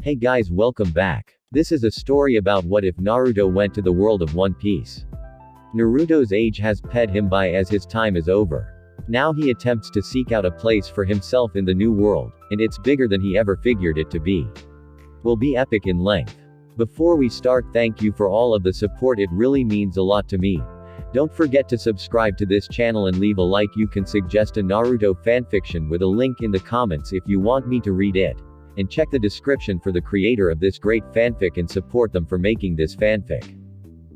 Hey guys, welcome back. This is a story about what if Naruto went to the world of One Piece. Naruto's age has passed him by as his time is over. Now he attempts to seek out a place for himself in the new world, and it's bigger than he ever figured it to be. Will be epic in length. Before we start, thank you for all of the support, it really means a lot to me. Don't forget to subscribe to this channel and leave a like. You can suggest a Naruto fanfiction with a link in the comments if you want me to read it. And check the description for the creator of this great fanfic and support them for making this fanfic.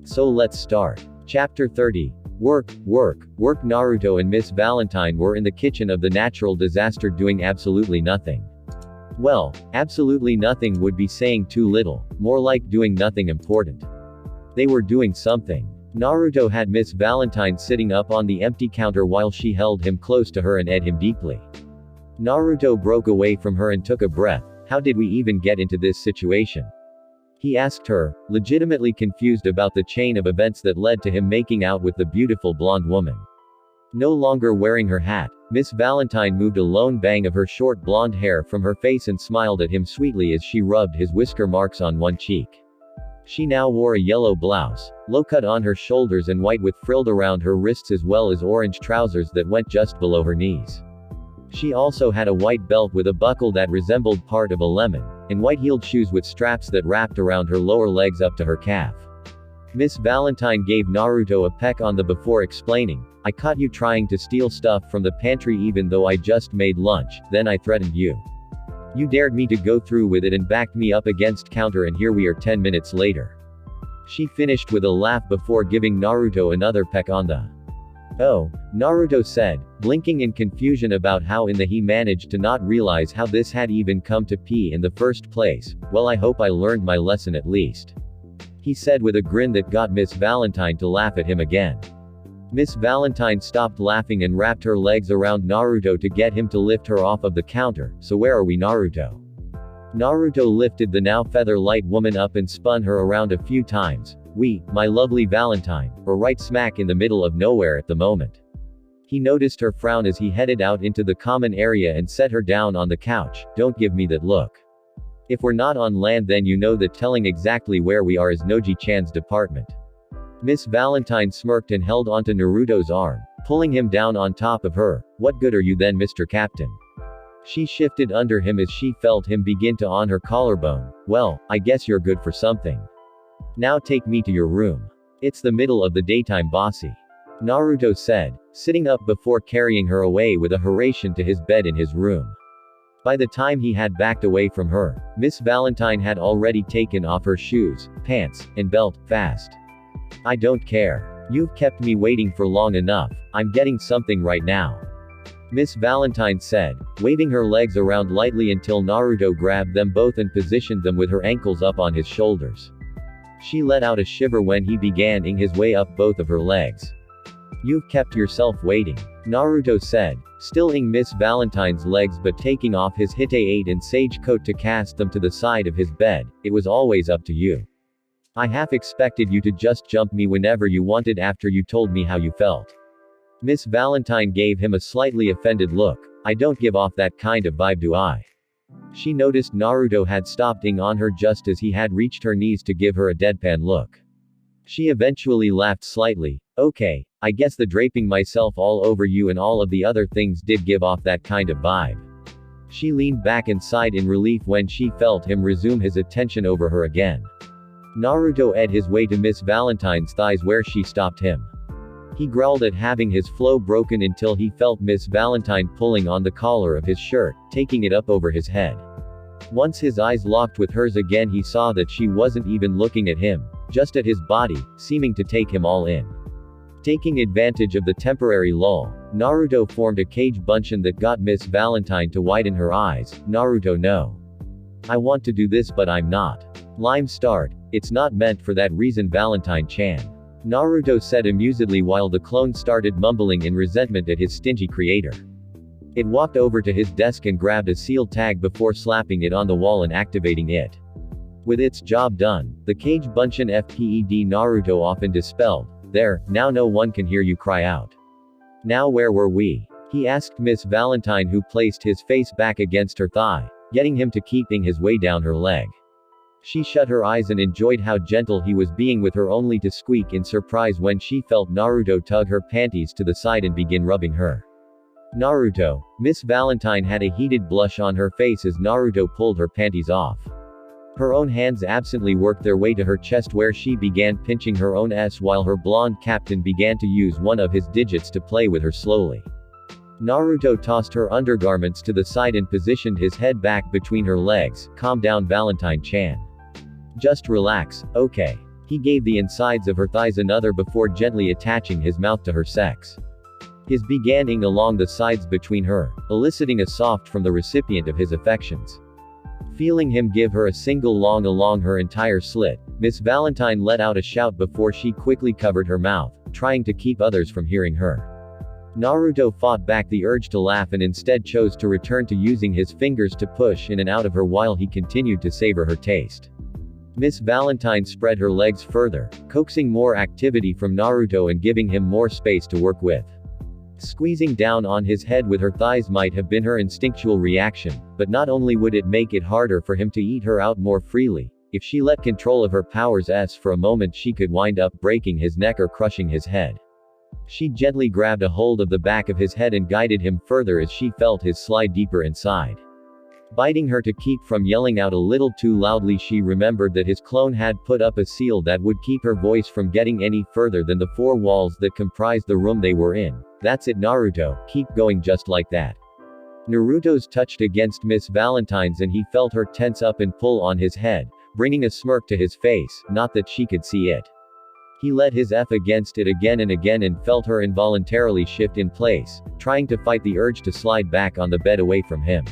So let's start. Chapter 30. Work. Naruto and Miss Valentine were in the kitchen of the natural disaster doing absolutely nothing. Well, absolutely nothing would be saying too little, more like doing nothing important. They were doing something. Naruto had Miss Valentine sitting up on the empty counter while she held him close to her and ed him deeply. Naruto broke away from her and took a breath. How did we even get into this situation? He asked her, legitimately confused about the chain of events that led to him making out with the beautiful blonde woman. No longer wearing her hat, Miss Valentine moved a lone bang of her short blonde hair from her face and smiled at him sweetly as she rubbed his whisker marks on one cheek. She now wore a yellow blouse, low cut on her shoulders and white with frilled around her wrists, as well as orange trousers that went just below her knees. She also had a white belt with a buckle that resembled part of a lemon, and white-heeled shoes with straps that wrapped around her lower legs up to her calf. Miss Valentine gave Naruto a peck on the before explaining, I caught you trying to steal stuff from the pantry even though I just made lunch, then I threatened you. You dared me to go through with it and backed me up against counter, and here we are 10 minutes later. She finished with a laugh before giving Naruto another peck on the Oh, Naruto said, blinking in confusion about how in the he managed to not realize how this had even come to be in the first place. Well, I hope I learned my lesson at least. He said with a grin that got Miss Valentine to laugh at him again. Miss Valentine stopped laughing and wrapped her legs around Naruto to get him to lift her off of the counter. So where are we, Naruto? Naruto lifted the now feather-light woman up and spun her around a few times. We, my lovely Valentine, were right smack in the middle of nowhere at the moment. He noticed her frown as he headed out into the common area and set her down on the couch. Don't give me that look. If we're not on land, then you know that telling exactly where we are is Noji-chan's department. Miss Valentine smirked and held onto Naruto's arm, pulling him down on top of her. What good are you then, Mr. Captain? She shifted under him as she felt him begin to on her collarbone. Well, I guess you're good for something. Now take me to your room. It's the middle of the daytime, bossy. Naruto said, sitting up before carrying her away with a hurrition to his bed in his room. By the time he had backed away from her, Miss Valentine had already taken off her shoes, pants, and belt, fast. I don't care. You've kept me waiting for long enough. I'm getting something right now. Miss Valentine said, waving her legs around lightly until Naruto grabbed them both and positioned them with her ankles up on his shoulders. She let out a shiver when he began ing his way up both of her legs. You've kept yourself waiting, Naruto said, still ing Miss Valentine's legs but taking off his Hite-8 and sage coat to cast them to the side of his bed. It was always up to you. I half expected you to just jump me whenever you wanted after you told me how you felt. Miss Valentine gave him a slightly offended look. I don't give off that kind of vibe, do I? She noticed Naruto had stopped ing on her just as he had reached her knees to give her a deadpan look. She eventually laughed slightly. Okay, I guess the draping myself all over you and all of the other things did give off that kind of vibe. She leaned back and sighed in relief when she felt him resume his attention over her again. Naruto ed his way to Miss Valentine's thighs where she stopped him. He growled at having his flow broken until he felt Miss Valentine pulling on the collar of his shirt, taking it up over his head. Once his eyes locked with hers again, he saw that she wasn't even looking at him, just at his body, seeming to take him all in. Taking advantage of the temporary lull, Naruto formed a cage bunchen that got Miss Valentine to widen her eyes. Naruto, no. I want to do this but I'm not. Lime start. It's not meant for that reason, Valentine-chan. Naruto said amusedly while the clone started mumbling in resentment at his stingy creator. It walked over to his desk and grabbed a sealed tag before slapping it on the wall and activating it. With its job done, the cage bunchen FPED Naruto often dispelled. There, now no one can hear you cry out. Now where were we? He asked Miss Valentine, who placed his face back against her thigh, getting him to keeping his way down her leg. She shut her eyes and enjoyed how gentle he was being with her, only to squeak in surprise when she felt Naruto tug her panties to the side and begin rubbing her. Naruto. Miss Valentine had a heated blush on her face as Naruto pulled her panties off. Her own hands absently worked their way to her chest where she began pinching her own S while her blonde captain began to use one of his digits to play with her slowly. Naruto tossed her undergarments to the side and positioned his head back between her legs. Calm down, Valentine-chan. Just relax, okay? He gave the insides of her thighs another before gently attaching his mouth to her sex. His beginning along the sides between her, eliciting a soft from the recipient of his affections. Feeling him give her a single long along her entire slit, Miss Valentine let out a shout before she quickly covered her mouth, trying to keep others from hearing her. Naruto fought back the urge to laugh and instead chose to return to using his fingers to push in and out of her while he continued to savor her taste. Miss Valentine spread her legs further, coaxing more activity from Naruto and giving him more space to work with. Squeezing down on his head with her thighs might have been her instinctual reaction, but not only would it make it harder for him to eat her out more freely, if she let control of her powers for a moment she could wind up breaking his neck or crushing his head. She gently grabbed a hold of the back of his head and guided him further as she felt his slide deeper inside. Biting her to keep from yelling out a little too loudly, she remembered that his clone had put up a seal that would keep her voice from getting any further than the four walls that comprised the room they were in. That's it, Naruto, keep going just like that. Naruto's touched against Miss Valentine's and he felt her tense up and pull on his head, bringing a smirk to his face, not that she could see it. He let his F against it again and again and felt her involuntarily shift in place, trying to fight the urge to slide back on the bed away from him.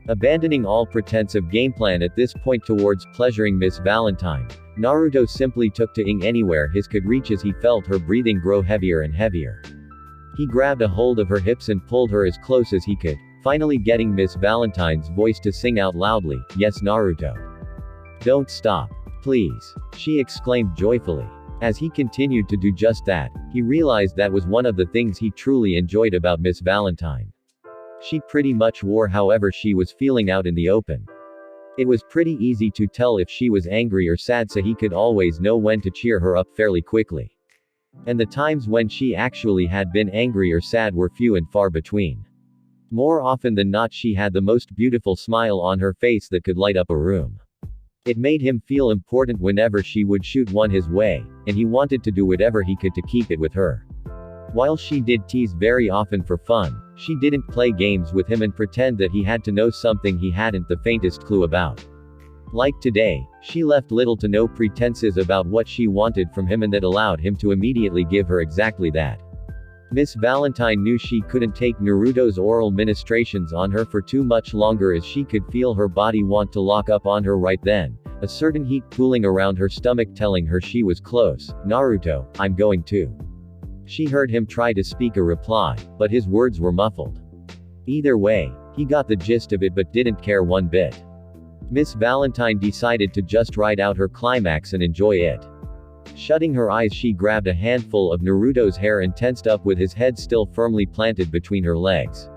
Abandoning all pretense of game plan at this point towards pleasuring Miss Valentine, Naruto simply took to ing anywhere his could reach as he felt her breathing grow heavier and heavier. He grabbed a hold of her hips and pulled her as close as he could, finally getting Miss Valentine's voice to sing out loudly, "Yes, Naruto. Don't stop. Please," she exclaimed joyfully. As he continued to do just that, he realized that was one of the things he truly enjoyed about Miss Valentine. She pretty much wore however she was feeling out in the open. It was pretty easy to tell if she was angry or sad, so he could always know when to cheer her up fairly quickly. And the times when she actually had been angry or sad were few and far between. More often than not she had the most beautiful smile on her face that could light up a room. It made him feel important whenever she would shoot one his way, and he wanted to do whatever he could to keep it with her. While she did tease very often for fun, she didn't play games with him and pretend that he had to know something he hadn't the faintest clue about. Like today, she left little to no pretenses about what she wanted from him, and that allowed him to immediately give her exactly that. Miss Valentine knew she couldn't take Naruto's oral ministrations on her for too much longer, as she could feel her body want to lock up on her right then, a certain heat pooling around her stomach telling her she was close. "Naruto, I'm going to." She heard him try to speak a reply, but his words were muffled. Either way, he got the gist of it but didn't care one bit. Miss Valentine decided to just ride out her climax and enjoy it. Shutting her eyes, she grabbed a handful of Naruto's hair and tensed up with his head still firmly planted between her legs.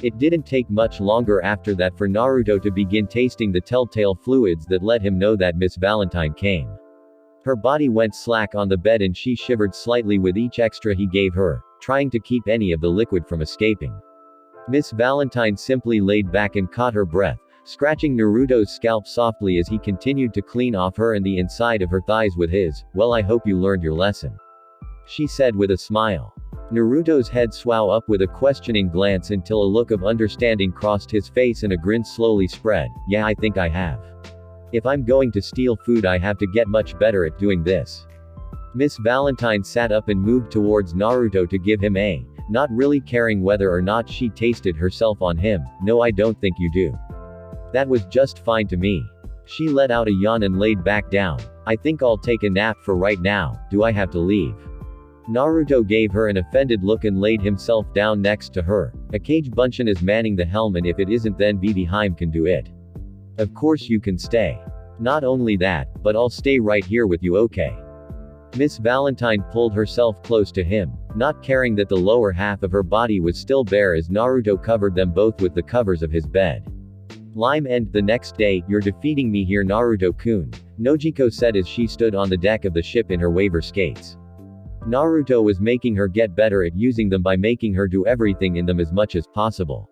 It didn't take much longer after that for Naruto to begin tasting the telltale fluids that let him know that Miss Valentine came. Her body went slack on the bed and she shivered slightly with each extra he gave her, trying to keep any of the liquid from escaping. Miss Valentine simply laid back and caught her breath, scratching Naruto's scalp softly as he continued to clean off her and the inside of her thighs with his. "Well, I hope you learned your lesson," she said with a smile. Naruto's head swam up with a questioning glance until a look of understanding crossed his face and a grin slowly spread. "Yeah, I think I have. If I'm going to steal food, I have to get much better at doing this." Miss Valentine sat up and moved towards Naruto to give him a, not really caring whether or not she tasted herself on him. "No, I don't think you do. That was just fine to me." She let out a yawn and laid back down. "I think I'll take a nap for right now. Do I have to leave?" Naruto gave her an offended look and laid himself down next to her. "Akage Bunshin is manning the helm, and if it isn't, then Vivihime can do it. Of course you can stay. Not only that, but I'll stay right here with you, okay?" Miss Valentine pulled herself close to him, not caring that the lower half of her body was still bare as Naruto covered them both with the covers of his bed. Lime end the next day, you're defeating me here Naruto-kun, Nojiko said as she stood on the deck of the ship in her waiver skates. Naruto was making her get better at using them by making her do everything in them as much as possible.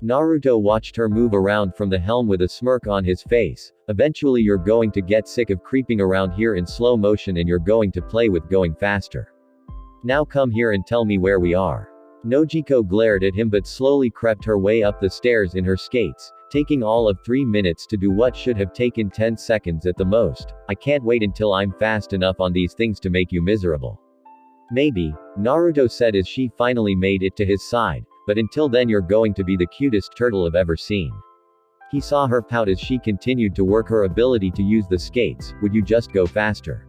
Naruto watched her move around from the helm with a smirk on his face. Eventually you're going to get sick of creeping around here in slow motion and you're going to play with going faster. Now come here and tell me where we are. Nojiko glared at him but slowly crept her way up the stairs in her skates, taking all of 3 minutes to do what should have taken 10 seconds at the most. I can't wait until I'm fast enough on these things to make you miserable. Maybe, Naruto said as she finally made it to his side, but until then you're going to be the cutest turtle I've ever seen. He saw her pout as she continued to work her ability to use the skates. Would you just go faster?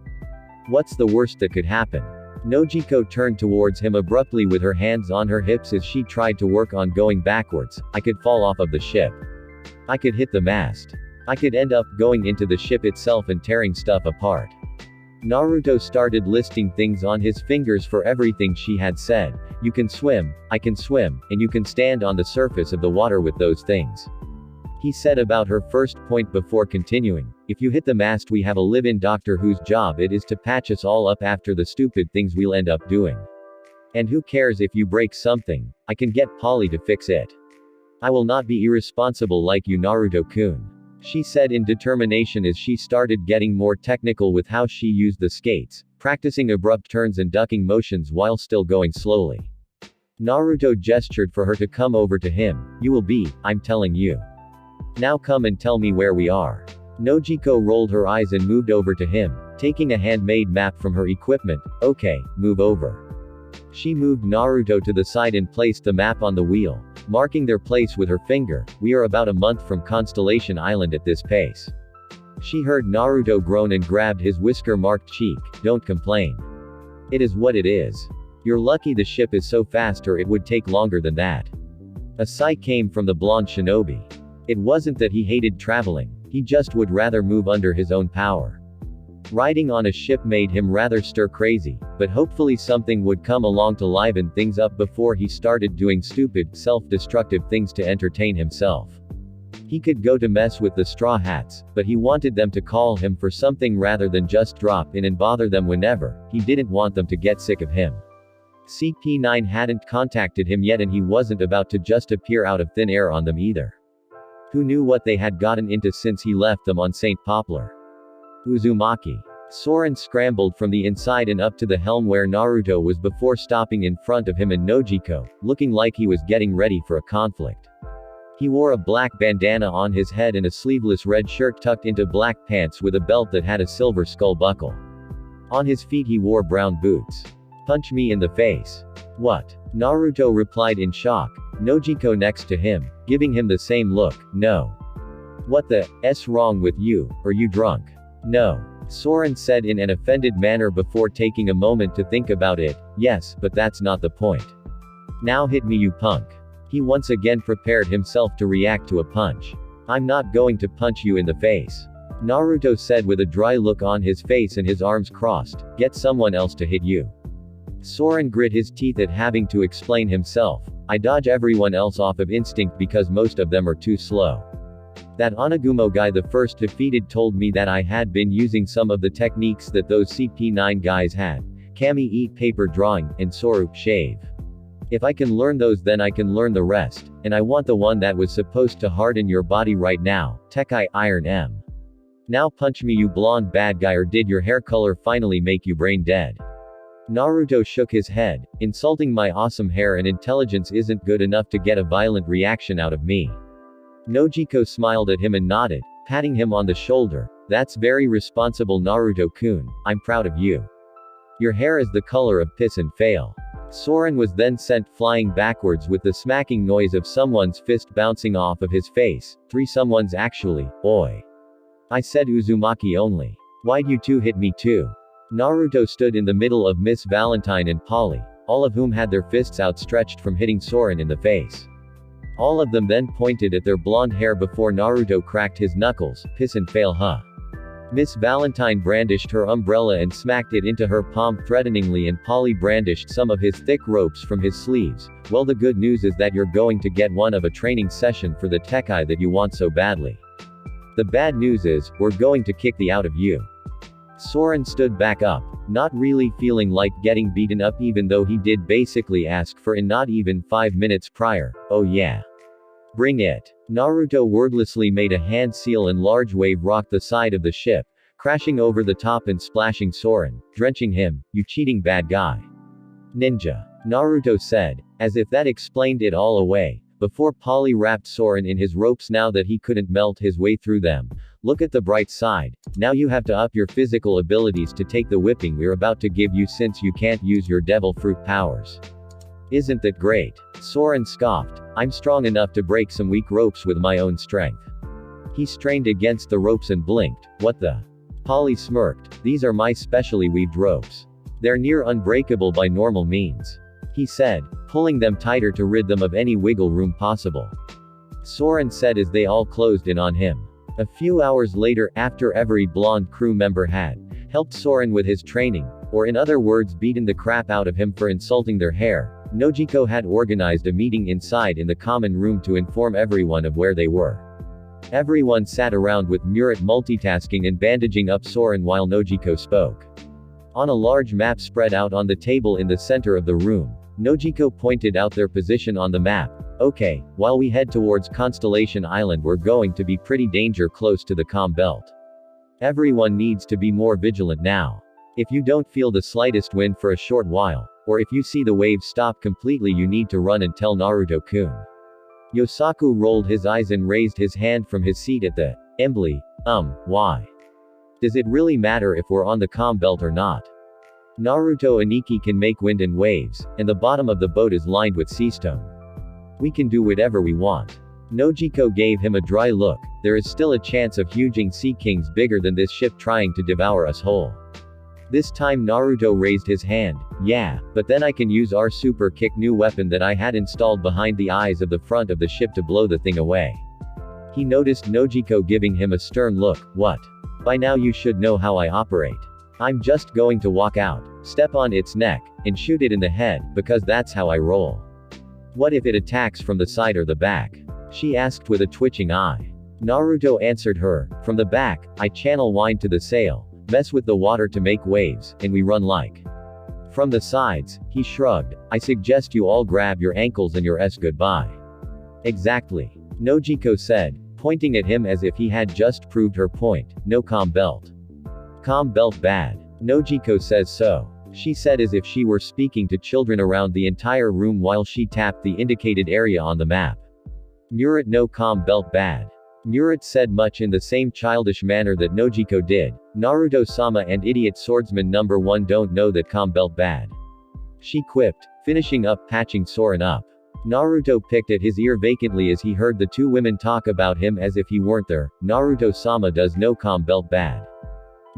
What's the worst that could happen? Nojiko turned towards him abruptly with her hands on her hips as she tried to work on going backwards. I could fall off of the ship. I could hit the mast. I could end up going into the ship itself and tearing stuff apart. Naruto started listing things on his fingers for everything she had said. You can swim, I can swim, and you can stand on the surface of the water with those things. He said about her first point before continuing. If you hit the mast we have a live-in doctor whose job it is to patch us all up after the stupid things we'll end up doing. And who cares if you break something, I can get Polly to fix it. I will not be irresponsible like you Naruto-kun, she said in determination as she started getting more technical with how she used the skates, practicing abrupt turns and ducking motions while still going slowly. Naruto gestured for her to come over to him. You will be, I'm telling you. Now come and tell me where we are. Nojiko rolled her eyes and moved over to him, taking a handmade map from her equipment. Okay, move over. She moved Naruto to the side and placed the map on the wheel, marking their place with her finger. We are about a month from Constellation Island at this pace. She heard Naruto groan and grabbed his whisker-marked cheek. Don't complain. It is what it is. You're lucky the ship is so fast or it would take longer than that. A sigh came from the blonde shinobi. It wasn't that he hated traveling, he just would rather move under his own power. Riding on a ship made him rather stir-crazy, but hopefully something would come along to liven things up before he started doing stupid, self-destructive things to entertain himself. He could go to mess with the Straw Hats, but he wanted them to call him for something rather than just drop in and bother them whenever. He didn't want them to get sick of him. CP9 hadn't contacted him yet and he wasn't about to just appear out of thin air on them either. Who knew what they had gotten into since he left them on St. Poplar? Uzumaki. Soren scrambled from the inside and up to the helm where Naruto was before stopping in front of him and Nojiko, looking like he was getting ready for a conflict. He wore a black bandana on his head and a sleeveless red shirt tucked into black pants with a belt that had a silver skull buckle. On his feet he wore brown boots. Punch me in the face. What? Naruto replied in shock. Nojiko next to him, giving him the same look. No. What the s wrong with you? Are you drunk? No. Soren said in an offended manner before taking a moment to think about it. Yes, but that's not the point. Now hit me you punk. He once again prepared himself to react to a punch. I'm not going to punch you in the face. Naruto said with a dry look on his face and his arms crossed. Get someone else to hit you. Soren grit his teeth at having to explain himself. I dodge everyone else off of instinct because most of them are too slow. That Onagumo guy the first defeated told me that I had been using some of the techniques that those CP9 guys had. Kami eat paper drawing, and Soru shave. If I can learn those then I can learn the rest, and I want the one that was supposed to harden your body right now, Tekai Iron M. Now punch me you blonde bad guy or did your hair color finally make you brain dead? Naruto shook his head. Insulting my awesome hair and intelligence isn't good enough to get a violent reaction out of me. Nojiko smiled at him and nodded, patting him on the shoulder. That's very responsible Naruto-kun, I'm proud of you. Your hair is the color of piss and fail. Soren was then sent flying backwards with the smacking noise of someone's fist bouncing off of his face. Three someones actually, oi. I said Uzumaki only. Why'd you two hit me too? Naruto stood in the middle of Miss Valentine and Polly, all of whom had their fists outstretched from hitting Soren in the face. All of them then pointed at their blonde hair before Naruto cracked his knuckles. Piss and fail huh? Miss Valentine brandished her umbrella and smacked it into her palm threateningly, and Polly brandished some of his thick ropes from his sleeves. Well, the good news is that you're going to get one of a training session for the Tekai that you want so badly. The bad news is, we're going to kick the out of you. Soren stood back up, not really feeling like getting beaten up even though he did basically ask for it not even 5 minutes prior. Oh yeah. Bring it. Naruto wordlessly made a hand seal and large wave rocked the side of the ship, crashing over the top and splashing Soren, drenching him. You cheating bad guy. Ninja. Naruto said, as if that explained it all away, before Polly wrapped Soren in his ropes now that he couldn't melt his way through them. Look at the bright side. Now you have to up your physical abilities to take the whipping we're about to give you since you can't use your devil fruit powers. Isn't that great? Soren scoffed. I'm strong enough to break some weak ropes with my own strength. He strained against the ropes and blinked. What the? Polly smirked. These are my specially weaved ropes. They're near unbreakable by normal means. He said, pulling them tighter to rid them of any wiggle room possible. Soren said as they all closed in on him. A few hours later, after every blonde crew member had helped Soren with his training, or in other words beaten the crap out of him for insulting their hair, Nojiko had organized a meeting inside in the common room to inform everyone of where they were. Everyone sat around with Murat multitasking and bandaging up Soren while Nojiko spoke. On a large map spread out on the table in the center of the room, Nojiko pointed out their position on the map. Okay, while we head towards Constellation Island, we're going to be pretty danger close to the calm belt. Everyone needs to be more vigilant now. If you don't feel the slightest wind for a short while, or if you see the waves stop completely, you need to run and tell Naruto-kun. Yosaku rolled his eyes and raised his hand from his seat at the Embly. Why? Does it really matter if we're on the calm belt or not? Naruto Aniki can make wind and waves, and the bottom of the boat is lined with sea stone. We can do whatever we want. Nojiko gave him a dry look. There is still a chance of huging sea kings bigger than this ship trying to devour us whole. This time Naruto raised his hand. Yeah, but then I can use our super kick new weapon that I had installed behind the eyes of the front of the ship to blow the thing away. He noticed Nojiko giving him a stern look. What? By now you should know how I operate. I'm just going to walk out, step on its neck, and shoot it in the head, because that's how I roll. What if it attacks from the side or the back? She asked with a twitching eye. Naruto answered her. From the back, I channel wind to the sail, mess with the water to make waves, and we run like. From the sides, he shrugged. I suggest you all grab your ankles and your goodbye. Exactly. Nojiko said, pointing at him as if he had just proved her point. No calm belt. Calm belt bad. Nojiko says so. She said as if she were speaking to children around the entire room while she tapped the indicated area on the map. Murat no calm belt bad. Murat said much in the same childish manner that Nojiko did. Naruto-sama and idiot swordsman number 1 don't know that calm belt bad. She quipped, finishing up patching Soren up. Naruto picked at his ear vacantly as he heard the two women talk about him as if he weren't there. Naruto-sama does no calm belt bad.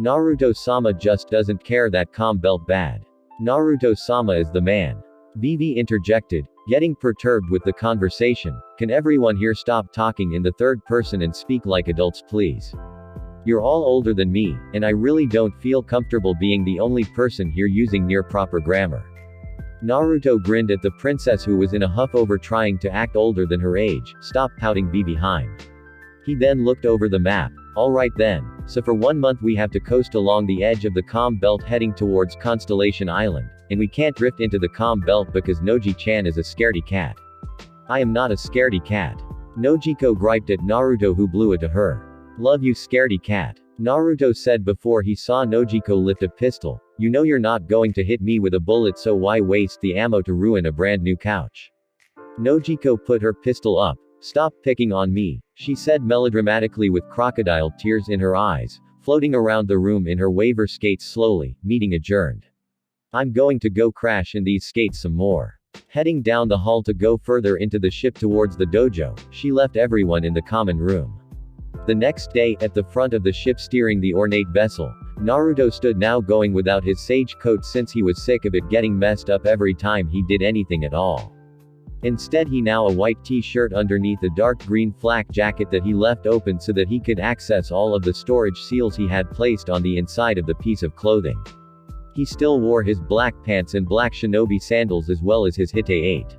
Naruto-sama just doesn't care that calm belt bad. Naruto-sama is the man. Vivi interjected, getting perturbed with the conversation. Can everyone here stop talking in the third person and speak like adults please? You're all older than me, and I really don't feel comfortable being the only person here using near proper grammar. Naruto grinned at the princess who was in a huff over trying to act older than her age. Stop pouting Vivi Heim. He then looked over the map. Alright then, so for 1 month we have to coast along the edge of the calm belt heading towards Constellation Island, and we can't drift into the calm belt because Noji-chan is a scaredy cat. I am not a scaredy cat. Nojiko griped at Naruto who blew it to her. Love you scaredy cat. Naruto said before he saw Nojiko lift a pistol. You know you're not going to hit me with a bullet, so why waste the ammo to ruin a brand new couch? Nojiko put her pistol up. Stop picking on me, she said melodramatically with crocodile tears in her eyes, floating around the room in her waver skates slowly. Meeting adjourned. I'm going to go crash in these skates some more. Heading down the hall to go further into the ship towards the dojo, she left everyone in the common room. The next day, at the front of the ship steering the ornate vessel, Naruto stood now going without his sage coat since he was sick of it getting messed up every time he did anything at all. Instead he now a white t-shirt underneath a dark green flak jacket that he left open so that he could access all of the storage seals he had placed on the inside of the piece of clothing. He still wore his black pants and black shinobi sandals as well as his Hite 8.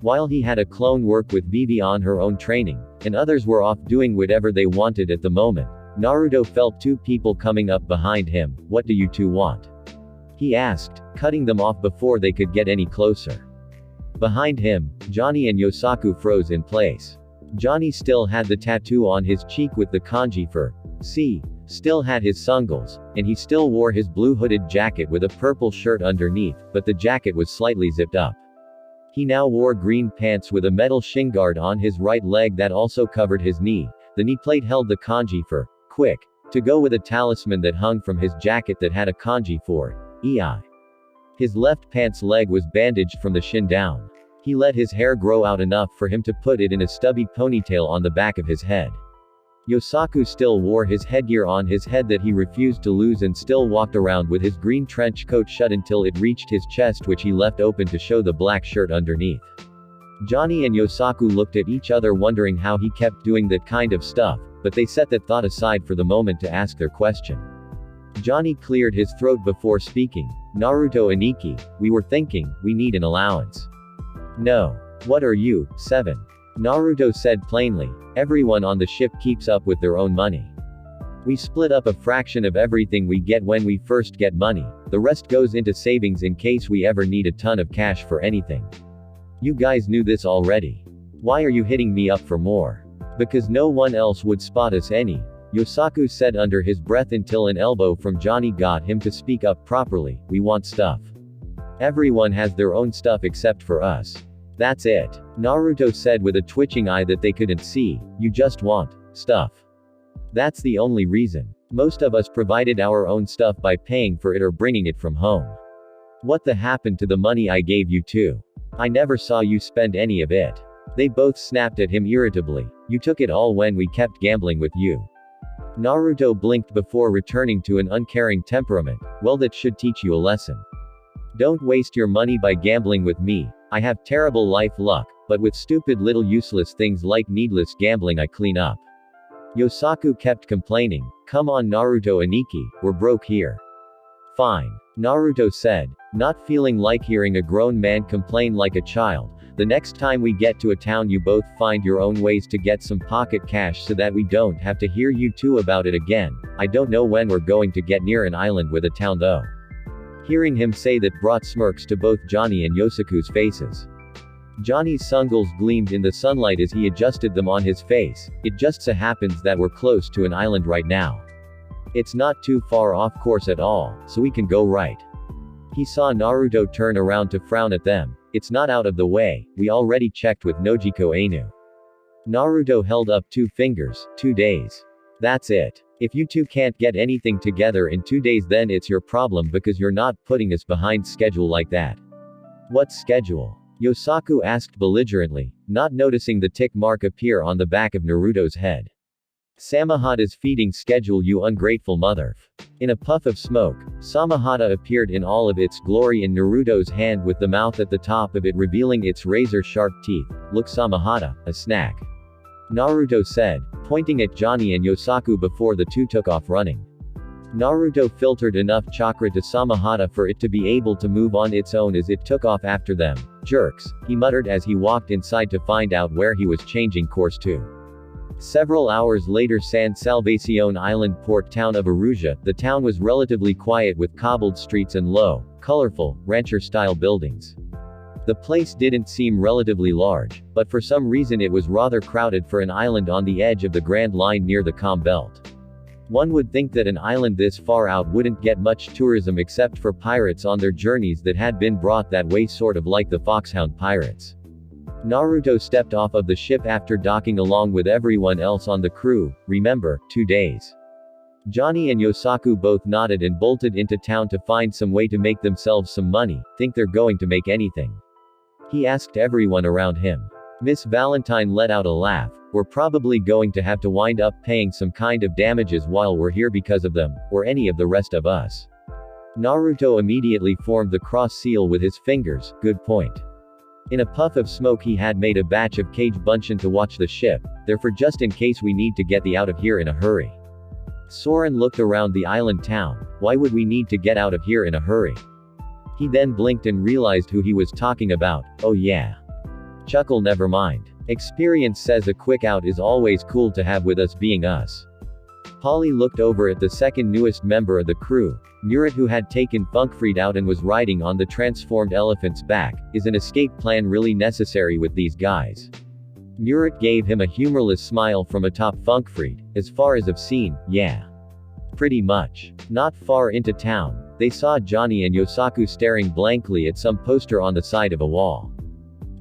While he had a clone work with Vivi on her own training, and others were off doing whatever they wanted at the moment, Naruto felt two people coming up behind him. "What do you two want?" he asked, cutting them off before they could get any closer. Behind him, Johnny and Yosaku froze in place. Johnny still had the tattoo on his cheek with the kanji for "C", still had his sungles, and he still wore his blue hooded jacket with a purple shirt underneath, but the jacket was slightly zipped up. He now wore green pants with a metal shin guard on his right leg that also covered his knee. The knee plate held the kanji for "quick", to go with a talisman that hung from his jacket that had a kanji for "ei". His left pants leg was bandaged from the shin down. He let his hair grow out enough for him to put it in a stubby ponytail on the back of his head. Yosaku still wore his headgear on his head that he refused to lose and still walked around with his green trench coat shut until it reached his chest, which he left open to show the black shirt underneath. Johnny and Yosaku looked at each other wondering how he kept doing that kind of stuff, but they set that thought aside for the moment to ask their question. Johnny cleared his throat before speaking. "Naruto Aniki, we were thinking, we need an allowance." "No. What are you, 7? Naruto said plainly. "Everyone on the ship keeps up with their own money. We split up a fraction of everything we get when we first get money, the rest goes into savings in case we ever need a ton of cash for anything. You guys knew this already. Why are you hitting me up for more?" "Because no one else would spot us any," Yosaku said under his breath until an elbow from Johnny got him to speak up properly. "We want stuff. Everyone has their own stuff except for us. That's it," Naruto said with a twitching eye that they couldn't see. "You just want stuff. That's the only reason. Most of us provided our own stuff by paying for it or bringing it from home. What the happened to the money I gave you too? I never saw you spend any of it." They both snapped at him irritably. "You took it all when we kept gambling with you." Naruto blinked before returning to an uncaring temperament. "Well, that should teach you a lesson. Don't waste your money by gambling with me. I have terrible life luck, but with stupid little useless things like needless gambling I clean up." Yosaku kept complaining. "Come on Naruto Aniki, we're broke here." "Fine," Naruto said, not feeling like hearing a grown man complain like a child. "The next time we get to a town you both find your own ways to get some pocket cash so that we don't have to hear you two about it again. I don't know when we're going to get near an island with a town though." Hearing him say that brought smirks to both Johnny and Yosaku's faces. Johnny's sungles gleamed in the sunlight as he adjusted them on his face. "It just so happens that we're close to an island right now. It's not too far off course at all, so we can go right." He saw Naruto turn around to frown at them. "It's not out of the way, we already checked with Nojiko Ainu." Naruto held up 2 fingers. 2 days. That's it. If you two can't get anything together in 2 days then it's your problem because you're not putting us behind schedule like that. "What schedule?" Yosaku asked belligerently, not noticing the tick mark appear on the back of Naruto's head. "Samahata's feeding schedule, you ungrateful mother." In a puff of smoke, Samahata appeared in all of its glory in Naruto's hand with the mouth at the top of it revealing its razor-sharp teeth. "Look Samahata, a snack," Naruto said, pointing at Johnny and Yosaku before the two took off running. Naruto filtered enough chakra to Samahata for it to be able to move on its own as it took off after them. "Jerks," he muttered as he walked inside to find out where he was changing course to. Several hours later, San Salvacion Island port town of Aruja. The town was relatively quiet with cobbled streets and low, colorful, rancher-style buildings. The place didn't seem relatively large, but for some reason it was rather crowded for an island on the edge of the Grand Line near the Calm Belt. One would think that an island this far out wouldn't get much tourism except for pirates on their journeys that had been brought that way, sort of like the Foxhound pirates. Naruto stepped off of the ship after docking along with everyone else on the crew. "Remember, 2 days." Johnny and Yosaku both nodded and bolted into town to find some way to make themselves some money. "Think they're going to make anything?" he asked everyone around him. Miss Valentine let out a laugh. "We're probably going to have to wind up paying some kind of damages while we're here because of them, or any of the rest of us." Naruto immediately formed the cross seal with his fingers. "Good point. In a puff of smoke he had made a batch of cage bunchin to watch the ship, therefore just in case we need to get the out of here in a hurry. Soren looked around the island town. Why would we need to get out of here in a hurry? He then blinked and realized who he was talking about. Oh yeah. Chuckle, never mind. Experience says a quick out is always cool to have with us being us. Polly looked over at the second newest member of the crew, Murat, who had taken Funkfried out and was riding on the transformed elephant's back. Is an escape plan really necessary with these guys? Murat gave him a humorless smile from atop Funkfried. As far as I've seen, yeah. Pretty much. Not far into town, they saw Johnny and Yosaku staring blankly at some poster on the side of a wall.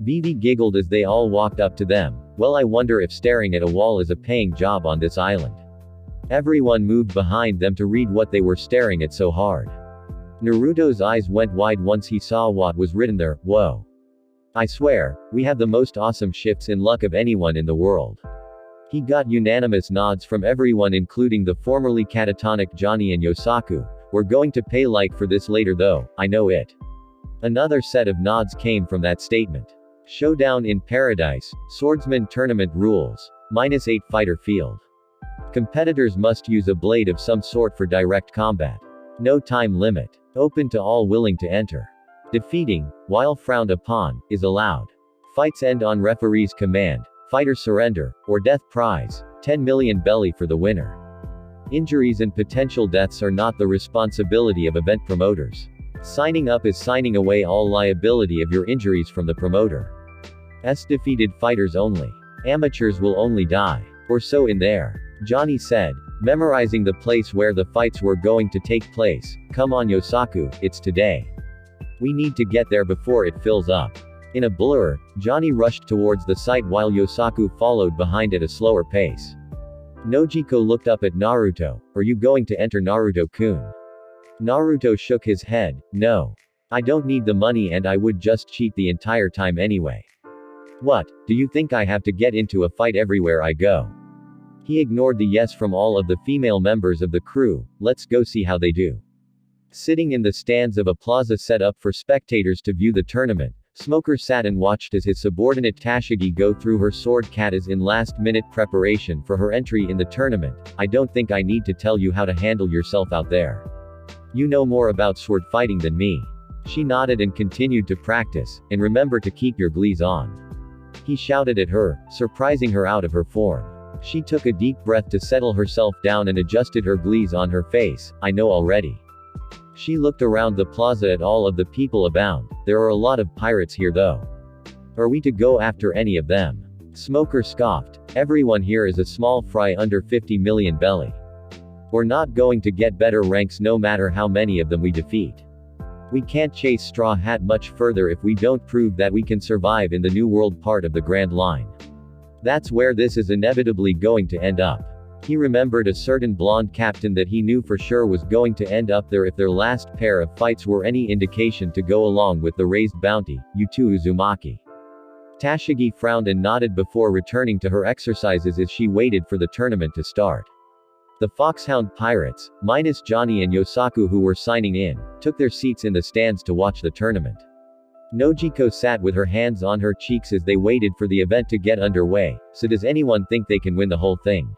Vivi giggled as they all walked up to them. Well, I wonder if staring at a wall is a paying job on this island. Everyone moved behind them to read what they were staring at so hard. Naruto's eyes went wide once he saw what was written there. Whoa. I swear, we have the most awesome shifts in luck of anyone in the world. He got unanimous nods from everyone, including the formerly catatonic Johnny and Yosaku. We're going to pay like for this later though, I know it. Another set of nods came from that statement. Showdown in Paradise, Swordsman Tournament Rules. -8 Fighter Field. Competitors must use a blade of some sort for direct combat. No time limit. Open to all willing to enter. Defeating, while frowned upon, is allowed. Fights end on referee's command, fighter surrender, or death prize, 10 million belly for the winner. Injuries and potential deaths are not the responsibility of event promoters. Signing up is signing away all liability of your injuries from the promoter. Defeated fighters only. Amateurs will only die. Or so in there. Johnny said, memorizing the place where the fights were going to take place. Come on Yosaku, it's today. We need to get there before it fills up. In a blur, Johnny rushed towards the site while Yosaku followed behind at a slower pace. Nojiko looked up at Naruto. Are you going to enter, Naruto-kun? Naruto shook his head. No. I don't need the money and I would just cheat the entire time anyway. What, do you think I have to get into a fight everywhere I go? He ignored the yes from all of the female members of the crew. Let's go see how they do. Sitting in the stands of a plaza set up for spectators to view the tournament, Smoker sat and watched as his subordinate Tashigi go through her sword katas in last-minute preparation for her entry in the tournament. I don't think I need to tell you how to handle yourself out there. You know more about sword fighting than me. She nodded and continued to practice, and remember to keep your glees on. He shouted at her, surprising her out of her form. She took a deep breath to settle herself down and adjusted her glees on her face. I know already. She looked around the plaza at all of the people abound. There are a lot of pirates here though. Are we to go after any of them? Smoker scoffed. Everyone here is a small fry under 50 million belly. We're not going to get better ranks no matter how many of them we defeat. We can't chase Straw Hat much further if we don't prove that we can survive in the New World part of the Grand Line. That's where this is inevitably going to end up. He remembered a certain blonde captain that he knew for sure was going to end up there if their last pair of fights were any indication to go along with the raised bounty, Yutu Uzumaki. Tashigi frowned and nodded before returning to her exercises as she waited for the tournament to start. The Foxhound Pirates, minus Johnny and Yosaku who were signing in, took their seats in the stands to watch the tournament. Nojiko sat with her hands on her cheeks as they waited for the event to get underway. So does anyone think they can win the whole thing?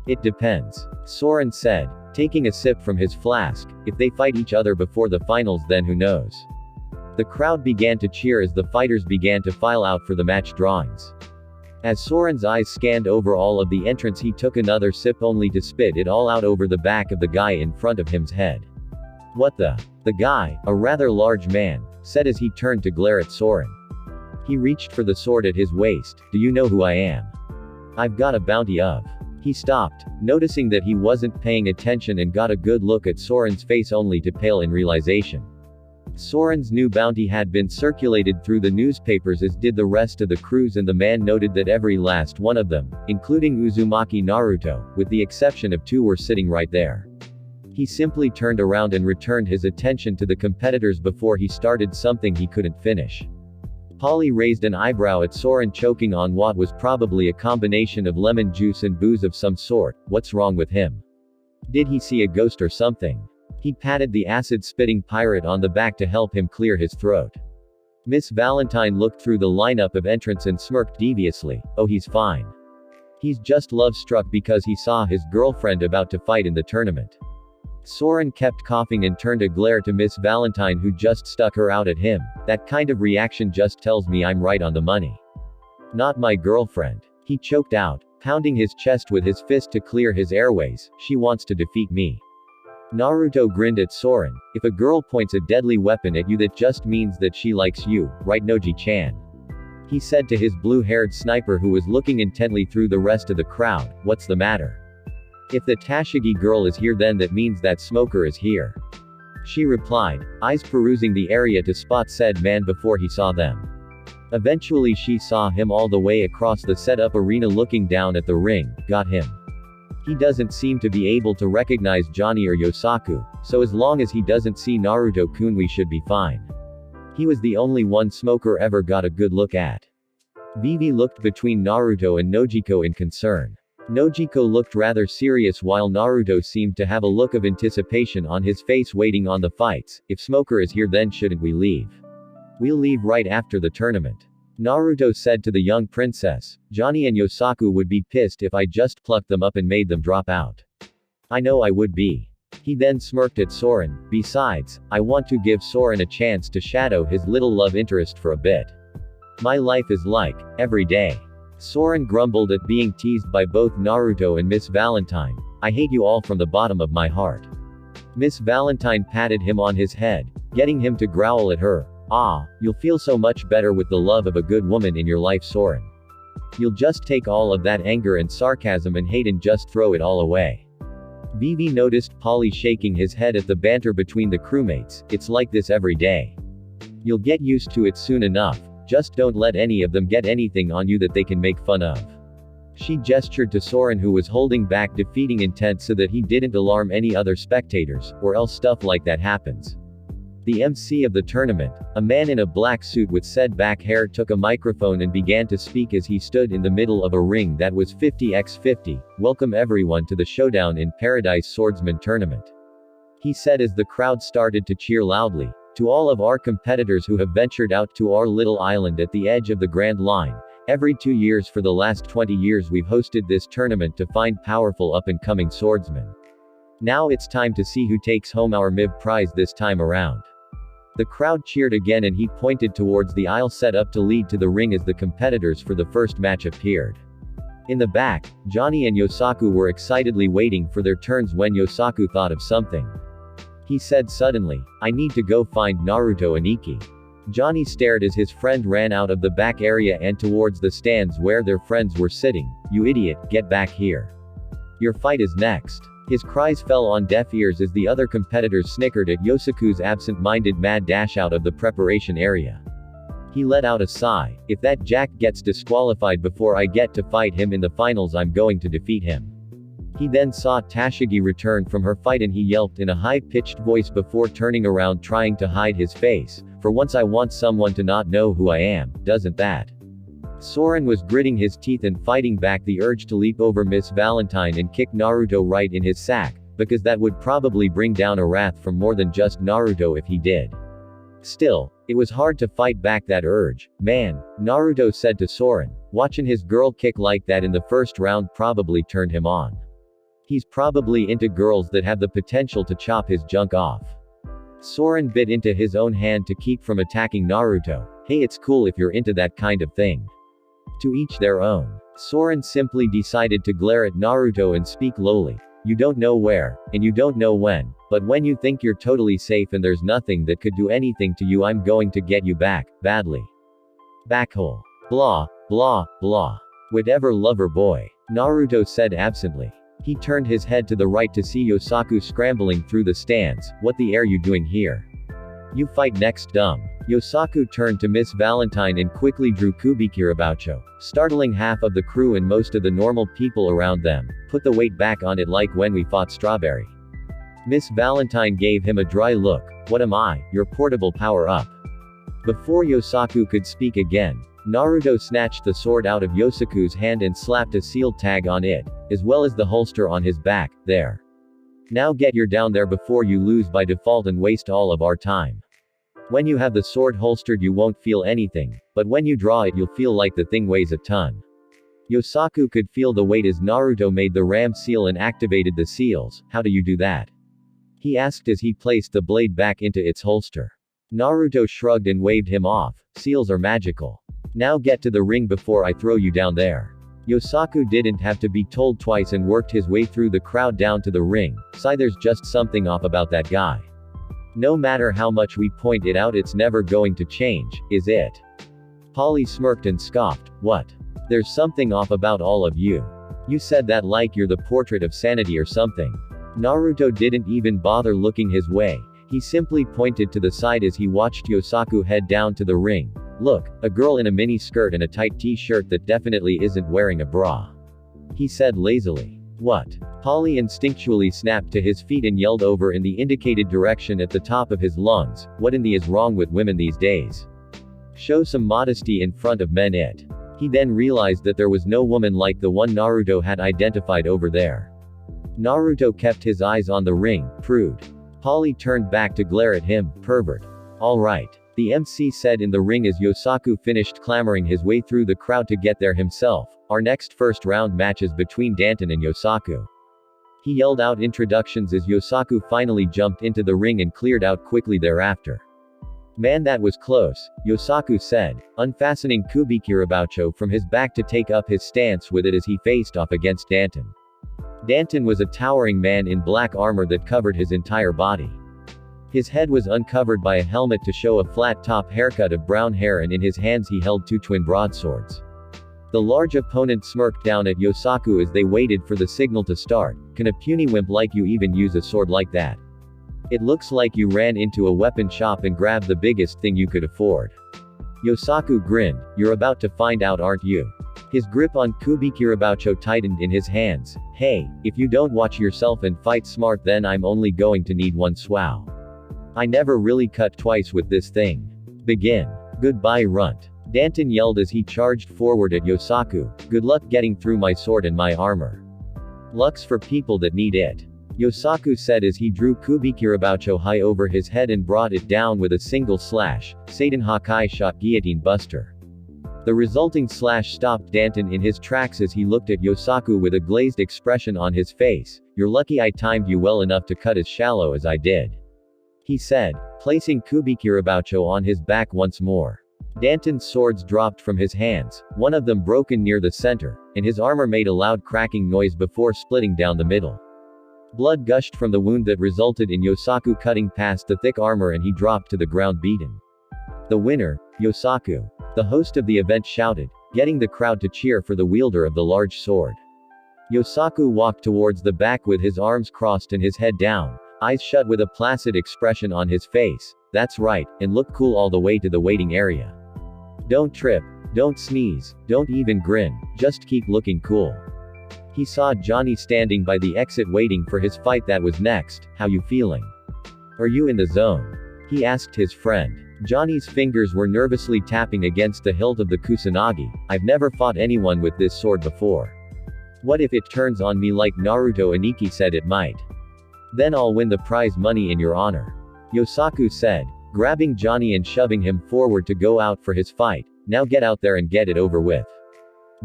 It depends. Soren said, taking a sip from his flask. If they fight each other before the finals, then who knows? The crowd began to cheer as the fighters began to file out for the match drawings. As Soren's eyes scanned over all of the entrants, he took another sip only to spit it all out over the back of the guy in front of him's head. What the? The guy, a rather large man, said as he turned to glare at Soren. He reached for the sword at his waist. Do you know who I am? I've got a bounty of. He stopped, noticing that he wasn't paying attention and got a good look at Soren's face only to pale in realization. Soren's new bounty had been circulated through the newspapers as did the rest of the crews, and the man noted that every last one of them, including Uzumaki Naruto, with the exception of 2, were sitting right there. He simply turned around and returned his attention to the competitors before he started something he couldn't finish. Polly raised an eyebrow at Soren choking on what was probably a combination of lemon juice and booze of some sort. What's wrong with him? Did he see a ghost or something? He patted the acid-spitting pirate on the back to help him clear his throat. Miss Valentine looked through the lineup of entrants and smirked deviously. Oh, he's fine. He's just love-struck because he saw his girlfriend about to fight in the tournament. Soren kept coughing and turned a glare to Miss Valentine, who just stuck her out at him. That kind of reaction just tells me I'm right on the money. Not my girlfriend. He choked out, pounding his chest with his fist to clear his airways. She wants to defeat me. Naruto grinned at Soren. If a girl points a deadly weapon at you, that just means that she likes you, right, Noji-chan? He said to his blue-haired sniper, who was looking intently through the rest of the crowd. What's the matter? If the Tashigi girl is here, then that means that smoker is here. She replied, eyes perusing the area to spot said man before he saw them. Eventually she saw him all the way across the set-up arena looking down at the ring. Got him. He doesn't seem to be able to recognize Johnny or Yosaku, so as long as he doesn't see Naruto-kun, we should be fine. He was the only one smoker ever got a good look at. Vivi looked between Naruto and Nojiko in concern. Nojiko looked rather serious while Naruto seemed to have a look of anticipation on his face, waiting on the fights. If smoker is here, then shouldn't we leave? We'll leave right after the tournament. Naruto said to the young princess. Johnny and Yosaku would be pissed if I just plucked them up and made them drop out. I know I would be. He then smirked at Soren. Besides, I want to give Soren a chance to shadow his little love interest for a bit. My life is like, every day. Soren grumbled at being teased by both Naruto and Miss Valentine. I hate you all from the bottom of my heart. Miss Valentine patted him on his head, getting him to growl at her. Ah, you'll feel so much better with the love of a good woman in your life, Soren. You'll just take all of that anger and sarcasm and hate and just throw it all away. Vivi noticed Polly shaking his head at the banter between the crewmates. It's like this every day. You'll get used to it soon enough. Just don't let any of them get anything on you that they can make fun of. She gestured to Soren, who was holding back defeating intent so that he didn't alarm any other spectators, or else stuff like that happens. The MC of the tournament, a man in a black suit with said back hair, took a microphone and began to speak as he stood in the middle of a ring that was 50x50. Welcome everyone to the Showdown in Paradise Swordsman Tournament. He said as the crowd started to cheer loudly. To all of our competitors who have ventured out to our little island at the edge of the Grand Line, every 2 years for the last 20 years we've hosted this tournament to find powerful up-and-coming swordsmen. Now it's time to see who takes home our MIV prize this time around. The crowd cheered again and he pointed towards the aisle set up to lead to the ring as the competitors for the first match appeared. In the back, Johnny and Yosaku were excitedly waiting for their turns when Yosaku thought of something. He said suddenly, I need to go find Naruto and Iki. Johnny stared as his friend ran out of the back area and towards the stands where their friends were sitting. You idiot, get back here. Your fight is next. His cries fell on deaf ears as the other competitors snickered at Yosaku's absent-minded mad dash out of the preparation area. He let out a sigh. If that Jack gets disqualified before I get to fight him in the finals, I'm going to defeat him. He then saw Tashigi return from her fight and he yelped in a high-pitched voice before turning around trying to hide his face. For once I want someone to not know who I am, doesn't that? Soren was gritting his teeth and fighting back the urge to leap over Miss Valentine and kick Naruto right in his sack, because that would probably bring down a wrath from more than just Naruto if he did. Still, it was hard to fight back that urge. Man, Naruto said to Soren, watching his girl kick like that in the first round probably turned him on. He's probably into girls that have the potential to chop his junk off. Soren bit into his own hand to keep from attacking Naruto. Hey, it's cool if you're into that kind of thing. To each their own. Soren simply decided to glare at Naruto and speak lowly. You don't know where, and you don't know when, but when you think you're totally safe and there's nothing that could do anything to you, I'm going to get you back, badly. Backhole. Blah, blah, blah. Whatever, lover boy. Naruto said absently. He turned his head to the right to see Yosaku scrambling through the stands. What the are you doing here? You fight next, dumb. Yosaku turned to Miss Valentine and quickly drew Kubikiraboucho, startling half of the crew and most of the normal people around them. Put the weight back on it like when we fought Strawberry. Miss Valentine gave him a dry look. What am I, your portable power-up? Before Yosaku could speak again, Naruto snatched the sword out of Yosaku's hand and slapped a sealed tag on it, as well as the holster on his back. There. Now get your down there before you lose by default and waste all of our time. When you have the sword holstered you won't feel anything, but when you draw it you'll feel like the thing weighs a ton. Yosaku could feel the weight as Naruto made the ram seal and activated the seals. How do you do that? He asked as he placed the blade back into its holster. Naruto shrugged and waved him off. Seals are magical. Now get to the ring before I throw you down there. Yosaku didn't have to be told twice and worked his way through the crowd down to the ring. There's just something off about that guy. No matter how much we point it out it's never going to change, is it? Polly smirked and scoffed. What? There's something off about all of you. You said that like you're the portrait of sanity or something. Naruto didn't even bother looking his way. He simply pointed to the side as he watched Yosaku head down to the ring. Look, a girl in a mini skirt and a tight t-shirt that definitely isn't wearing a bra. He said lazily. What? Polly instinctually snapped to his feet and yelled over in the indicated direction at the top of his lungs. What in the is wrong with women these days? Show some modesty in front of men it. He then realized that there was no woman like the one Naruto had identified over there. Naruto kept his eyes on the ring. Prude. Polly turned back to glare at him. Pervert. Alright. The MC said in the ring as Yosaku finished clamoring his way through the crowd to get there himself. Our next first round match is between Danton and Yosaku. He yelled out introductions as Yosaku finally jumped into the ring and cleared out quickly thereafter. Man, that was close, Yosaku said, unfastening Kubikiraboucho from his back to take up his stance with it as he faced off against Danton. Danton was a towering man in black armor that covered his entire body. His head was uncovered by a helmet to show a flat top haircut of brown hair, and in his hands he held two twin broadswords. The large opponent smirked down at Yosaku as they waited for the signal to start. Can a puny wimp like you even use a sword like that? It looks like you ran into a weapon shop and grabbed the biggest thing you could afford. Yosaku grinned. You're about to find out, aren't you? His grip on Kubikiraboucho tightened in his hands. Hey, if you don't watch yourself and fight smart then I'm only going to need one swow. I never really cut twice with this thing. Begin. Goodbye, runt. Danton yelled as he charged forward at Yosaku. Good luck getting through my sword and my armor. Luck's for people that need it. Yosaku said as he drew Kubikiraboucho high over his head and brought it down with a single slash. Satan Hakai shot Guillotine Buster. The resulting slash stopped Danton in his tracks as he looked at Yosaku with a glazed expression on his face. You're lucky I timed you well enough to cut as shallow as I did. He said, placing Kubikiraboucho on his back once more. Danton's swords dropped from his hands, one of them broken near the center, and his armor made a loud cracking noise before splitting down the middle. Blood gushed from the wound that resulted in Yosaku cutting past the thick armor and he dropped to the ground beaten. The winner, Yosaku. The host of the event shouted, getting the crowd to cheer for the wielder of the large sword. Yosaku walked towards the back with his arms crossed and his head down, eyes shut with a placid expression on his face. That's right, and look cool all the way to the waiting area. Don't trip, don't sneeze, don't even grin, just keep looking cool. He saw Johnny standing by the exit waiting for his fight that was next. How you feeling? Are you in the zone? He asked his friend. Johnny's fingers were nervously tapping against the hilt of the Kusanagi. I've never fought anyone with this sword before. What if it turns on me like Naruto Aniki said it might? Then I'll win the prize money in your honor. Yosaku said, grabbing Johnny and shoving him forward to go out for his fight. Now get out there and get it over with.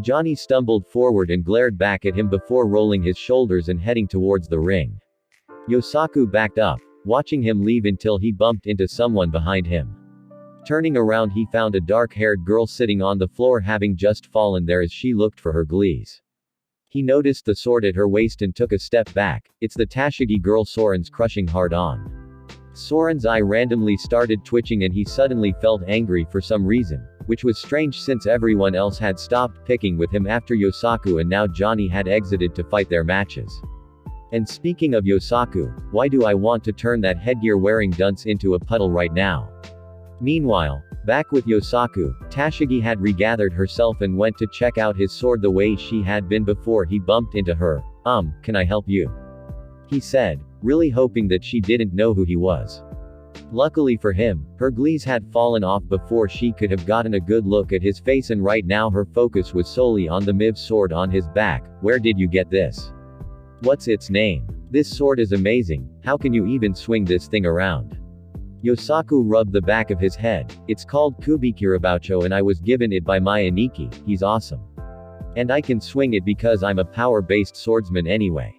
Johnny stumbled forward and glared back at him before rolling his shoulders and heading towards the ring. Yosaku backed up, watching him leave until he bumped into someone behind him. Turning around he found a dark-haired girl sitting on the floor having just fallen there as she looked for her glees. He noticed the sword at her waist and took a step back. It's the Tashigi girl Soren's crushing hard on. Soren's eye randomly started twitching and he suddenly felt angry for some reason, which was strange since everyone else had stopped picking with him after Yosaku and now Johnny had exited to fight their matches. And speaking of Yosaku, why do I want to turn that headgear wearing dunce into a puddle right now? Meanwhile, back with Yosaku, Tashigi had regathered herself and went to check out his sword the way she had been before he bumped into her. Can I help you? He said, really hoping that she didn't know who he was. Luckily for him, her glees had fallen off before she could have gotten a good look at his face and right now her focus was solely on the Miv sword on his back. Where did you get this? What's its name? This sword is amazing, how can you even swing this thing around? Yosaku rubbed the back of his head. It's called Kubikiraboucho and I was given it by my Aniki, he's awesome. And I can swing it because I'm a power-based swordsman anyway.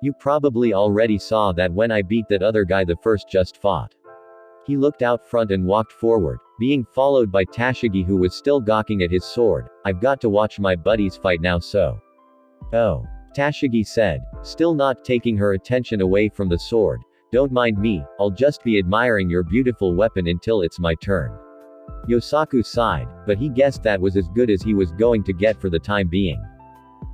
You probably already saw that when I beat that other guy the first just fought. He looked out front and walked forward, being followed by Tashigi who was still gawking at his sword. I've got to watch my buddies fight now so. Oh. Tashigi said, still not taking her attention away from the sword. Don't mind me, I'll just be admiring your beautiful weapon until it's my turn. Yosaku sighed, but he guessed that was as good as he was going to get for the time being.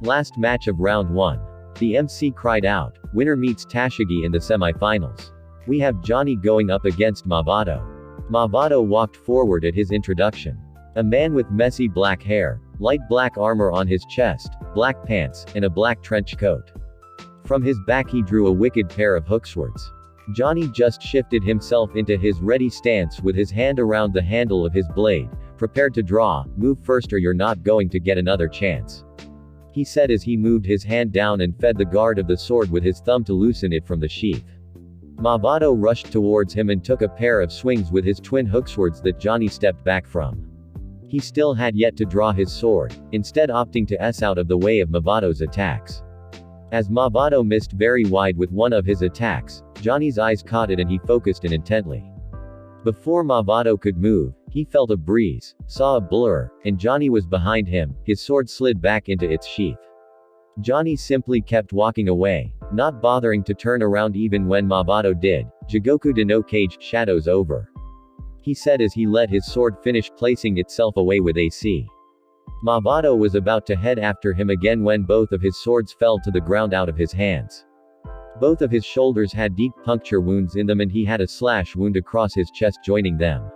Last match of round 1. The MC cried out, winner meets Tashigi in the semi-finals. We have Johnny going up against Mavado. Mavado walked forward at his introduction. A man with messy black hair, light black armor on his chest, black pants, and a black trench coat. From his back he drew a wicked pair of hookswords. Johnny just shifted himself into his ready stance with his hand around the handle of his blade, prepared to draw. Move first or you're not going to get another chance. He said as he moved his hand down and fed the guard of the sword with his thumb to loosen it from the sheath. Mavado rushed towards him and took a pair of swings with his twin hookswords that Johnny stepped back from. He still had yet to draw his sword, instead opting to S out of the way of Mavado's attacks. As Mavado missed very wide with one of his attacks, Johnny's eyes caught it and he focused in intently. Before Mavado could move, he felt a breeze, saw a blur, and Johnny was behind him. His sword slid back into its sheath. Johnny simply kept walking away, not bothering to turn around even when Mavado did. Jigoku de no Kage, shadows over. He said as he let his sword finish placing itself away with AC. Mavado was about to head after him again when both of his swords fell to the ground out of his hands. Both of his shoulders had deep puncture wounds in them and he had a slash wound across his chest joining them.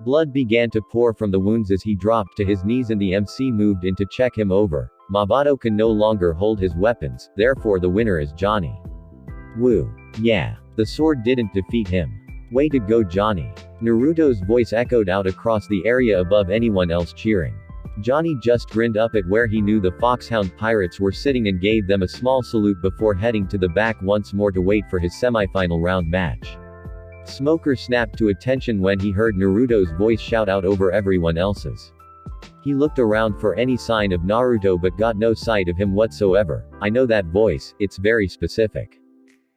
Blood began to pour from the wounds as he dropped to his knees and the MC moved in to check him over. Mavado can no longer hold his weapons, therefore the winner is Johnny. Woo. Yeah. The sword didn't defeat him. Way to go Johnny. Naruto's voice echoed out across the area above anyone else cheering. Johnny just grinned up at where he knew the Foxhound pirates were sitting and gave them a small salute before heading to the back once more to wait for his semi-final round match. Smoker snapped to attention when he heard Naruto's voice shout out over everyone else's. He looked around for any sign of Naruto but got no sight of him whatsoever. I know that voice, it's very specific.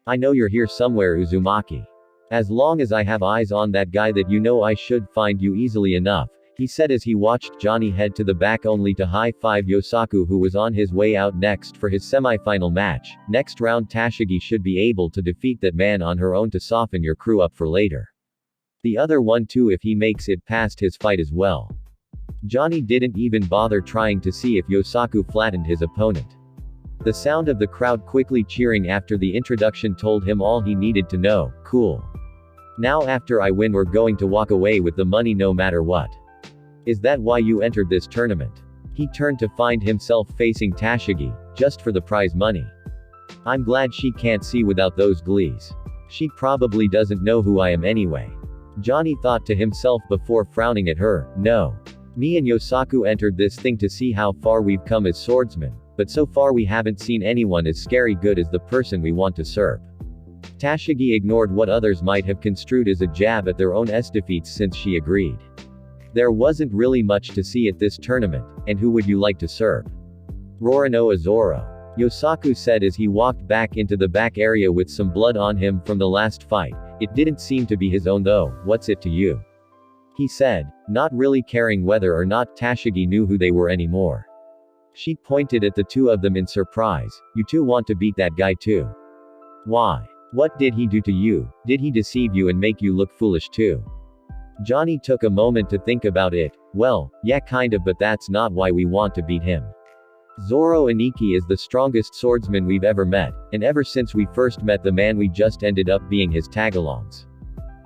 I know you're here somewhere Uzumaki. As long as I have eyes on that guy that you know I should find you easily enough, he said as he watched Johnny head to the back only to high-five Yosaku who was on his way out next for his semi-final match. Next round Tashigi should be able to defeat that man on her own to soften your crew up for later. The other one too if he makes it past his fight as well. Johnny didn't even bother trying to see if Yosaku flattened his opponent. The sound of the crowd quickly cheering after the introduction told him all he needed to know. Cool. Now after I win we're going to walk away with the money no matter what. Is that why you entered this tournament? He turned to find himself facing Tashigi, just for the prize money. I'm glad she can't see without those glees. She probably doesn't know who I am anyway. Johnny thought to himself before frowning at her. No. Me and Yosaku entered this thing to see how far we've come as swordsmen, but so far we haven't seen anyone as scary good as the person we want to serve. Tashigi ignored what others might have construed as a jab at their own defeats since she agreed. There wasn't really much to see at this tournament, and who would you like to serve? Roranoa Zoro. Yosaku said as he walked back into the back area with some blood on him from the last fight. It didn't seem to be his own though. What's it to you? He said, not really caring whether or not Tashigi knew who they were anymore. She pointed at the two of them in surprise. You two want to beat that guy too? Why? What did he do to you? Did he deceive you and make you look foolish too? Johnny took a moment to think about it. Well, yeah kind of but that's not why we want to beat him. Zoro Aniki is the strongest swordsman we've ever met, and ever since we first met the man we just ended up being his tagalongs.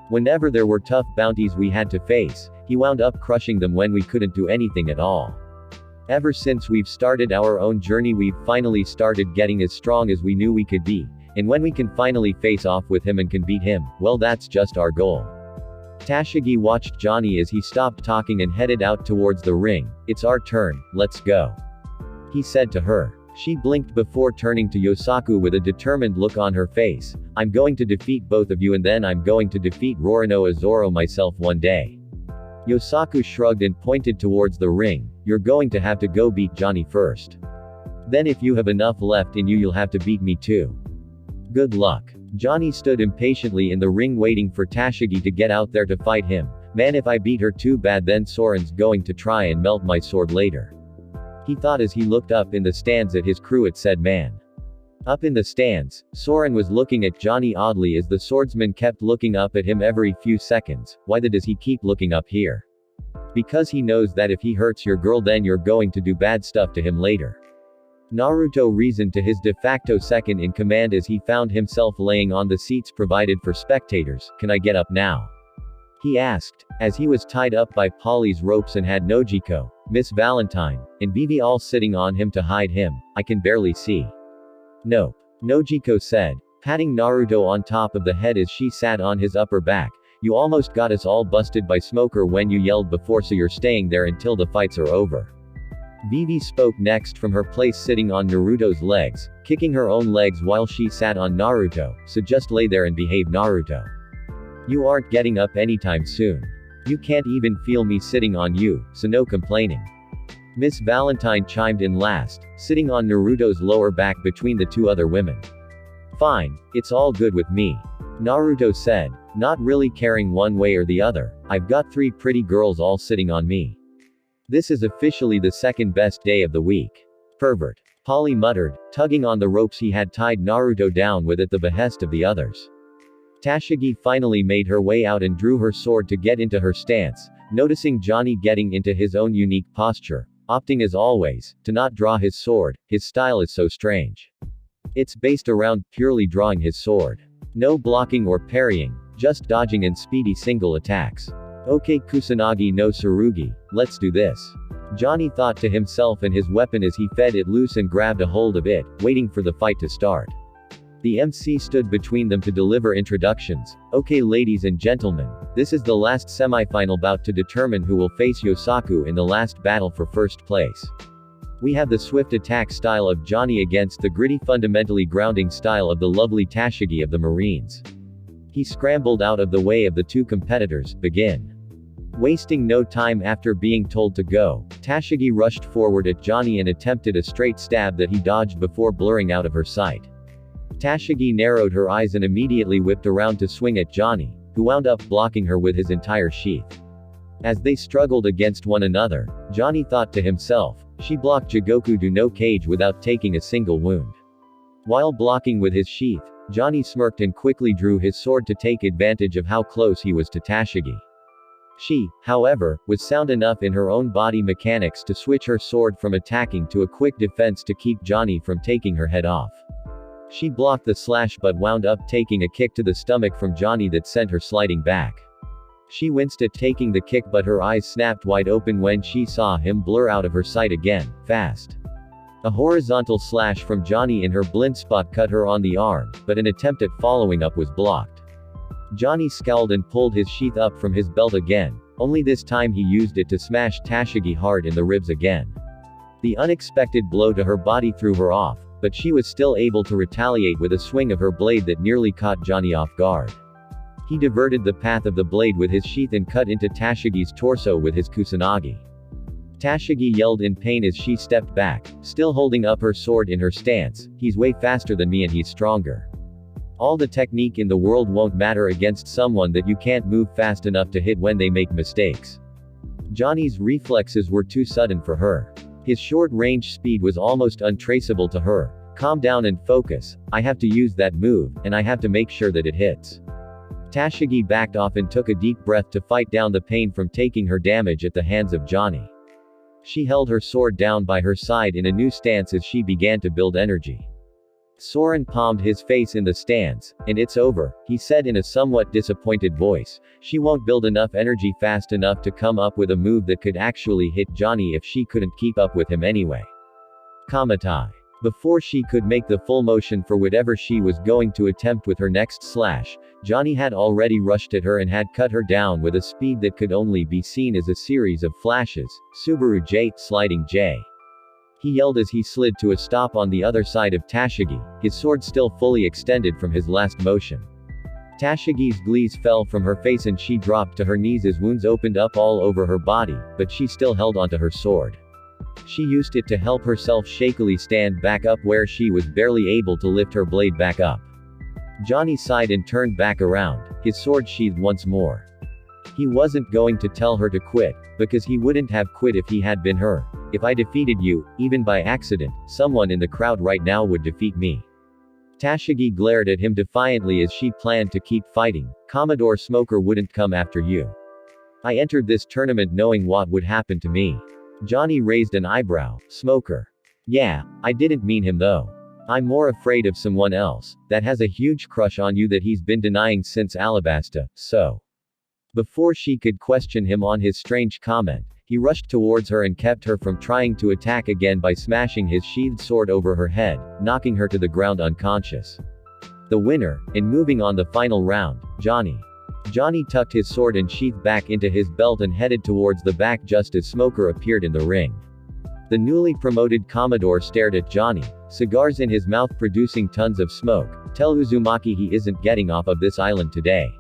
Whenever there were tough bounties we had to face, he wound up crushing them when we couldn't do anything at all. Ever since we've started our own journey we've finally started getting as strong as we knew we could be, and when we can finally face off with him and can beat him, well that's just our goal. Tashigi watched Johnny as he stopped talking and headed out towards the ring. It's our turn, let's go. He said to her. She blinked before turning to Yosaku with a determined look on her face. I'm going to defeat both of you and then I'm going to defeat Roronoa Zoro myself one day. Yosaku shrugged and pointed towards the ring. You're going to have to go beat Johnny first. Then if you have enough left in you you'll have to beat me too. Good luck. Johnny stood impatiently in the ring waiting for Tashigi to get out there to fight him. Man, if I beat her too bad then Soren's going to try and melt my sword later. He thought as he looked up in the stands at his crew. It said man. Up in the stands, Soren was looking at Johnny oddly as the swordsman kept looking up at him every few seconds. Why does he keep looking up here? Because he knows that if he hurts your girl then you're going to do bad stuff to him later. Naruto reasoned to his de facto second in command as he found himself laying on the seats provided for spectators. Can I get up now? He asked, as he was tied up by Polly's ropes and had Nojiko, Miss Valentine, and Vivi all sitting on him to hide him. I can barely see. Nope. Nojiko said, patting Naruto on top of the head as she sat on his upper back. You almost got us all busted by Smoker when you yelled before, so you're staying there until the fights are over. Vivi spoke next from her place sitting on Naruto's legs, kicking her own legs while she sat on Naruto, so just lay there and behave Naruto. You aren't getting up anytime soon. You can't even feel me sitting on you, so no complaining. Miss Valentine chimed in last, sitting on Naruto's lower back between the two other women. Fine, it's all good with me. Naruto said, not really caring one way or the other. I've got 3 pretty girls all sitting on me. This is officially the second best day of the week. Pervert. Polly muttered, tugging on the ropes he had tied Naruto down with at the behest of the others. Tashigi finally made her way out and drew her sword to get into her stance, noticing Johnny getting into his own unique posture, opting as always, to not draw his sword. His style is so strange. It's based around purely drawing his sword. No blocking or parrying, just dodging and speedy single attacks. Okay, Kusanagi no Tsurugi, let's do this. Johnny thought to himself and his weapon as he fed it loose and grabbed a hold of it, waiting for the fight to start. The MC stood between them to deliver introductions. Okay ladies and gentlemen, this is the last semi-final bout to determine who will face Yosaku in the last battle for first place. We have the swift attack style of Johnny against the gritty fundamentally grounding style of the lovely Tashigi of the Marines. He scrambled out of the way of the two competitors. Begin. Wasting no time after being told to go, Tashigi rushed forward at Johnny and attempted a straight stab that he dodged before blurring out of her sight. Tashigi narrowed her eyes and immediately whipped around to swing at Johnny, who wound up blocking her with his entire sheath. As they struggled against one another, Johnny thought to himself, she blocked Jigoku do no cage without taking a single wound. While blocking with his sheath, Johnny smirked and quickly drew his sword to take advantage of how close he was to Tashigi. She, however, was sound enough in her own body mechanics to switch her sword from attacking to a quick defense to keep Johnny from taking her head off. She blocked the slash but wound up taking a kick to the stomach from Johnny that sent her sliding back. She winced at taking the kick but her eyes snapped wide open when she saw him blur out of her sight again, fast. A horizontal slash from Johnny in her blind spot cut her on the arm, but an attempt at following up was blocked. Johnny scowled and pulled his sheath up from his belt again, only this time he used it to smash Tashigi hard in the ribs again. The unexpected blow to her body threw her off, but she was still able to retaliate with a swing of her blade that nearly caught Johnny off guard. He diverted the path of the blade with his sheath and cut into Tashigi's torso with his kusanagi. Tashigi yelled in pain as she stepped back, still holding up her sword in her stance. He's way faster than me and he's stronger. All the technique in the world won't matter against someone that you can't move fast enough to hit when they make mistakes. Johnny's reflexes were too sudden for her. His short-range speed was almost untraceable to her. Calm down and focus. I have to use that move, and I have to make sure that it hits. Tashigi backed off and took a deep breath to fight down the pain from taking her damage at the hands of Johnny. She held her sword down by her side in a new stance as she began to build energy. Soren palmed his face in the stance, and it's over, he said in a somewhat disappointed voice. She won't build enough energy fast enough to come up with a move that could actually hit Johnny if she couldn't keep up with him anyway. Kamatai. Before she could make the full motion for whatever she was going to attempt with her next slash, Johnny had already rushed at her and had cut her down with a speed that could only be seen as a series of flashes. Subaru J, sliding J. He yelled as he slid to a stop on the other side of Tashigi, his sword still fully extended from his last motion. Tashigi's glees fell from her face and she dropped to her knees as wounds opened up all over her body, but she still held onto her sword. She used it to help herself shakily stand back up where she was barely able to lift her blade back up. Johnny sighed and turned back around, his sword sheathed once more. He wasn't going to tell her to quit, because he wouldn't have quit if he had been her. If I defeated you, even by accident, someone in the crowd right now would defeat me. Tashigi glared at him defiantly as she planned to keep fighting. Commodore Smoker wouldn't come after you. I entered this tournament knowing what would happen to me. Johnny raised an eyebrow. Smoker. Yeah, I didn't mean him though. I'm more afraid of someone else, that has a huge crush on you that he's been denying since Alabasta, so. Before she could question him on his strange comment, he rushed towards her and kept her from trying to attack again by smashing his sheathed sword over her head, knocking her to the ground unconscious. The winner, in moving on the final round, Johnny. Johnny tucked his sword and sheath back into his belt and headed towards the back just as Smoker appeared in the ring. The newly promoted Commodore stared at Johnny, cigars in his mouth producing tons of smoke. Tell Uzumaki he isn't getting off of this island today.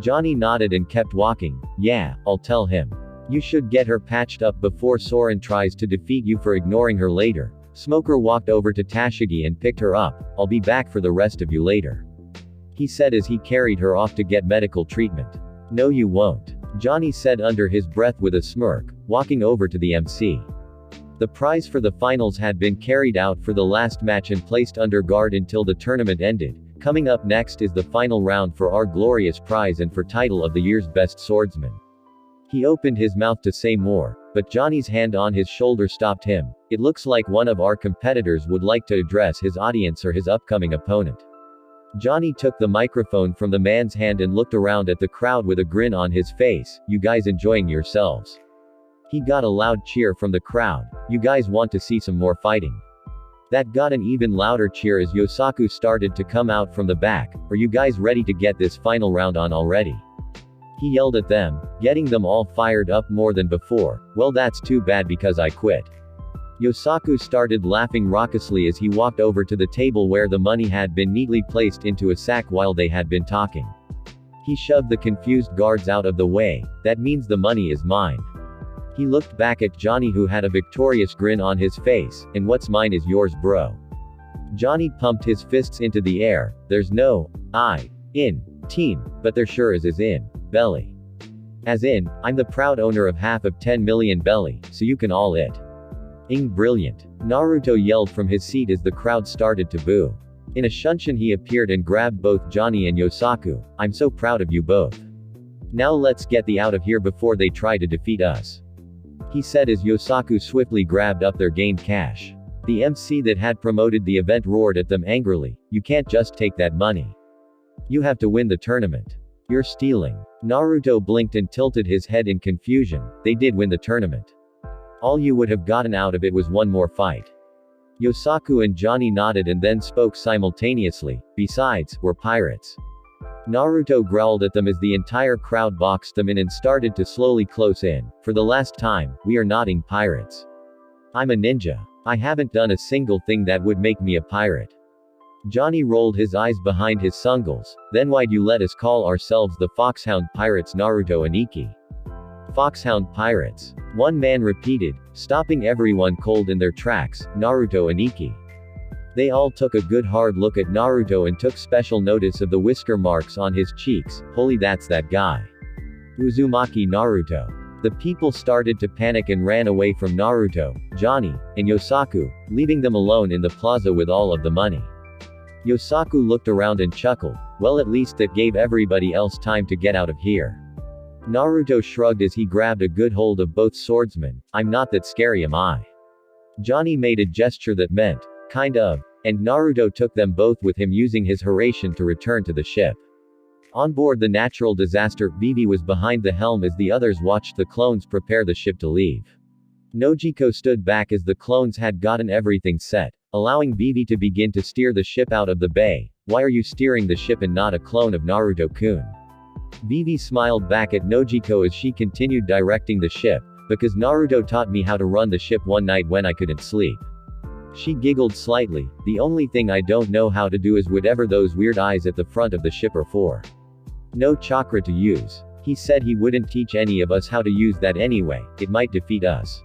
Johnny nodded and kept walking. Yeah, I'll tell him. You should get her patched up before Soren tries to defeat you for ignoring her later. Smoker walked over to Tashigi and picked her up. I'll be back for the rest of you later. He said as he carried her off to get medical treatment. No you won't. Johnny said under his breath with a smirk, walking over to the MC. The prize for the finals had been carried out for the last match and placed under guard until the tournament ended. Coming up next is the final round for our glorious prize and for title of the year's best swordsman. He opened his mouth to say more, but Johnny's hand on his shoulder stopped him. It looks like one of our competitors would like to address his audience or his upcoming opponent. Johnny took the microphone from the man's hand and looked around at the crowd with a grin on his face. You guys enjoying yourselves? He got a loud cheer from the crowd. You guys want to see some more fighting? That got an even louder cheer as Yosaku started to come out from the back. Are you guys ready to get this final round on already? He yelled at them, getting them all fired up more than before. Well that's too bad because I quit. Yosaku started laughing raucously as he walked over to the table where the money had been neatly placed into a sack while they had been talking. He shoved the confused guards out of the way. That means the money is mine. He looked back at Johnny who had a victorious grin on his face. And what's mine is yours bro. Johnny pumped his fists into the air. There's no I in team, but there sure is in belly. As in, I'm the proud owner of half of 10 million belly, so you can all it. Brilliant. Naruto yelled from his seat as the crowd started to boo. In a shunshin he appeared and grabbed both Johnny and Yosaku. I'm so proud of you both. Now let's get the out of here before they try to defeat us. He said as Yosaku swiftly grabbed up their gained cash. The MC that had promoted the event roared at them angrily. You can't just take that money. You have to win the tournament. You're stealing. Naruto blinked and tilted his head in confusion. They did win the tournament. All you would have gotten out of it was one more fight. Yosaku and Johnny nodded and then spoke simultaneously. Besides, we're pirates. Naruto growled at them as the entire crowd boxed them in and started to slowly close in. For the last time, we are not pirates. I'm a ninja. I haven't done a single thing that would make me a pirate. Johnny rolled his eyes behind his sungles. Then why'd you let us call ourselves the Foxhound Pirates? Naruto and Ikki. Foxhound Pirates. One man repeated, stopping everyone cold in their tracks. Naruto and Ikki. They all took a good hard look at Naruto and took special notice of the whisker marks on his cheeks. Holy that's that guy. Uzumaki Naruto. The people started to panic and ran away from Naruto, Johnny, and Yosaku, leaving them alone in the plaza with all of the money. Yosaku looked around and chuckled. Well at least that gave everybody else time to get out of here. Naruto shrugged as he grabbed a good hold of both swordsmen. I'm not that scary am I? Johnny made a gesture that meant, kind of, and Naruto took them both with him using his Hiraishin to return to the ship. On board the natural disaster, Vivi was behind the helm as the others watched the clones prepare the ship to leave. Nojiko stood back as the clones had gotten everything set, allowing Vivi to begin to steer the ship out of the bay. Why are you steering the ship and not a clone of Naruto-kun? Vivi smiled back at Nojiko as she continued directing the ship, Because Naruto taught me how to run the ship one night when I couldn't sleep. She giggled slightly. The only thing I don't know how to do is whatever those weird eyes at the front of the ship are for. No chakra to use. He said he wouldn't teach any of us how to use that anyway, it might defeat us.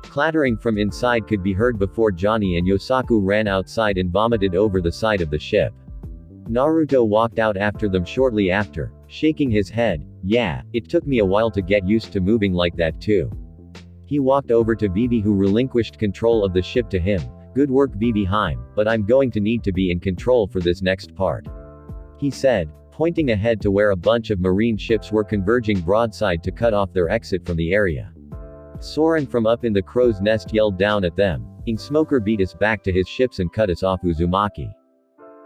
Clattering from inside could be heard before Johnny and Yosaku ran outside and vomited over the side of the ship. Naruto walked out after them shortly after, shaking his head. Yeah, it took me a while to get used to moving like that too. He walked over to Vivi, who relinquished control of the ship to him. Good work, Vivi Heim, but I'm going to need to be in control for this next part. He said, pointing ahead to where a bunch of marine ships were converging broadside to cut off their exit from the area. Soren from up in the crow's nest yelled down at them. Smoker beat us back to his ships and cut us off, Uzumaki.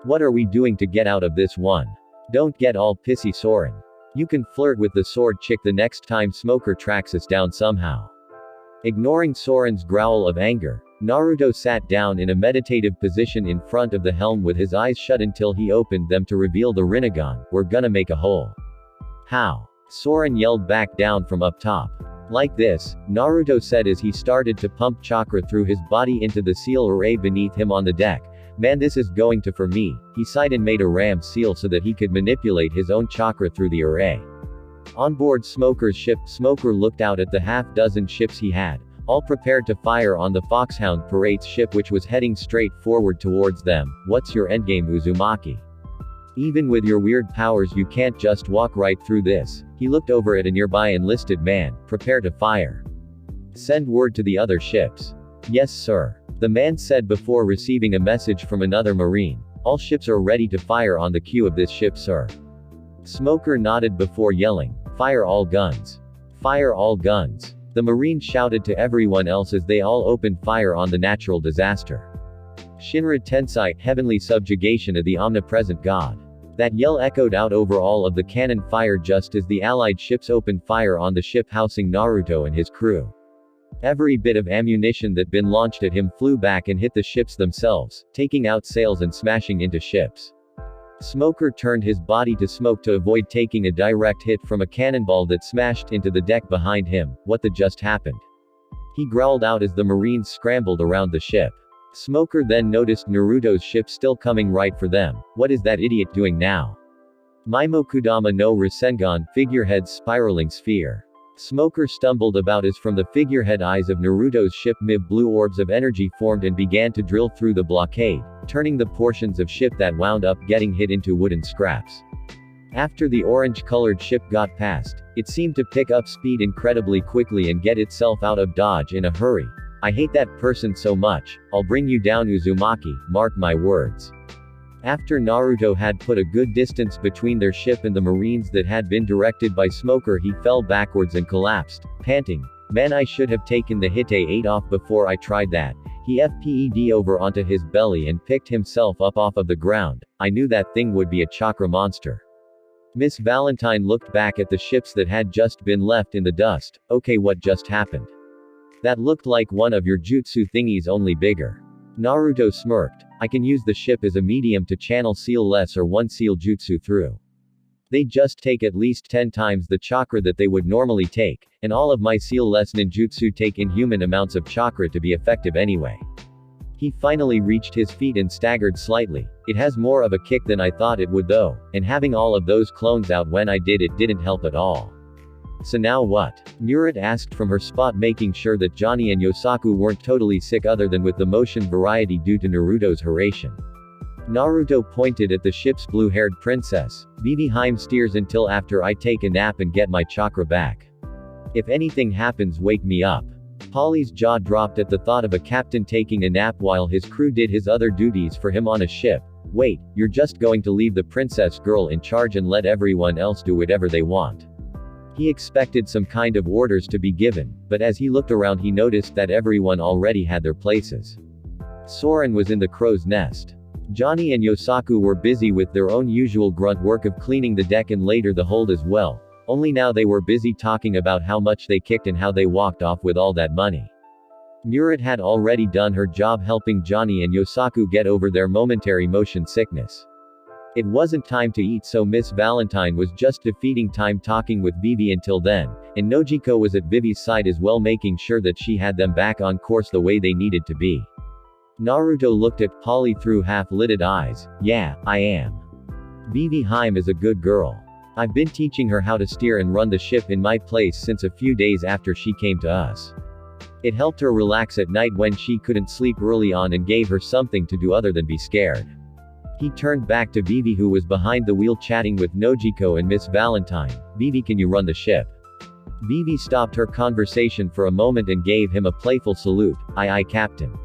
What are we doing to get out of this one? Don't get all pissy, Soren. You can flirt with the sword chick the next time Smoker tracks us down somehow. Ignoring Soren's growl of anger, Naruto sat down in a meditative position in front of the helm with his eyes shut until he opened them to reveal the Rinnegan. We're gonna make a hole. How? Soren yelled back down from up top. Like this, Naruto said as he started to pump chakra through his body into the seal array beneath him on the deck. Man, this is going to for me. He sighed and made a ram seal so that he could manipulate his own chakra through the array. On board Smoker's ship, Smoker looked out at the half-dozen ships he had, all prepared to fire on the Foxhound Parade's ship, which was heading straight forward towards them. What's your endgame, Uzumaki? Even with your weird powers you can't just walk right through this. He looked over at a nearby enlisted man. Prepare to fire. Send word to the other ships. Yes, sir. The man said before receiving a message from another marine. All ships are ready to fire on the queue of this ship, sir. Smoker nodded before yelling, fire all guns. Fire all guns. The marine shouted to everyone else as they all opened fire on the natural disaster. Shinra Tensai, heavenly subjugation of the omnipresent god. That yell echoed out over all of the cannon fire just as the allied ships opened fire on the ship housing Naruto and his crew. Every bit of ammunition that been launched at him flew back and hit the ships themselves, taking out sails and smashing into ships. Smoker turned his body to smoke to avoid taking a direct hit from a cannonball that smashed into the deck behind him. What the just happened? He growled out as the marines scrambled around the ship. Smoker then noticed Naruto's ship still coming right for them. What is that idiot doing now? Maimokudama no Rasengan, figurehead spiraling sphere. Smoker stumbled about as from the figurehead eyes of Naruto's ship blue orbs of energy formed and began to drill through the blockade, turning the portions of ship that wound up getting hit into wooden scraps. After the orange-colored ship got past, it seemed to pick up speed incredibly quickly and get itself out of dodge in a hurry. I hate that person so much. I'll bring you down, Uzumaki, mark my words. After Naruto had put a good distance between their ship and the marines that had been directed by Smoker, he fell backwards and collapsed, panting. Man, I should have taken the Hite 8 off before I tried that. He FPED over onto his belly and picked himself up off of the ground. I knew that thing would be a chakra monster. Miss Valentine looked back at the ships that had just been left in the dust. Okay, what just happened? That looked like one of your jutsu thingies, only bigger. Naruto smirked. I can use the ship as a medium to channel seal less or one seal jutsu through. They just take at least 10 times the chakra that they would normally take, and all of my seal less ninjutsu take inhuman amounts of chakra to be effective anyway. He finally reached his feet and staggered slightly. It has more of a kick than I thought it would though, and having all of those clones out when I did it didn't help at all. So now what? Murat asked from her spot, making sure that Johnny and Yosaku weren't totally sick other than with the motion variety due to Naruto's haration. Naruto pointed at the ship's blue-haired princess. Vivi Heim steers until after I take a nap and get my chakra back. If anything happens, wake me up. Polly's jaw dropped at the thought of a captain taking a nap while his crew did his other duties for him on a ship. Wait, you're just going to leave the princess girl in charge and let everyone else do whatever they want? He expected some kind of orders to be given, but as he looked around he noticed that everyone already had their places. Soren was in the crow's nest. Johnny and Yosaku were busy with their own usual grunt work of cleaning the deck and later the hold as well, only now they were busy talking about how much they kicked and how they walked off with all that money. Murat had already done her job helping Johnny and Yosaku get over their momentary motion sickness. It wasn't time to eat, so Miss Valentine was just defeating time talking with Vivi until then, and Nojiko was at Vivi's side as well, making sure that she had them back on course the way they needed to be. Naruto looked at Polly through half-lidded eyes. Yeah, I am. Vivi Heim is a good girl. I've been teaching her how to steer and run the ship in my place since a few days after she came to us. It helped her relax at night when she couldn't sleep early on and gave her something to do other than be scared. He turned back to Vivi, who was behind the wheel chatting with Nojiko and Miss Valentine. Vivi, can you run the ship? Vivi stopped her conversation for a moment and gave him a playful salute. Aye aye, Captain.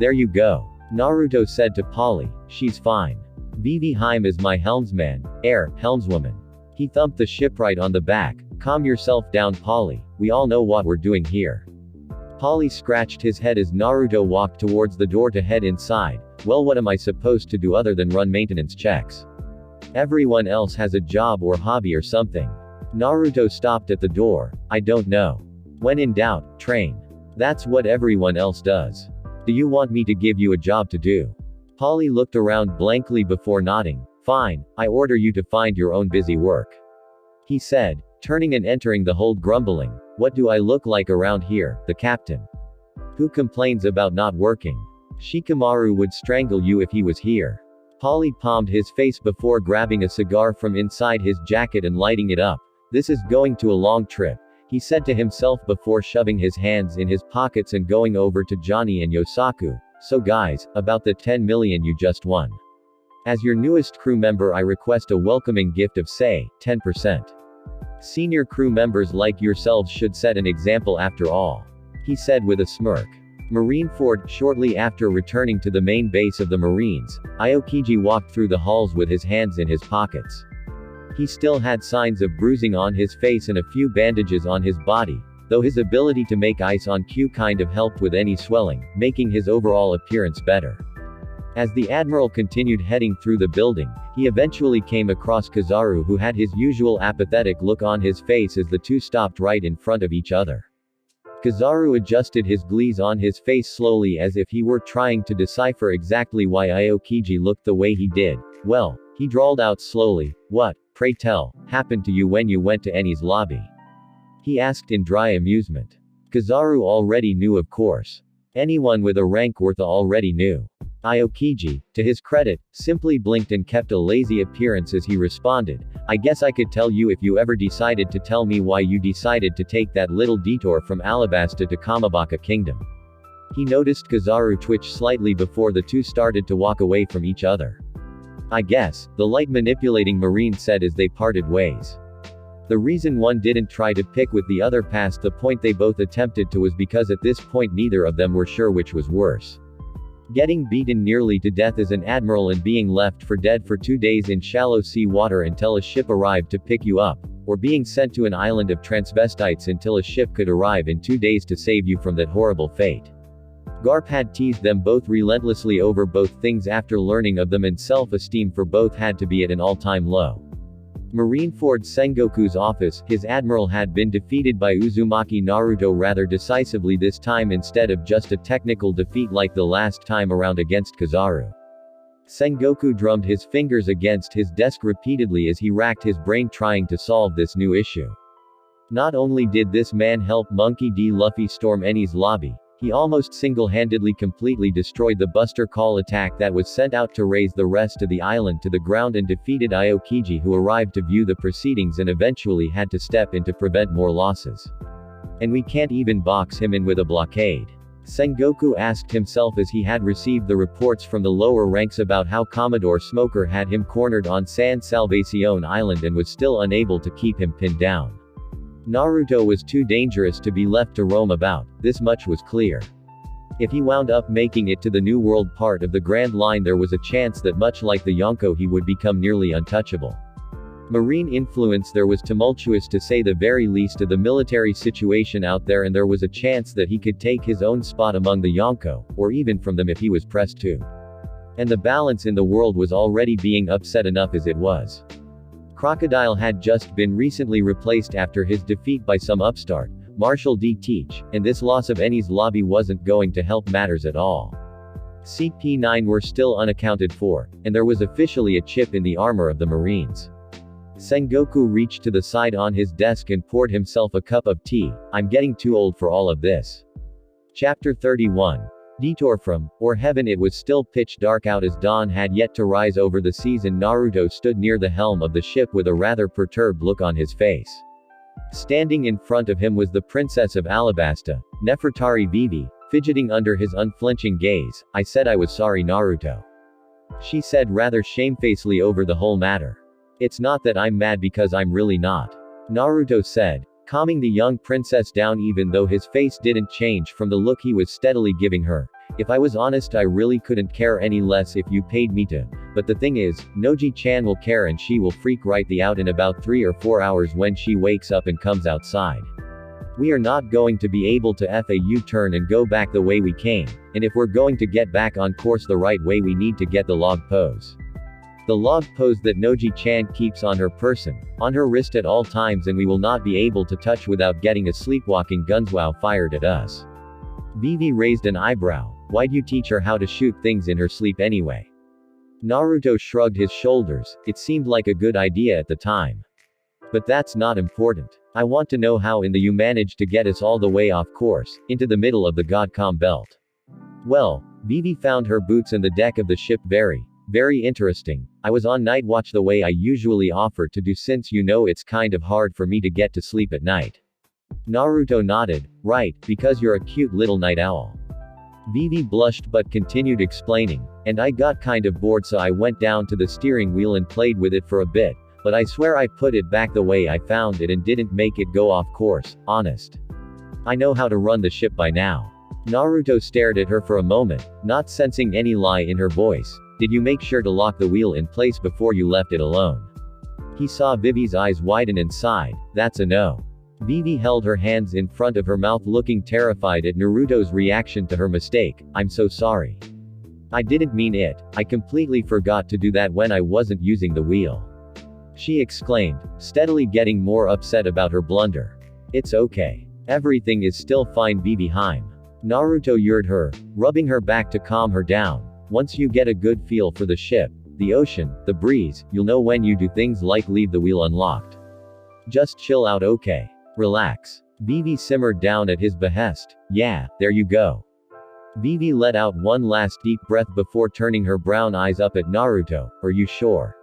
There you go. Naruto said to Polly. She's fine. Vivi Heim is my helmsman, helmswoman. He thumped the shipwright on the back. Calm yourself down, Polly. We all know what we're doing here. Polly scratched his head as Naruto walked towards the door to head inside. Well, what am I supposed to do other than run maintenance checks? Everyone else has a job or hobby or something. Naruto stopped at the door. I don't know. When in doubt, train. That's what everyone else does. Do you want me to give you a job to do? Polly looked around blankly before nodding. Fine, I order you to find your own busy work. He said, turning and entering the hold, grumbling. What do I look like around here, the captain? Who complains about not working? Shikamaru would strangle you if he was here. Polly palmed his face before grabbing a cigar from inside his jacket and lighting it up. This is going to a long trip, he said to himself before shoving his hands in his pockets and going over to Johnny and Yosaku. So guys, about the 10 million you just won. As your newest crew member, I request a welcoming gift of, say, 10%. Senior crew members like yourselves should set an example after all. He said with a smirk. Marineford, shortly after returning to the main base of the Marines, Aokiji walked through the halls with his hands in his pockets. He still had signs of bruising on his face and a few bandages on his body, though his ability to make ice on cue kind of helped with any swelling, making his overall appearance better. As the Admiral continued heading through the building, he eventually came across Kizaru, who had his usual apathetic look on his face as the two stopped right in front of each other. Kizaru adjusted his glaze on his face slowly as if he were trying to decipher exactly why Aokiji looked the way he did. Well, he drawled out slowly, what, pray tell, happened to you when you went to Eni's lobby? He asked in dry amusement. Kizaru already knew, of course. Anyone with a rank worth already knew. Aokiji, to his credit, simply blinked and kept a lazy appearance as he responded, I guess I could tell you if you ever decided to tell me why you decided to take that little detour from Alabasta to Kamabaka Kingdom. He noticed Kizaru twitch slightly before the two started to walk away from each other. I guess, the light manipulating Marine said as they parted ways. The reason one didn't try to pick with the other past the point they both attempted to was because at this point neither of them were sure which was worse. Getting beaten nearly to death as an admiral and being left for dead for 2 days in shallow sea water until a ship arrived to pick you up, or being sent to an island of transvestites until a ship could arrive in 2 days to save you from that horrible fate. Garp had teased them both relentlessly over both things after learning of them, and self-esteem for both had to be at an all-time low. Marineford Sengoku's office, his admiral had been defeated by Uzumaki Naruto rather decisively this time instead of just a technical defeat like the last time around against Kizaru. Sengoku drummed his fingers against his desk repeatedly as he racked his brain trying to solve this new issue. Not only did this man help Monkey D. Luffy storm Eni's lobby, he almost single-handedly completely destroyed the Buster Call attack that was sent out to raise the rest of the island to the ground and defeated Aokiji, who arrived to view the proceedings and eventually had to step in to prevent more losses. And we can't even box him in with a blockade. Sengoku asked himself as he had received the reports from the lower ranks about how Commodore Smoker had him cornered on San Salvacion Island and was still unable to keep him pinned down. Naruto was too dangerous to be left to roam about, this much was clear. If he wound up making it to the New World part of the Grand Line, there was a chance that much like the Yonko he would become nearly untouchable. Marine influence there was tumultuous to say the very least of the military situation out there, and there was a chance that he could take his own spot among the Yonko, or even from them if he was pressed to. And the balance in the world was already being upset enough as it was. Crocodile had just been recently replaced after his defeat by some upstart, Marshal D. Teach, and this loss of Eni's lobby wasn't going to help matters at all. CP9 were still unaccounted for, and there was officially a chip in the armor of the Marines. Sengoku reached to the side on his desk and poured himself a cup of tea. I'm getting too old for all of this. Chapter 31. Detour from, or heaven. It was still pitch dark out as dawn had yet to rise over the seas, and Naruto stood near the helm of the ship with a rather perturbed look on his face. Standing in front of him was the Princess of Alabasta, Nefertari Vivi, fidgeting under his unflinching gaze. I said I was sorry, Naruto. She said rather shamefacedly over the whole matter. It's not that I'm mad, because I'm really not. Naruto said, calming the young princess down even though his face didn't change from the look he was steadily giving her. If I was honest, I really couldn't care any less if you paid me to. But the thing is, Noji-chan will care, and she will freak right the out in about 3 or 4 hours when she wakes up and comes outside. We are not going to be able to F a U-turn and go back the way we came, and if we're going to get back on course the right way, we need to get the log pose. The log pose that Noji-chan keeps on her person, on her wrist at all times, and we will not be able to touch without getting a sleepwalking gunswow fired at us. Vivi raised an eyebrow. Why'd you teach her how to shoot things in her sleep anyway? Naruto shrugged his shoulders. It seemed like a good idea at the time. But that's not important. I want to know how in the you managed to get us all the way off course, into the middle of the Godcom belt. Well, Vivi found her boots and the deck of the ship very interesting. I was on night watch the way I usually offer to do, since you know it's kind of hard for me to get to sleep at night. Naruto nodded. Right, because you're a cute little night owl. Vivi blushed but continued explaining, and I got kind of bored, so I went down to the steering wheel and played with it for a bit, but I swear I put it back the way I found it and didn't make it go off course, honest. I know how to run the ship by now. Naruto stared at her for a moment, not sensing any lie in her voice. Did you make sure to lock the wheel in place before you left it alone? He saw Vivi's eyes widen and sighed. That's a no. Vivi held her hands in front of her mouth, looking terrified at Naruto's reaction to her mistake. I'm so sorry. I didn't mean it. I completely forgot to do that when I wasn't using the wheel. She exclaimed, steadily getting more upset about her blunder. It's okay. Everything is still fine, Vivi Heim. Naruto lured her, rubbing her back to calm her down. Once you get a good feel for the ship, the ocean, the breeze, you'll know when you do things like leave the wheel unlocked. Just chill out, okay? Relax. Vivi simmered down at his behest. Yeah, there you go. Vivi let out one last deep breath before turning her brown eyes up at Naruto. Are you sure?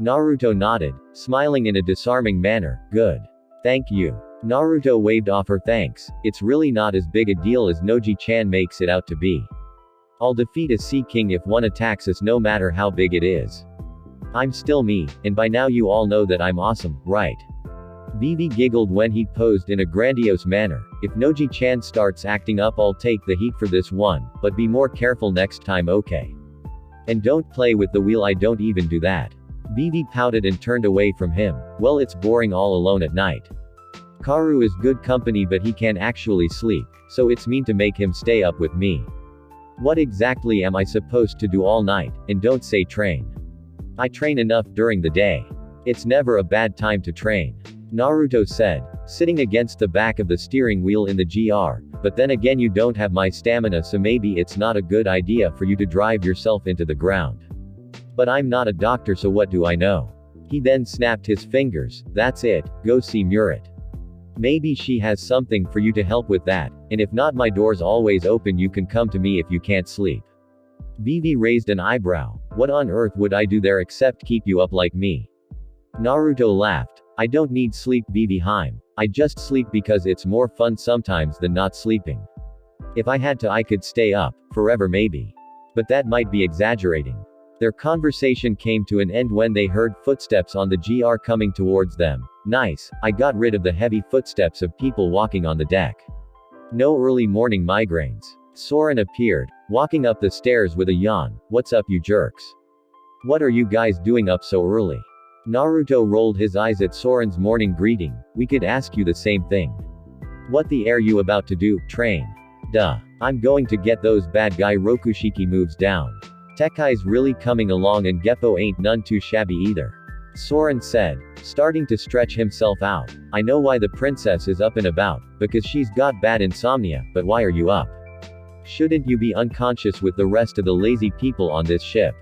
Naruto nodded, smiling in a disarming manner. Good. Thank you. Naruto waved off her thanks. It's really not as big a deal as Noji-chan makes it out to be. I'll defeat a Sea King if one attacks us, no matter how big it is. I'm still me, and by now you all know that I'm awesome, right? Vivi giggled when he posed in a grandiose manner. If Noji-chan starts acting up, I'll take the heat for this one, but be more careful next time, okay? And don't play with the wheel, I don't even do that. Vivi pouted and turned away from him. Well, it's boring all alone at night. Karu is good company, but he can actually sleep, so it's mean to make him stay up with me. What exactly am I supposed to do all night? And don't say train. I train enough during the day. It's never a bad time to train. Naruto said, sitting against the back of the steering wheel in the GR, but then again you don't have my stamina, so maybe it's not a good idea for you to drive yourself into the ground. But I'm not a doctor, so what do I know? He then snapped his fingers. That's it, go see Murit. Maybe she has something for you to help with that, and if not, my door's always open, you can come to me if you can't sleep. Vivi raised an eyebrow. What on earth would I do there except keep you up like me? Naruto laughed. I don't need sleep, Vivi Heim. I just sleep because it's more fun sometimes than not sleeping. If I had to, I could stay up forever maybe. But that might be exaggerating. Their conversation came to an end when they heard footsteps on the GR coming towards them. Nice, I got rid of the heavy footsteps of people walking on the deck. No early morning migraines. Soren appeared, walking up the stairs with a yawn. What's up, you jerks? What are you guys doing up so early? Naruto rolled his eyes at Soren's morning greeting. We could ask you the same thing. What the air you about to do? Train. Duh. I'm going to get those bad guy Rokushiki moves down. Tekai's really coming along, and Geppo ain't none too shabby either. Soren said, starting to stretch himself out. I know why the princess is up and about, because she's got bad insomnia, but why are you up? Shouldn't you be unconscious with the rest of the lazy people on this ship?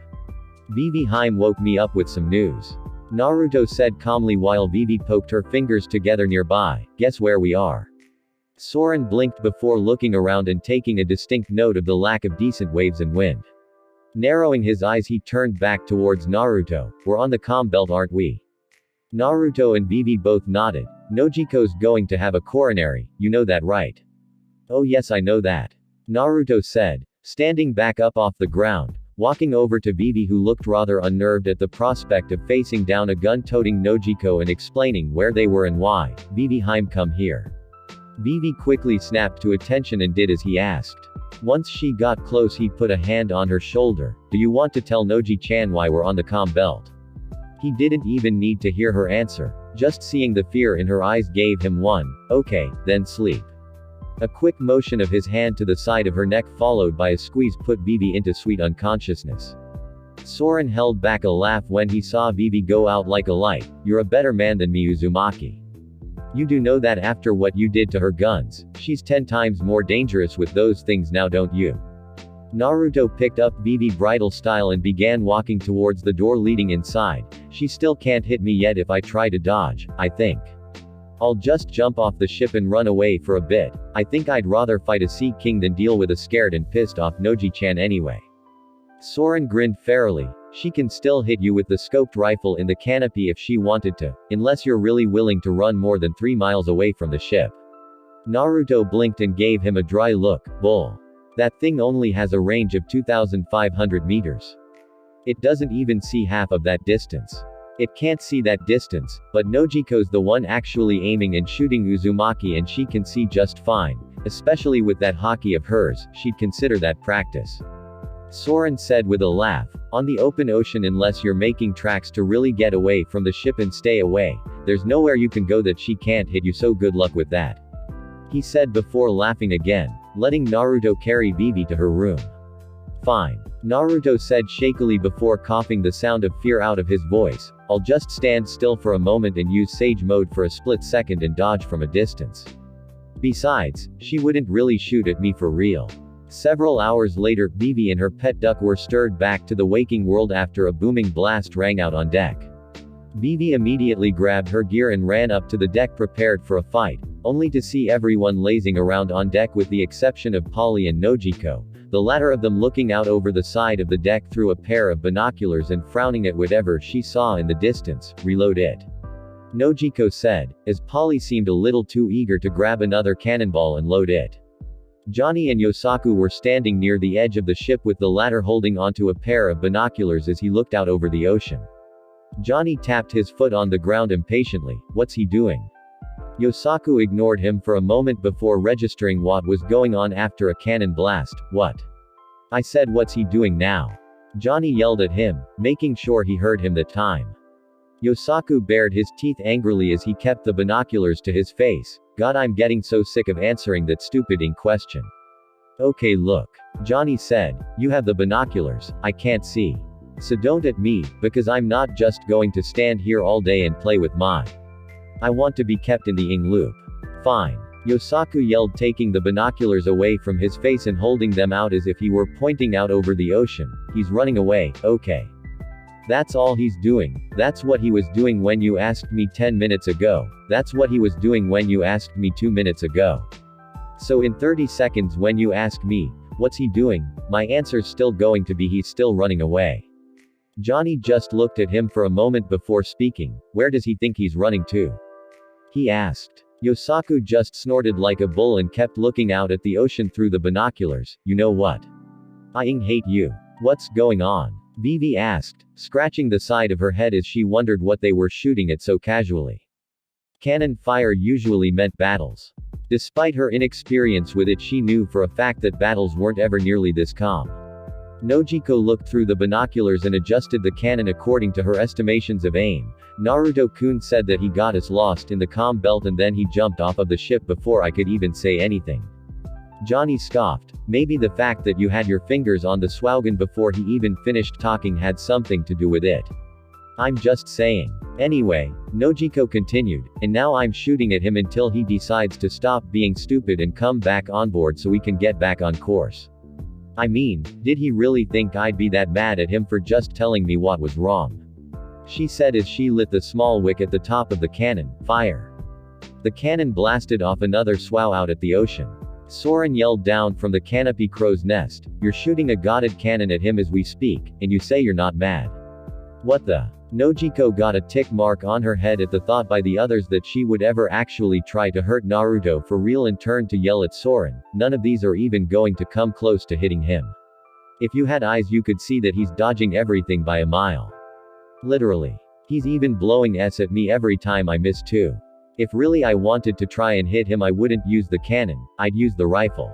Vivi Heim woke me up with some news. Naruto said calmly while Vivi poked her fingers together nearby. Guess where we are? Soren blinked before looking around and taking a distinct note of the lack of decent waves and wind. Narrowing his eyes, he turned back towards Naruto. We're on the comm belt, aren't we? Naruto and Vivi both nodded. Nojiko's going to have a coronary, you know that right? Oh yes, I know that. Naruto said, standing back up off the ground, walking over to Vivi, who looked rather unnerved at the prospect of facing down a gun-toting Nojiko and explaining where they were and why. Vivi Heim, come here. Vivi quickly snapped to attention and did as he asked. Once she got close, he put a hand on her shoulder. Do you want to tell Noji-chan why we're on the comm belt? He didn't even need to hear her answer. Just seeing the fear in her eyes gave him one. Okay, then sleep. A quick motion of his hand to the side of her neck followed by a squeeze put Vivi into sweet unconsciousness. Soren held back a laugh when he saw Vivi go out like a light. You're a better man than me, Uzumaki. You do know that after what you did to her guns, she's 10 times more dangerous with those things now, don't you? Naruto picked up Vivi bridal style and began walking towards the door leading inside. She still can't hit me yet if I try to dodge, I think. I'll just jump off the ship and run away for a bit. I think I'd rather fight a Sea King than deal with a scared and pissed off Noji-chan anyway. Soren grinned fairly. She can still hit you with the scoped rifle in the canopy if she wanted to, unless you're really willing to run more than 3 miles away from the ship. Naruto blinked and gave him a dry look. Bull. That thing only has a range of 2,500 meters. It doesn't even see half of that distance. It can't see that distance, but Nojiko's the one actually aiming and shooting Uzumaki, and she can see just fine. Especially with that haki of hers, she'd consider that practice. Soren said with a laugh. On the open ocean, unless you're making tracks to really get away from the ship and stay away, there's nowhere you can go that she can't hit you, so good luck with that. He said before laughing again, letting Naruto carry Vivi to her room. Fine. Naruto said shakily before coughing the sound of fear out of his voice. I'll just stand still for a moment and use Sage mode for a split second and dodge from a distance. Besides, she wouldn't really shoot at me for real. Several hours later, Vivi and her pet duck were stirred back to the waking world after a booming blast rang out on deck. Vivi immediately grabbed her gear and ran up to the deck prepared for a fight, only to see everyone lazing around on deck with the exception of Polly and Nojiko, the latter of them looking out over the side of the deck through a pair of binoculars and frowning at whatever she saw in the distance. Reload it. Nojiko said, as Polly seemed a little too eager to grab another cannonball and load it. Johnny and Yosaku were standing near the edge of the ship with the latter holding onto a pair of binoculars as he looked out over the ocean. Johnny tapped his foot on the ground impatiently. What's he doing? Yosaku ignored him for a moment before registering what was going on after a cannon blast. What? I said, what's he doing now? Johnny yelled at him, making sure he heard him that time. Yosaku bared his teeth angrily as he kept the binoculars to his face. God, I'm getting so sick of answering that stupid question. Okay, look. Johnny said, you have the binoculars, I can't see. So don't at me, because I'm not just going to stand here all day and play with I want to be kept in the loop. Fine. Yosaku yelled, taking the binoculars away from his face and holding them out as if he were pointing out over the ocean. He's running away, okay. That's all he's doing. That's what he was doing when you asked me 10 minutes ago. That's what he was doing when you asked me 2 minutes ago. So in 30 seconds when you ask me, what's he doing, my answer's still going to be he's still running away. Johnny just looked at him for a moment before speaking. Where does he think he's running to? He asked. Yosaku just snorted like a bull and kept looking out at the ocean through the binoculars. You know what? I hate you. What's going on? Vivi asked, scratching the side of her head as she wondered what they were shooting at so casually. Cannon fire usually meant battles. Despite her inexperience with it, she knew for a fact that battles weren't ever nearly this calm. Nojiko looked through the binoculars and adjusted the cannon according to her estimations of aim. Naruto-kun said that he got us lost in the comm belt and then he jumped off of the ship before I could even say anything. Johnny scoffed. Maybe the fact that you had your fingers on the swaugen before he even finished talking had something to do with it. I'm just saying. Anyway, Nojiko continued, and now I'm shooting at him until he decides to stop being stupid and come back on board so we can get back on course. I mean, did he really think I'd be that mad at him for just telling me what was wrong? She said as she lit the small wick at the top of the cannon. Fire. The cannon blasted off another swow out at the ocean. Soren yelled down from the canopy crow's nest, "You're shooting a godded cannon at him as we speak, and you say you're not mad. What the?" Nojiko got a tick mark on her head at the thought by the others that she would ever actually try to hurt Naruto for real and turned to yell at Soren, "None of these are even going to come close to hitting him. If you had eyes you could see that he's dodging everything by a mile. Literally. He's even blowing S at me every time I miss too. If really I wanted to try and hit him I wouldn't use the cannon, I'd use the rifle."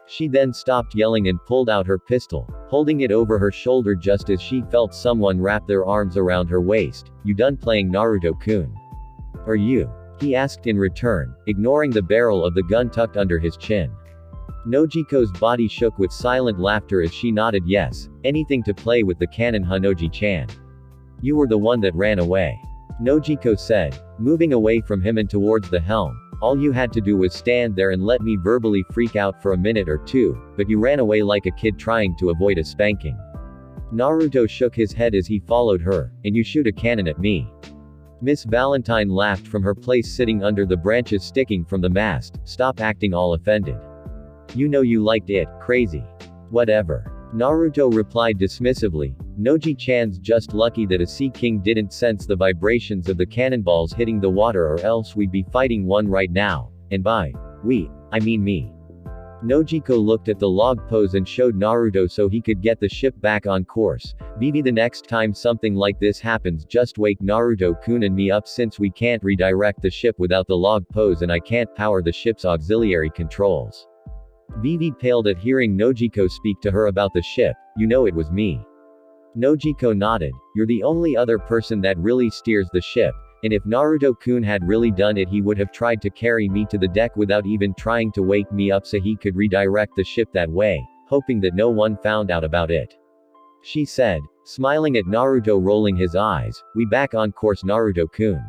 She then stopped yelling and pulled out her pistol, holding it over her shoulder just as she felt someone wrap their arms around her waist. "You done playing Naruto-kun? Are you?" he asked in return, ignoring the barrel of the gun tucked under his chin. Nojiko's body shook with silent laughter as she nodded yes, anything to play with the cannon, Hanoji-chan. "You were the one that ran away," Nojiko said, moving away from him and towards the helm. "All you had to do was stand there and let me verbally freak out for a minute or two, but you ran away like a kid trying to avoid a spanking." Naruto shook his head as he followed her. "And you shoot a cannon at me?" Miss Valentine laughed from her place sitting under the branches sticking from the mast. "Stop acting all offended. You know you liked it, crazy." "Whatever," Naruto replied dismissively. "Noji-chan's just lucky that a Sea King didn't sense the vibrations of the cannonballs hitting the water or else we'd be fighting one right now. And by we, I mean me." Nojiko looked at the log pose and showed Naruto so he could get the ship back on course. "Vivi, the next time something like this happens just wake Naruto-kun and me up since we can't redirect the ship without the log pose and I can't power the ship's auxiliary controls." Vivi paled at hearing Nojiko speak to her about the ship. "You know it was me." Nojiko nodded. "You're the only other person that really steers the ship, and if Naruto-kun had really done it he would have tried to carry me to the deck without even trying to wake me up so he could redirect the ship that way, hoping that no one found out about it," she said, smiling at Naruto rolling his eyes. "We back on course, Naruto-kun."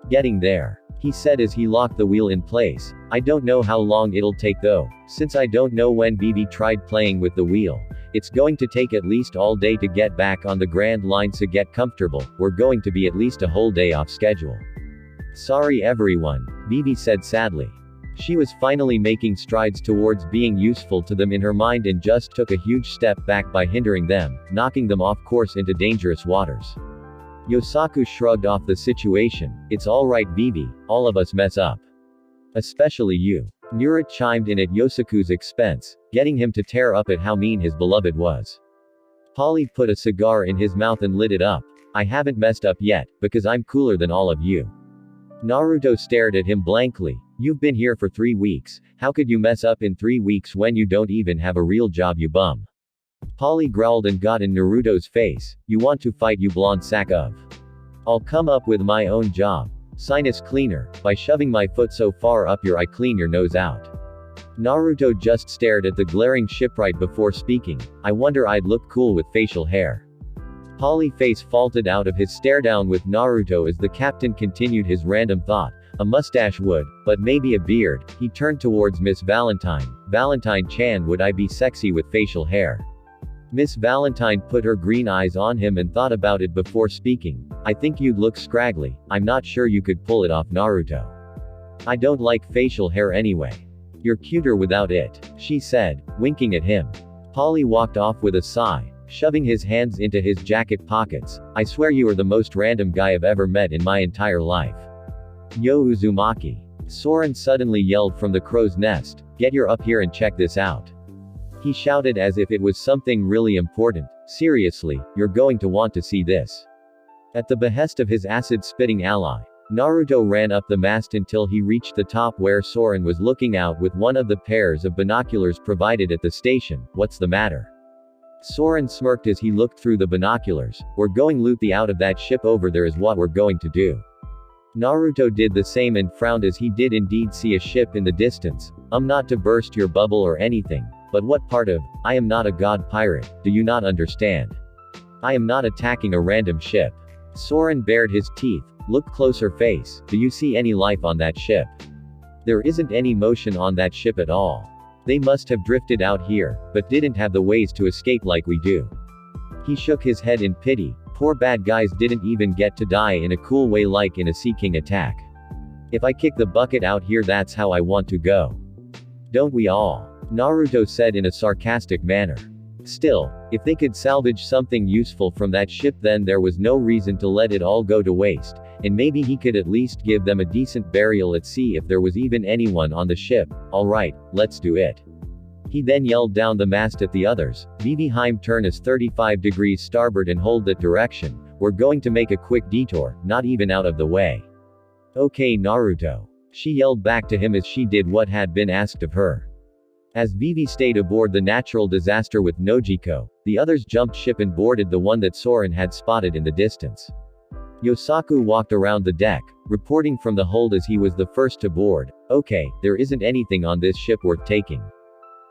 "Getting there," he said as he locked the wheel in place. "I don't know how long it'll take though, since I don't know when Vivi tried playing with the wheel. It's going to take at least all day to get back on the Grand Line, so get comfortable, we're going to be at least a whole day off schedule." "Sorry everyone," Vivi said sadly. She was finally making strides towards being useful to them in her mind and just took a huge step back by hindering them, knocking them off course into dangerous waters. Yosaku shrugged off the situation. "It's alright Vivi, all of us mess up. Especially you." Nura chimed in at Yosaku's expense, getting him to tear up at how mean his beloved was. Polly put a cigar in his mouth and lit it up. "I haven't messed up yet, because I'm cooler than all of you." Naruto stared at him blankly. "You've been here for 3 weeks, how could you mess up in 3 weeks when you don't even have a real job, you bum?" Polly growled and got in Naruto's face. "You want to fight, you blonde sack of? I'll come up with my own job. Sinus cleaner, by shoving my foot so far up your eye clean your nose out." Naruto just stared at the glaring shipwright before speaking. "I wonder I'd look cool with facial hair." Polly face faulted out of his stare down with Naruto as the captain continued his random thought. "A mustache would, but maybe a beard." He turned towards Miss Valentine. "Valentine-chan, would I be sexy with facial hair?" Miss Valentine put her green eyes on him and thought about it before speaking. "I think you'd look scraggly. I'm not sure you could pull it off, Naruto. I don't like facial hair anyway. You're cuter without it," she said, winking at him. Polly walked off with a sigh, shoving his hands into his jacket pockets. "I swear you are the most random guy I've ever met in my entire life." "Yo Uzumaki!" Soren suddenly yelled from the crow's nest. "Get your up here and check this out." He shouted as if it was something really important. "Seriously, you're going to want to see this." At the behest of his acid-spitting ally, Naruto ran up the mast until he reached the top where Soren was looking out with one of the pairs of binoculars provided at the station. "What's the matter?" Soren smirked as he looked through the binoculars. "We're going loot the out of that ship over there is what we're going to do." Naruto did the same and frowned as he did indeed see a ship in the distance. Not to burst your bubble or anything, but what part of, I am not a god pirate, do you not understand? I am not attacking a random ship. Soren bared his teeth. "Look closer face, do you see any life on that ship? There isn't any motion on that ship at all. They must have drifted out here, but didn't have the ways to escape like we do. He shook his head in pity. Poor bad guys didn't even get to die in a cool way like in a Sea King attack. If I kick the bucket out here, that's how I want to go. Don't we all? Naruto said in a sarcastic manner. Still, if they could salvage something useful from that ship, then there was no reason to let it all go to waste, and maybe he could at least give them a decent burial at sea if there was even anyone on the ship. Alright, let's do it. He then yelled down the mast at the others. Vivi Heim, turn us 35 degrees starboard and hold that direction. We're going to make a quick detour, not even out of the way. Okay, Naruto. She yelled back to him as she did what had been asked of her. As Vivi stayed aboard the natural disaster with Nojiko, the others jumped ship and boarded the one that Soren had spotted in the distance. Yosaku walked around the deck, reporting from the hold as he was the first to board. Okay, there isn't anything on this ship worth taking.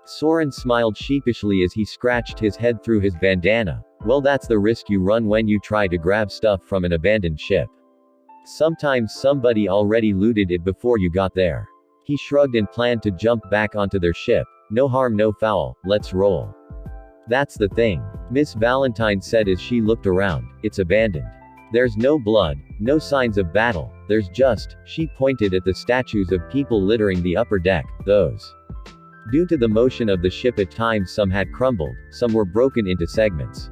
Soren smiled sheepishly as he scratched his head through his bandana. Well, that's the risk you run when you try to grab stuff from an abandoned ship. Sometimes somebody already looted it before you got there. He shrugged and planned to jump back onto their ship. No harm, no foul, let's roll. That's the thing. Miss Valentine said as she looked around. It's abandoned. There's no blood, no signs of battle, there's just, she pointed at the statues of people littering the upper deck, those. Due to the motion of the ship at times some had crumbled, some were broken into segments.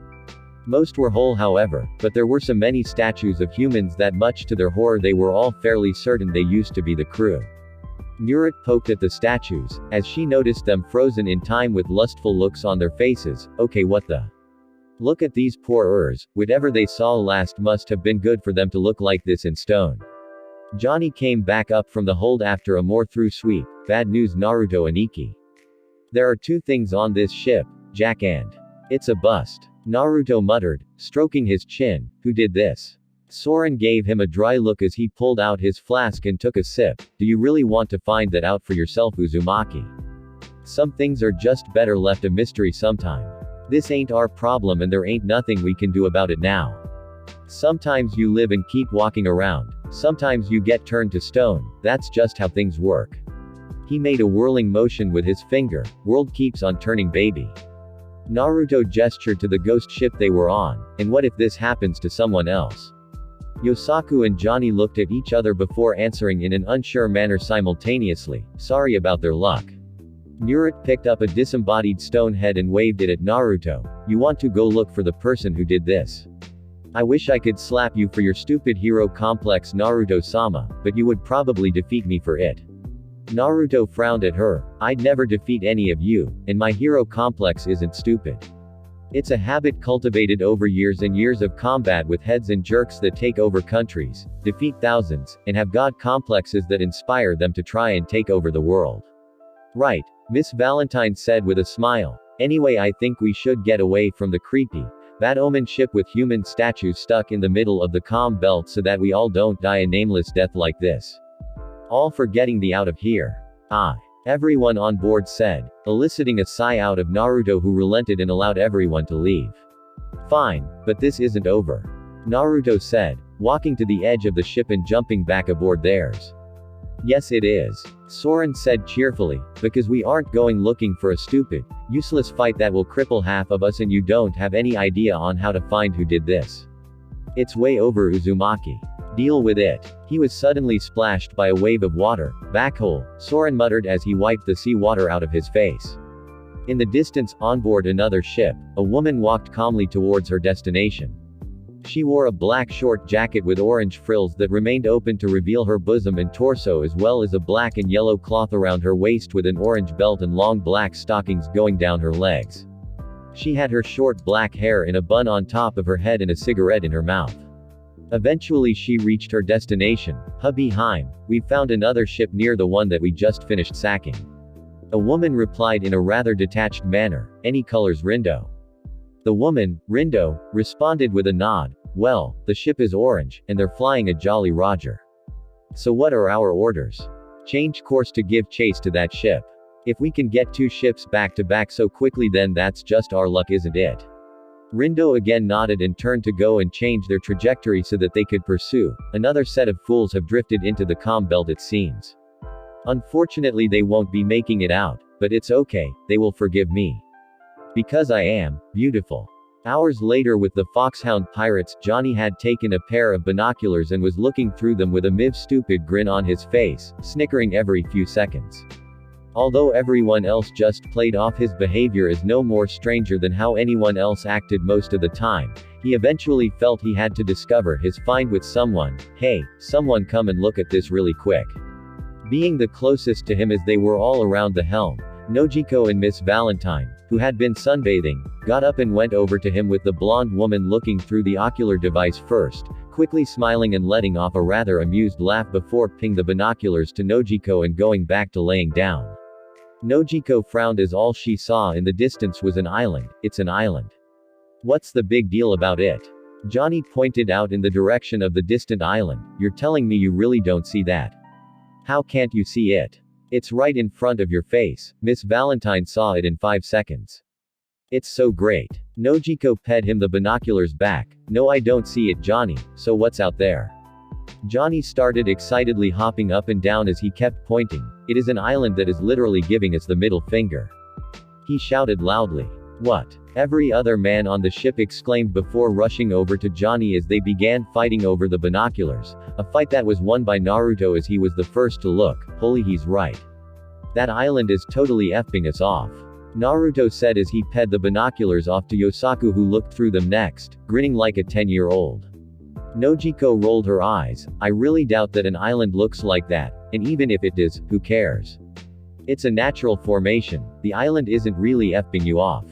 Most were whole however, but there were so many statues of humans that much to their horror they were all fairly certain they used to be the crew. Nurit poked at the statues, as she noticed them frozen in time with lustful looks on their faces. Okay, what the? Look at these poor whatever they saw last must have been good for them to look like this in stone. Johnny came back up from the hold after a more through sweep. Bad news, Naruto and Ikki. There are two things on this ship, Jack, and it's a bust. Naruto muttered, stroking his chin. Who did this? Soren gave him a dry look as he pulled out his flask and took a sip. Do you really want to find that out for yourself, Uzumaki? Some things are just better left a mystery sometime. This ain't our problem and there ain't nothing we can do about it now. Sometimes you live and keep walking around. Sometimes you get turned to stone. That's just how things work. He made a whirling motion with his finger. World keeps on turning, baby. Naruto gestured to the ghost ship they were on. And what if this happens to someone else? Yosaku and Johnny looked at each other before answering in an unsure manner simultaneously. Sorry about their luck. Nurit picked up a disembodied stone head and waved it at Naruto. You want to go look for the person who did this? I wish I could slap you for your stupid hero complex, Naruto-sama, but you would probably defeat me for it. Naruto frowned at her. I'd never defeat any of you, and my hero complex isn't stupid. It's a habit cultivated over years and years of combat with heads and jerks that take over countries, defeat thousands, and have god complexes that inspire them to try and take over the world. Right, Miss Valentine said with a smile. Anyway, I think we should get away from the creepy, bad omen ship with human statues stuck in the middle of the comm belt so that we all don't die a nameless death like this. All for getting the out of here. Everyone on board said, eliciting a sigh out of Naruto, who relented and allowed everyone to leave. Fine, but this isn't over. Naruto said, walking to the edge of the ship and jumping back aboard theirs. Yes it is. Soren said cheerfully, because we aren't going looking for a stupid, useless fight that will cripple half of us and you don't have any idea on how to find who did this. It's way over, Uzumaki. Deal with it. He was suddenly splashed by a wave of water. Backhole, Soren muttered as he wiped the sea water out of his face. In the distance, on board another ship, a woman walked calmly towards her destination. She wore a black short jacket with orange frills that remained open to reveal her bosom and torso, as well as a black and yellow cloth around her waist with an orange belt and long black stockings going down her legs. She had her short black hair in a bun on top of her head and a cigarette in her mouth. Eventually she reached her destination. Hubby Heim, we found another ship near the one that we just finished sacking. A woman replied in a rather detached manner. Any colors, Rindo? The woman, Rindo, responded with a nod. Well, the ship is orange, and they're flying a Jolly Roger. So what are our orders? Change course to give chase to that ship. If we can get two ships back to back so quickly, then that's just our luck, isn't it? Rindo again nodded and turned to go and change their trajectory so that they could pursue. Another set of fools have drifted into the comm belt, it seems. Unfortunately they won't be making it out. But it's okay, they will forgive me. Because I am beautiful. Hours later with the foxhound pirates, Johnny had taken a pair of binoculars and was looking through them with a stupid grin on his face, snickering every few seconds. Although everyone else just played off his behavior as no more stranger than how anyone else acted most of the time, he eventually felt he had to discover his find with someone. Hey, someone come and look at this really quick. Being the closest to him as they were all around the helm, Nojiko and Miss Valentine, who had been sunbathing, got up and went over to him with the blonde woman looking through the ocular device first, quickly smiling and letting off a rather amused laugh before ping the binoculars to Nojiko and going back to laying down. Nojiko frowned as all she saw in the distance was an island. It's an island. What's the big deal about it? Johnny pointed out in the direction of the distant island. You're telling me you really don't see that? How can't you see it? It's right in front of your face. Miss Valentine saw it in 5 seconds. It's so great. Nojiko ped him the binoculars back. No, I don't see it, Johnny. So what's out there? Johnny started excitedly hopping up and down as he kept pointing. It is an island that is literally giving us the middle finger. He shouted loudly. What? Every other man on the ship exclaimed before rushing over to Johnny as they began fighting over the binoculars, a fight that was won by Naruto as he was the first to look. Holy, he's right. That island is totally effing us off. Naruto said as he ped the binoculars off to Yosaku, who looked through them next, grinning like a 10-year-old. Nojiko rolled her eyes. I really doubt that an island looks like that, and even if it does, who cares? It's a natural formation. The island isn't really effing you off.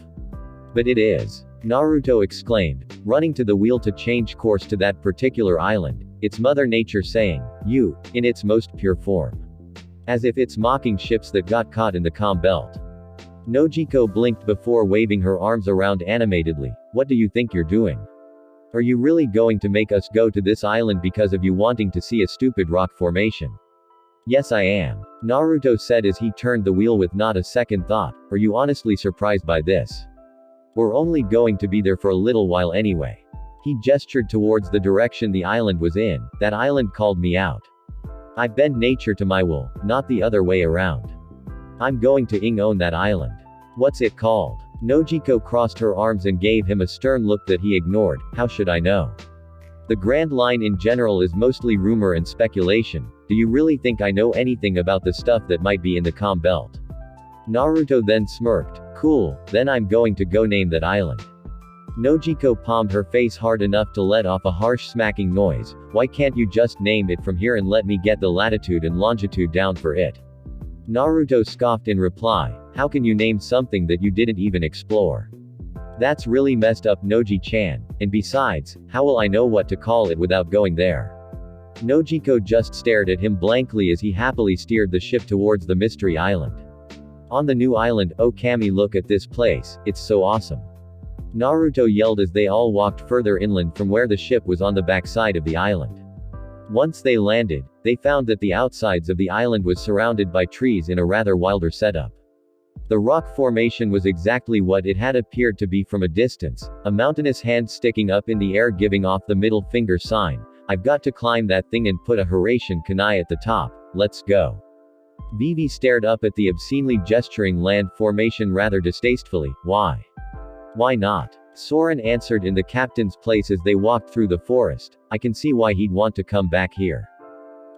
But it is. Naruto exclaimed, running to the wheel to change course to that particular island. It's Mother Nature saying, you, in its most pure form. As if it's mocking ships that got caught in the calm belt. Nojiko blinked before waving her arms around animatedly. What do you think you're doing? Are you really going to make us go to this island because of you wanting to see a stupid rock formation? Yes, I am. Naruto said as he turned the wheel with not a second thought. Are you honestly surprised by this? We're only going to be there for a little while anyway. He gestured towards the direction the island was in. That island called me out. I bend nature to my will, not the other way around. I'm going to own that island. What's it called? Nojiko crossed her arms and gave him a stern look that he ignored. How should I know? The Grand Line in general is mostly rumor and speculation. Do you really think I know anything about the stuff that might be in the calm belt? Naruto then smirked. Cool, then I'm going to go name that island. Nojiko palmed her face hard enough to let off a harsh smacking noise. Why can't you just name it from here and let me get the latitude and longitude down for it? Naruto scoffed in reply. How can you name something that you didn't even explore? That's really messed up, Noji-chan, and besides, how will I know what to call it without going there? Nojiko just stared at him blankly as he happily steered the ship towards the mystery island. On the new island, oh Kami, look at this place, it's so awesome. Naruto yelled as they all walked further inland from where the ship was on the backside of the island. Once they landed, they found that the outsides of the island was surrounded by trees in a rather wilder setup. The rock formation was exactly what it had appeared to be from a distance, a mountainous hand sticking up in the air giving off the middle finger sign. I've got to climb that thing and put a Haration kunai at the top, let's go. Vivi stared up at the obscenely gesturing land formation rather distastefully. Why? Why not? Soren answered in the captain's place as they walked through the forest. I can see why he'd want to come back here.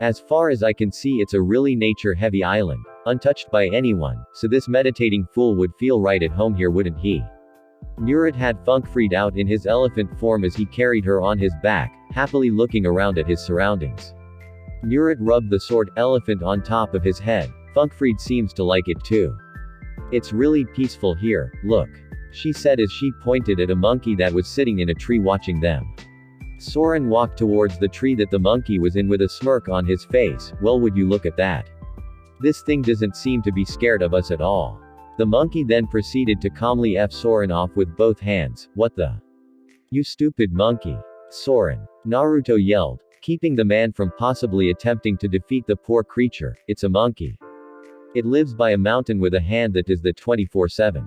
As far as I can see, it's a really nature-heavy island, untouched by anyone, so this meditating fool would feel right at home here, wouldn't he? Murat had Funkfried out in his elephant form as he carried her on his back, happily looking around at his surroundings. Murat rubbed the sword elephant on top of his head. Funkfried seems to like it too. It's really peaceful here, look. She said as she pointed at a monkey that was sitting in a tree watching them. Soren walked towards the tree that the monkey was in with a smirk on his face. Well, would you look at that? This thing doesn't seem to be scared of us at all. The monkey then proceeded to calmly F Soren off with both hands. What the? You stupid monkey. Soren. Naruto yelled, keeping the man from possibly attempting to defeat the poor creature. It's a monkey. It lives by a mountain with a hand that does that 24/7.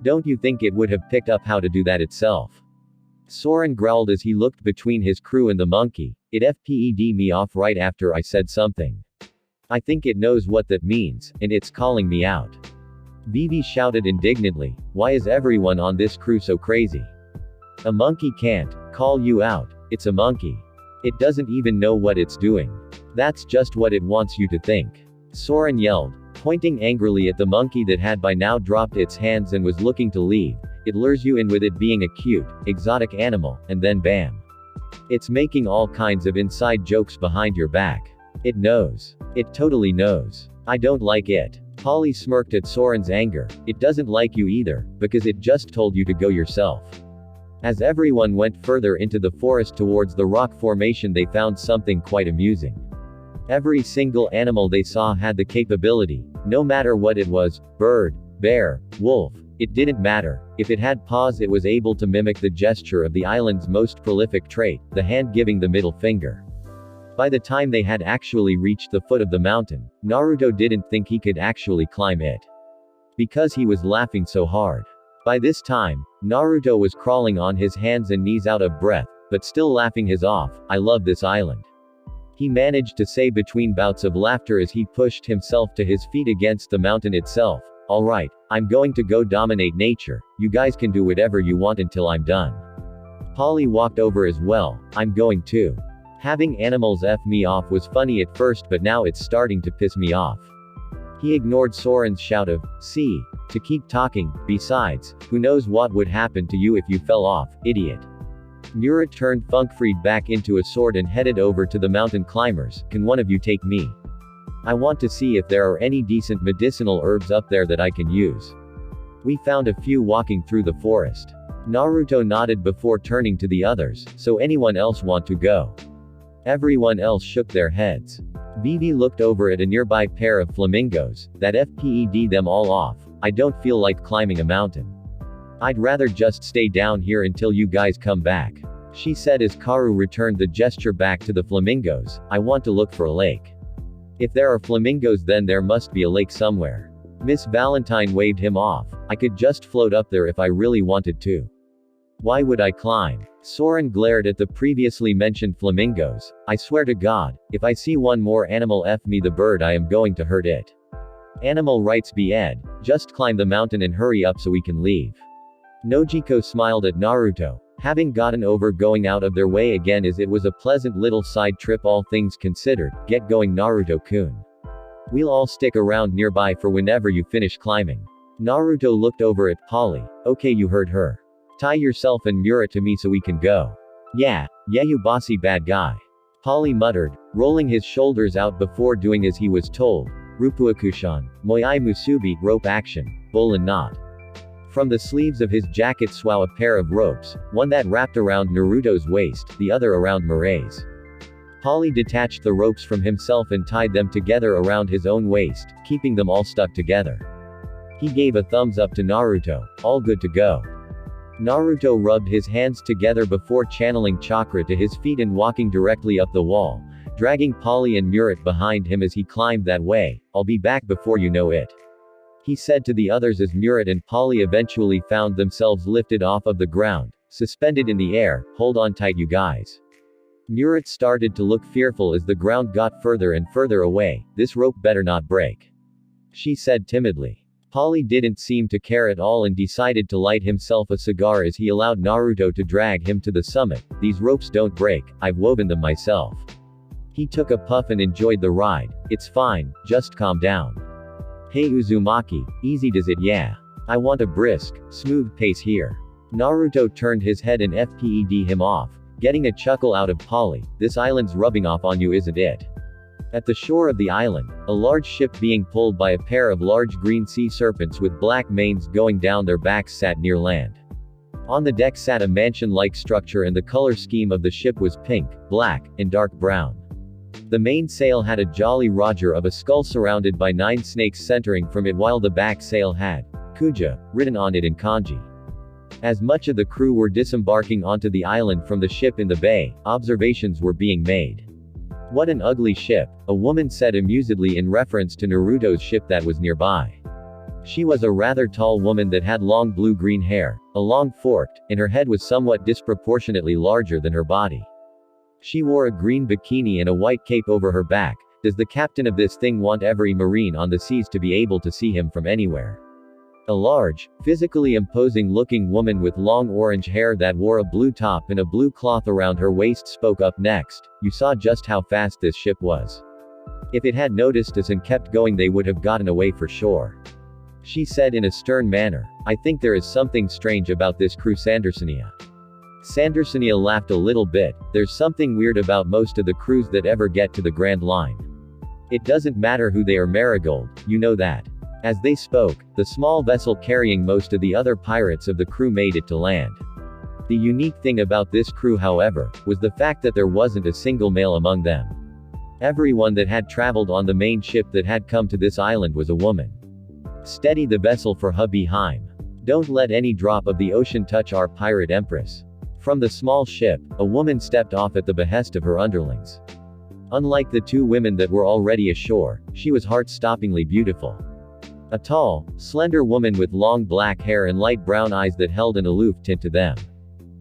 Don't you think it would have picked up how to do that itself? Soren growled as he looked between his crew and the monkey. It FPED me off right after I said something. I think it knows what that means, and it's calling me out. Vivi shouted indignantly, "Why is everyone on this crew so crazy? A monkey can't call you out. It's a monkey. It doesn't even know what it's doing. That's just what it wants you to think." Soren yelled, pointing angrily at the monkey that had by now dropped its hands and was looking to leave. "It lures you in with it being a cute, exotic animal, and then bam. It's making all kinds of inside jokes behind your back. It knows. It totally knows. I don't like it." Polly smirked at Soren's anger. "It doesn't like you either, because it just told you to go yourself." As everyone went further into the forest towards the rock formation, they found something quite amusing. Every single animal they saw had the capability, no matter what it was, bird, bear, wolf, it didn't matter. If it had paws, it was able to mimic the gesture of the island's most prolific trait, the hand giving the middle finger. By the time they had actually reached the foot of the mountain, Naruto didn't think he could actually climb it, because he was laughing so hard. By this time, Naruto was crawling on his hands and knees out of breath, but still laughing his off. "I love this island," he managed to say between bouts of laughter as he pushed himself to his feet against the mountain itself. "Alright, I'm going to go dominate nature. You guys can do whatever you want until I'm done." Polly walked over as well. "I'm going to. Having animals F me off was funny at first, but now it's starting to piss me off." He ignored Soren's shout of, "See, to keep talking, besides, who knows what would happen to you if you fell off, idiot." Murat turned Funkfried back into a sword and headed over to the mountain climbers. "Can one of you take me? I want to see if there are any decent medicinal herbs up there that I can use. We found a few walking through the forest." Naruto nodded before turning to the others. "So anyone else want to go?" Everyone else shook their heads. Vivi looked over at a nearby pair of flamingos. "That FPED them all off. I don't feel like climbing a mountain. I'd rather just stay down here until you guys come back," she said as Karu returned the gesture back to the flamingos. "I want to look for a lake. If there are flamingos, then there must be a lake somewhere." Miss Valentine waved him off. "I could just float up there if I really wanted to. Why would I climb?" Soren glared at the previously mentioned flamingos. "I swear to God, if I see one more animal F me the bird, I am going to hurt it. Animal rights be ed. Just climb the mountain and hurry up so we can leave." Nojiko smiled at Naruto. Having gotten over going out of their way again, as it was a pleasant little side trip all things considered. "Get going, Naruto-kun. We'll all stick around nearby for whenever you finish climbing." Naruto looked over at Polly. "Okay, you heard her. Tie yourself and Murat to me so we can go." Yeah, you bossy bad guy," Polly muttered, rolling his shoulders out before doing as he was told. "Rupuakushan, Moyai Musubi, rope action, Bolan knot." From the sleeves of his jacket swung a pair of ropes, one that wrapped around Naruto's waist, the other around Mirai's. Polly detached the ropes from himself and tied them together around his own waist, keeping them all stuck together. He gave a thumbs up to Naruto. "All good to go." Naruto rubbed his hands together before channeling chakra to his feet and walking directly up the wall, dragging Polly and Murat behind him as he climbed that way. "I'll be back before you know it," he said to the others as Murat and Polly eventually found themselves lifted off of the ground, suspended in the air. "Hold on tight, you guys." Murat started to look fearful as the ground got further and further away. "This rope better not break," she said timidly. Polly didn't seem to care at all and decided to light himself a cigar as he allowed Naruto to drag him to the summit. "These ropes don't break, I've woven them myself." He took a puff and enjoyed the ride. "It's fine, just calm down. Hey Uzumaki, easy does it, yeah? I want a brisk, smooth pace here." Naruto turned his head and FPED him off, getting a chuckle out of Polly. "This island's rubbing off on you, isn't it?" At the shore of the island, a large ship being pulled by a pair of large green sea serpents with black manes going down their backs sat near land. On the deck sat a mansion-like structure, and the color scheme of the ship was pink, black, and dark brown. The main sail had a Jolly Roger of a skull surrounded by 9 snakes centering from it, while the back sail had Kuja written on it in kanji. As much of the crew were disembarking onto the island from the ship in the bay, observations were being made. "What an ugly ship," a woman said amusedly in reference to Naruto's ship that was nearby. She was a rather tall woman that had long blue-green hair, a long forked, and her head was somewhat disproportionately larger than her body. She wore a green bikini and a white cape over her back. "Does the captain of this thing want every marine on the seas to be able to see him from anywhere?" A large, physically imposing-looking woman with long orange hair that wore a blue top and a blue cloth around her waist spoke up next. You saw just how fast this ship was. If it had noticed us and kept going, they would have gotten away for sure. She said in a stern manner. I think there is something strange about this crew, Sandersonia. Sandersonia laughed a little bit. There's something weird about most of the crews that ever get to the Grand Line. It doesn't matter who they are, Marigold, you know that. As they spoke, the small vessel carrying most of the other pirates of the crew made it to land. The unique thing about this crew, however, was the fact that there wasn't a single male among them. Everyone that had traveled on the main ship that had come to this island was a woman. Steady the vessel for hubby Heim. Don't let any drop of the ocean touch our pirate empress. From the small ship, a woman stepped off at the behest of her underlings. Unlike the two women that were already ashore, she was heart-stoppingly beautiful. A tall, slender woman with long black hair and light brown eyes that held an aloof tint to them.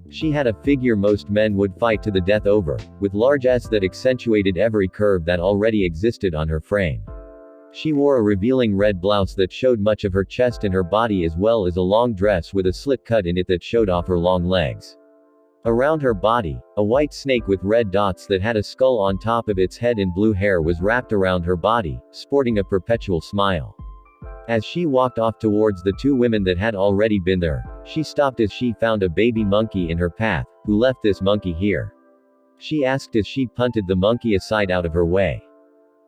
She had a figure most men would fight to the death over, with large S that accentuated every curve that already existed on her frame. She wore a revealing red blouse that showed much of her chest and her body, as well as a long dress with a slit cut in it that showed off her long legs. Around her body, a white snake with red dots that had a skull on top of its head and blue hair was wrapped around her body, sporting a perpetual smile. As she walked off towards the two women that had already been there, she stopped as she found a baby monkey in her path. Who left this monkey here? She asked as she punted the monkey aside out of her way.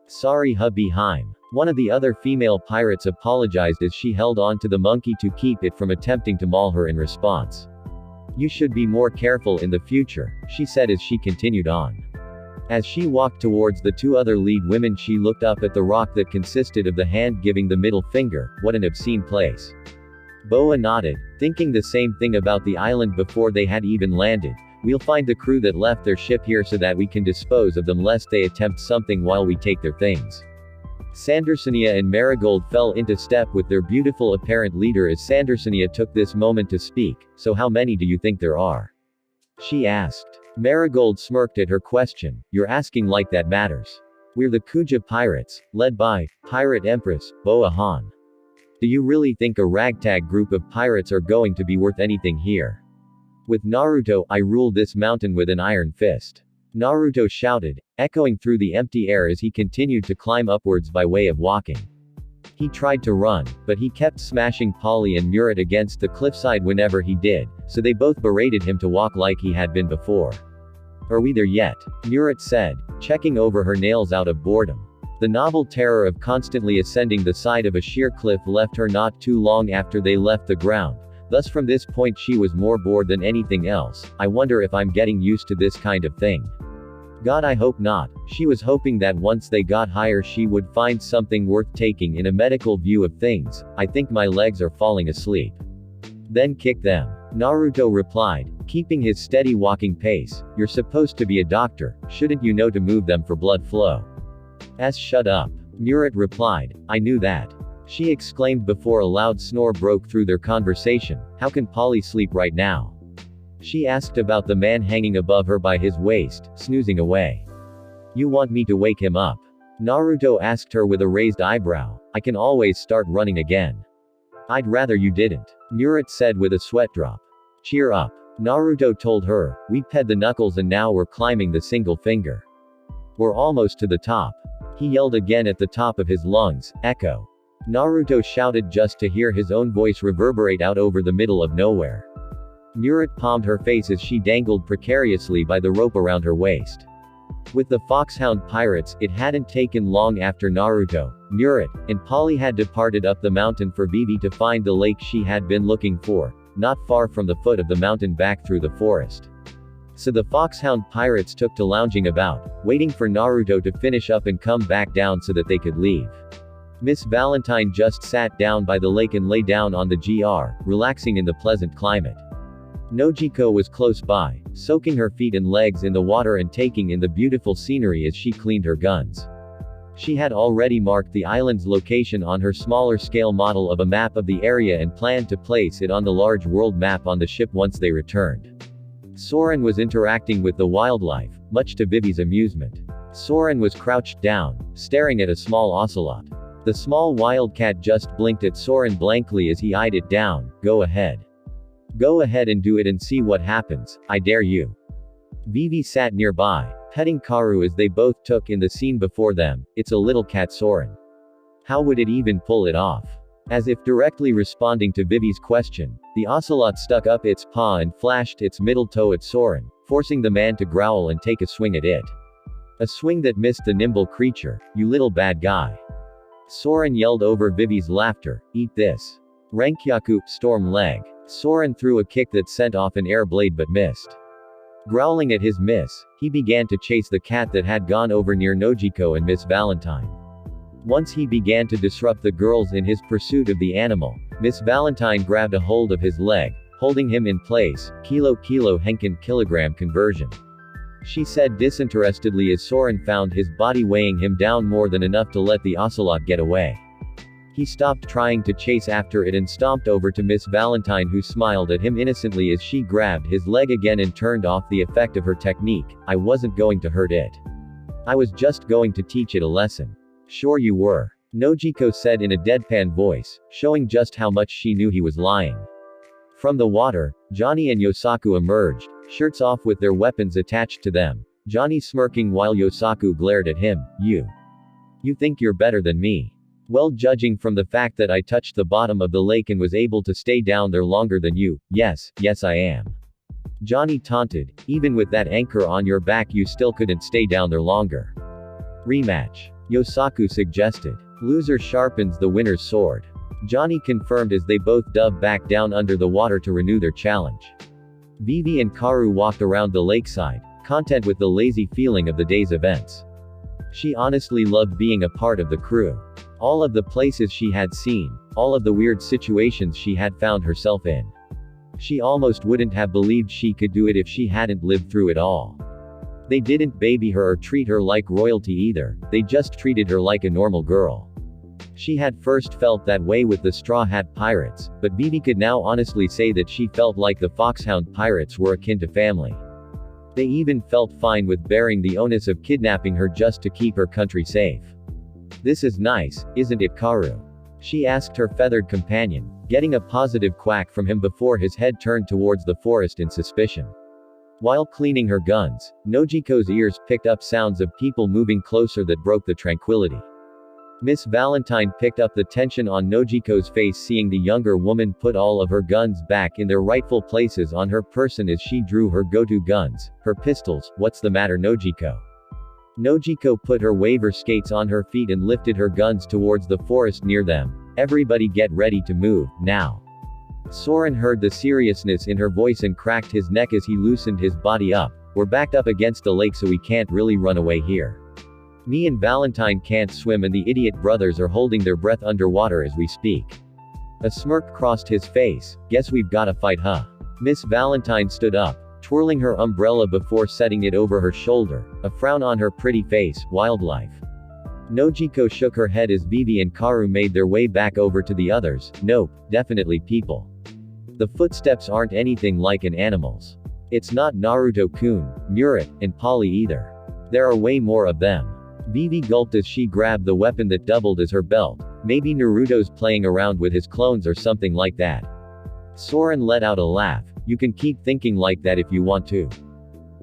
Sorry, hubby Heim. One of the other female pirates apologized as she held on to the monkey to keep it from attempting to maul her in response. You should be more careful in the future, she said as she continued on. As she walked towards the two other lead women, she looked up at the rock that consisted of the hand giving the middle finger. What an obscene place. Boa nodded, thinking the same thing about the island before they had even landed. We'll find the crew that left their ship here so that we can dispose of them lest they attempt something while we take their things. Sandersonia and Marigold fell into step with their beautiful apparent leader as Sandersonia took this moment to speak. So how many do you think there are? She asked. Marigold smirked at her question. You're asking like that matters. We're the Kuja pirates, led by Pirate Empress, Boa Han. Do you really think a ragtag group of pirates are going to be worth anything here? With Naruto, I rule this mountain with an iron fist. Naruto shouted, echoing through the empty air as he continued to climb upwards by way of walking. He tried to run, but he kept smashing Polly and Murat against the cliffside whenever he did, so they both berated him to walk like he had been before. Are we there yet? Murat said, checking over her nails out of boredom. The novel terror of constantly ascending the side of a sheer cliff left her not too long after they left the ground. Thus from this point she was more bored than anything else. I wonder if I'm getting used to this kind of thing. God, I hope not. She was hoping that once they got higher she would find something worth taking in a medical view of things. I think my legs are falling asleep. Then kick them. Naruto replied, keeping his steady walking pace. You're supposed to be a doctor, shouldn't you know to move them for blood flow? Shut up. Murat replied, I knew that. She exclaimed before a loud snore broke through their conversation. How can Polly sleep right now? She asked about the man hanging above her by his waist, snoozing away. You want me to wake him up? Naruto asked her with a raised eyebrow. I can always start running again. I'd rather you didn't. Murat said with a sweat drop. Cheer up. Naruto told her. We ped the knuckles and now we're climbing the single finger. We're almost to the top. He yelled again at the top of his lungs. Echo. Naruto shouted just to hear his own voice reverberate out over the middle of nowhere. Murat palmed her face as she dangled precariously by the rope around her waist. With the Foxhound pirates, it hadn't taken long after Naruto, Murat, and Polly had departed up the mountain for Vivi to find the lake she had been looking for, not far from the foot of the mountain back through the forest. So the Foxhound pirates took to lounging about, waiting for Naruto to finish up and come back down so that they could leave. Miss Valentine just sat down by the lake and lay down on the GR, relaxing in the pleasant climate. Nojiko was close by, soaking her feet and legs in the water and taking in the beautiful scenery as she cleaned her guns. She had already marked the island's location on her smaller scale model of a map of the area and planned to place it on the large world map on the ship once they returned. Soren was interacting with the wildlife, much to Vivi's amusement. Soren was crouched down, staring at a small ocelot. The small wildcat just blinked at Soren blankly as he eyed it down. Go ahead. Go ahead and do it and see what happens, I dare you. Vivi sat nearby, petting Karu as they both took in the scene before them. It's a little cat Soren. How would it even pull it off? As if directly responding to Vivi's question, the ocelot stuck up its paw and flashed its middle toe at Soren, forcing the man to growl and take a swing at it. A swing that missed the nimble creature. You little bad guy. Soren yelled over Vivi's laughter. Eat this. Renkyaku, storm leg. Soren threw a kick that sent off an air blade but missed. Growling at his miss, he began to chase the cat that had gone over near Nojiko and Miss Valentine. Once he began to disrupt the girls in his pursuit of the animal, Miss Valentine grabbed a hold of his leg, holding him in place. Kilo Henkin kilogram conversion. She said disinterestedly as Soren found his body weighing him down more than enough to let the ocelot get away. He stopped trying to chase after it and stomped over to Miss Valentine, who smiled at him innocently as she grabbed his leg again and turned off the effect of her technique. I wasn't going to hurt it. I was just going to teach it a lesson. Sure you were. Nojiko said in a deadpan voice, showing just how much she knew he was lying. From the water, Johnny and Yosaku emerged, shirts off with their weapons attached to them. Johnny smirking while Yosaku glared at him. You think you're better than me. Well, judging from the fact that I touched the bottom of the lake and was able to stay down there longer than you, yes I am. Johnny taunted. Even with that anchor on your back you still couldn't stay down there longer. Rematch. Yosaku suggested. Loser sharpens the winner's sword. Johnny confirmed as they both dove back down under the water to renew their challenge. Vivi and Karu walked around the lakeside, content with the lazy feeling of the day's events. She honestly loved being a part of the crew. All of the places she had seen, all of the weird situations she had found herself in. She almost wouldn't have believed she could do it if she hadn't lived through it all. They didn't baby her or treat her like royalty either, they just treated her like a normal girl. She had first felt that way with the Straw Hat Pirates, but Vivi could now honestly say that she felt like the Foxhound Pirates were akin to family. They even felt fine with bearing the onus of kidnapping her just to keep her country safe. This is nice, isn't it, Karu? She asked her feathered companion, getting a positive quack from him before his head turned towards the forest in suspicion. While cleaning her guns, Nojiko's ears picked up sounds of people moving closer that broke the tranquility. Miss Valentine picked up the tension on Nojiko's face seeing the younger woman put all of her guns back in their rightful places on her person as she drew her go-to guns, her pistols. What's the matter, Nojiko? Nojiko put her waiver skates on her feet and lifted her guns towards the forest near them. Everybody get ready to move, now. Soren heard the seriousness in her voice and cracked his neck as he loosened his body up. We're backed up against the lake so we can't really run away here. Me and Valentine can't swim and the idiot brothers are holding their breath underwater as we speak. A smirk crossed his face. Guess we've gotta fight, huh? Miss Valentine stood up, twirling her umbrella before setting it over her shoulder, a frown on her pretty face. Wildlife. Nojiko shook her head as Vivi and Karu made their way back over to the others. Nope, definitely people. The footsteps aren't anything like an animal's. It's not Naruto-kun, Murat, and Polly either. There are way more of them. Vivi gulped as she grabbed the weapon that doubled as her belt. Maybe Naruto's playing around with his clones or something like that. Soren let out a laugh. You can keep thinking like that if you want to.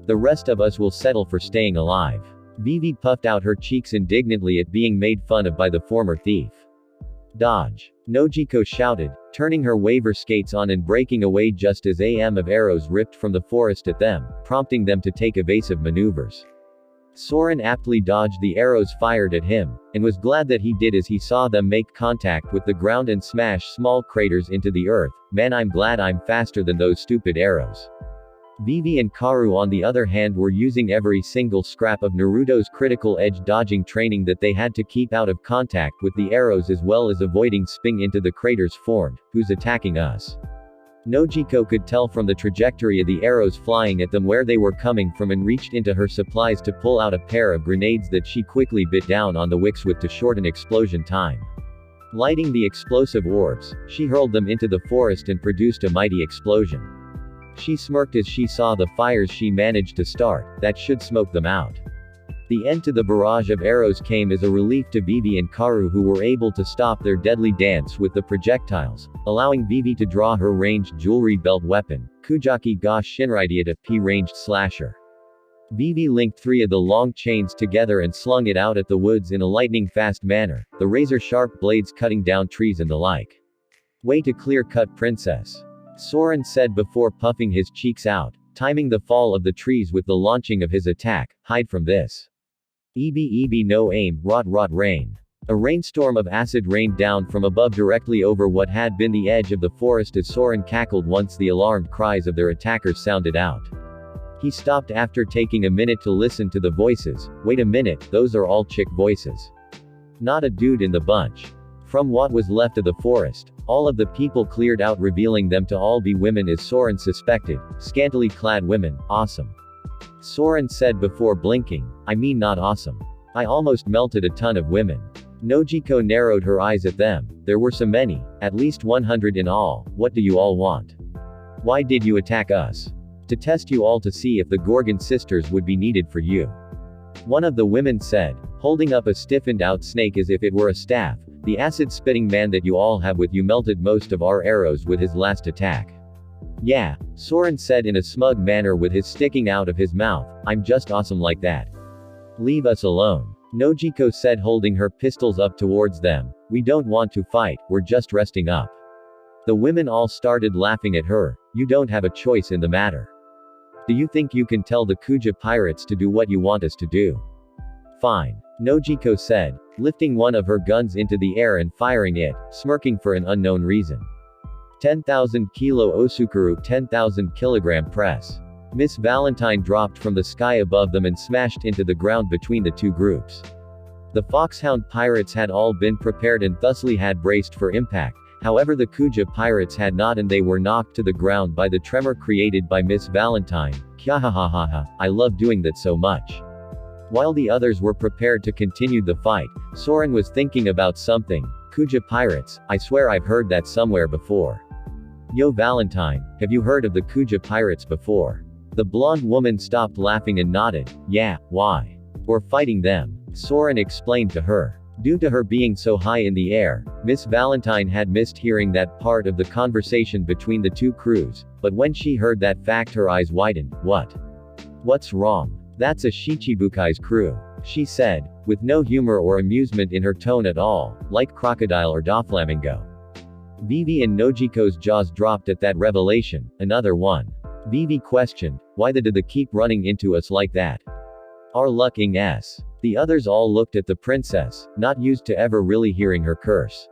The rest of us will settle for staying alive. Vivi puffed out her cheeks indignantly at being made fun of by the former thief. Dodge. Nojiko shouted, turning her waiver skates on and breaking away just as of arrows ripped from the forest at them, prompting them to take evasive maneuvers. Soren aptly dodged the arrows fired at him, and was glad that he did as he saw them make contact with the ground and smash small craters into the earth. Man, I'm glad I'm faster than those stupid arrows. Vivi and Karu on the other hand were using every single scrap of Naruto's critical edge dodging training that they had to keep out of contact with the arrows as well as avoiding sping into the craters formed. Who's attacking us? Nojiko could tell from the trajectory of the arrows flying at them where they were coming from and reached into her supplies to pull out a pair of grenades that she quickly bit down on the wicks with to shorten explosion time. Lighting the explosive orbs, she hurled them into the forest and produced a mighty explosion. She smirked as she saw the fires she managed to start. That should smoke them out. The end to the barrage of arrows came as a relief to Vivi and Karu, who were able to stop their deadly dance with the projectiles, allowing Vivi to draw her ranged jewelry belt weapon, Kujaki ga Shinraidiata P ranged slasher. Vivi linked 3 of the long chains together and slung it out at the woods in a lightning-fast manner, the razor-sharp blades cutting down trees and the like. Way to clear-cut, princess. Soren said before puffing his cheeks out, timing the fall of the trees with the launching of his attack. Hide from this. EB no aim, rot rain. A rainstorm of acid rained down from above directly over what had been the edge of the forest as Soren cackled once the alarmed cries of their attackers sounded out. He stopped after taking a minute to listen to the voices. Wait a minute, those are all chick voices. Not a dude in the bunch. From what was left of the forest, all of the people cleared out, revealing them to all be women as Soren suspected, scantily clad women. Awesome. Soren said before blinking. I mean, not awesome. I almost melted a ton of women. Nojiko narrowed her eyes at them. There were so many, at least 100 in all. What do you all want? Why did you attack us? To test you all, to see if the Gorgon sisters would be needed for you. One of the women said, holding up a stiffened out snake as if it were a staff. The acid-spitting man that you all have with you melted most of our arrows with his last attack. Yeah, Soren said in a smug manner with his sticking out of his mouth. I'm just awesome like that. Leave us alone. Nojiko said, holding her pistols up towards them. We don't want to fight, we're just resting up. The women all started laughing at her. You don't have a choice in the matter. Do you think you can tell the Kuja pirates to do what you want us to do? Fine. Nojiko said, lifting one of her guns into the air and firing it, smirking for an unknown reason. 10,000 kilo Osukuru 10,000 kilogram press. Miss Valentine dropped from the sky above them and smashed into the ground between the two groups. The Foxhound pirates had all been prepared and thusly had braced for impact. However, the Kuja pirates had not, and they were knocked to the ground by the tremor created by Miss Valentine. Kyahahaha, I love doing that so much. While the others were prepared to continue the fight, Soren was thinking about something. Kuja pirates, I swear I've heard that somewhere before. Yo Valentine, have you heard of the Kuja pirates before? The blonde woman stopped laughing and nodded. Yeah, why? We're fighting them. Soren explained to her. Due to her being so high in the air, Miss Valentine had missed hearing that part of the conversation between the two crews, but when she heard that fact her eyes widened. What? What's wrong? That's a Shichibukai's crew, she said, with no humor or amusement in her tone at all, like crocodile or doflamingo. Vivi and Nojiko's jaws dropped at that revelation. Another one. Vivi questioned, why did they keep running into us like that? Our lucking s. The others all looked at the princess, not used to ever really hearing her curse.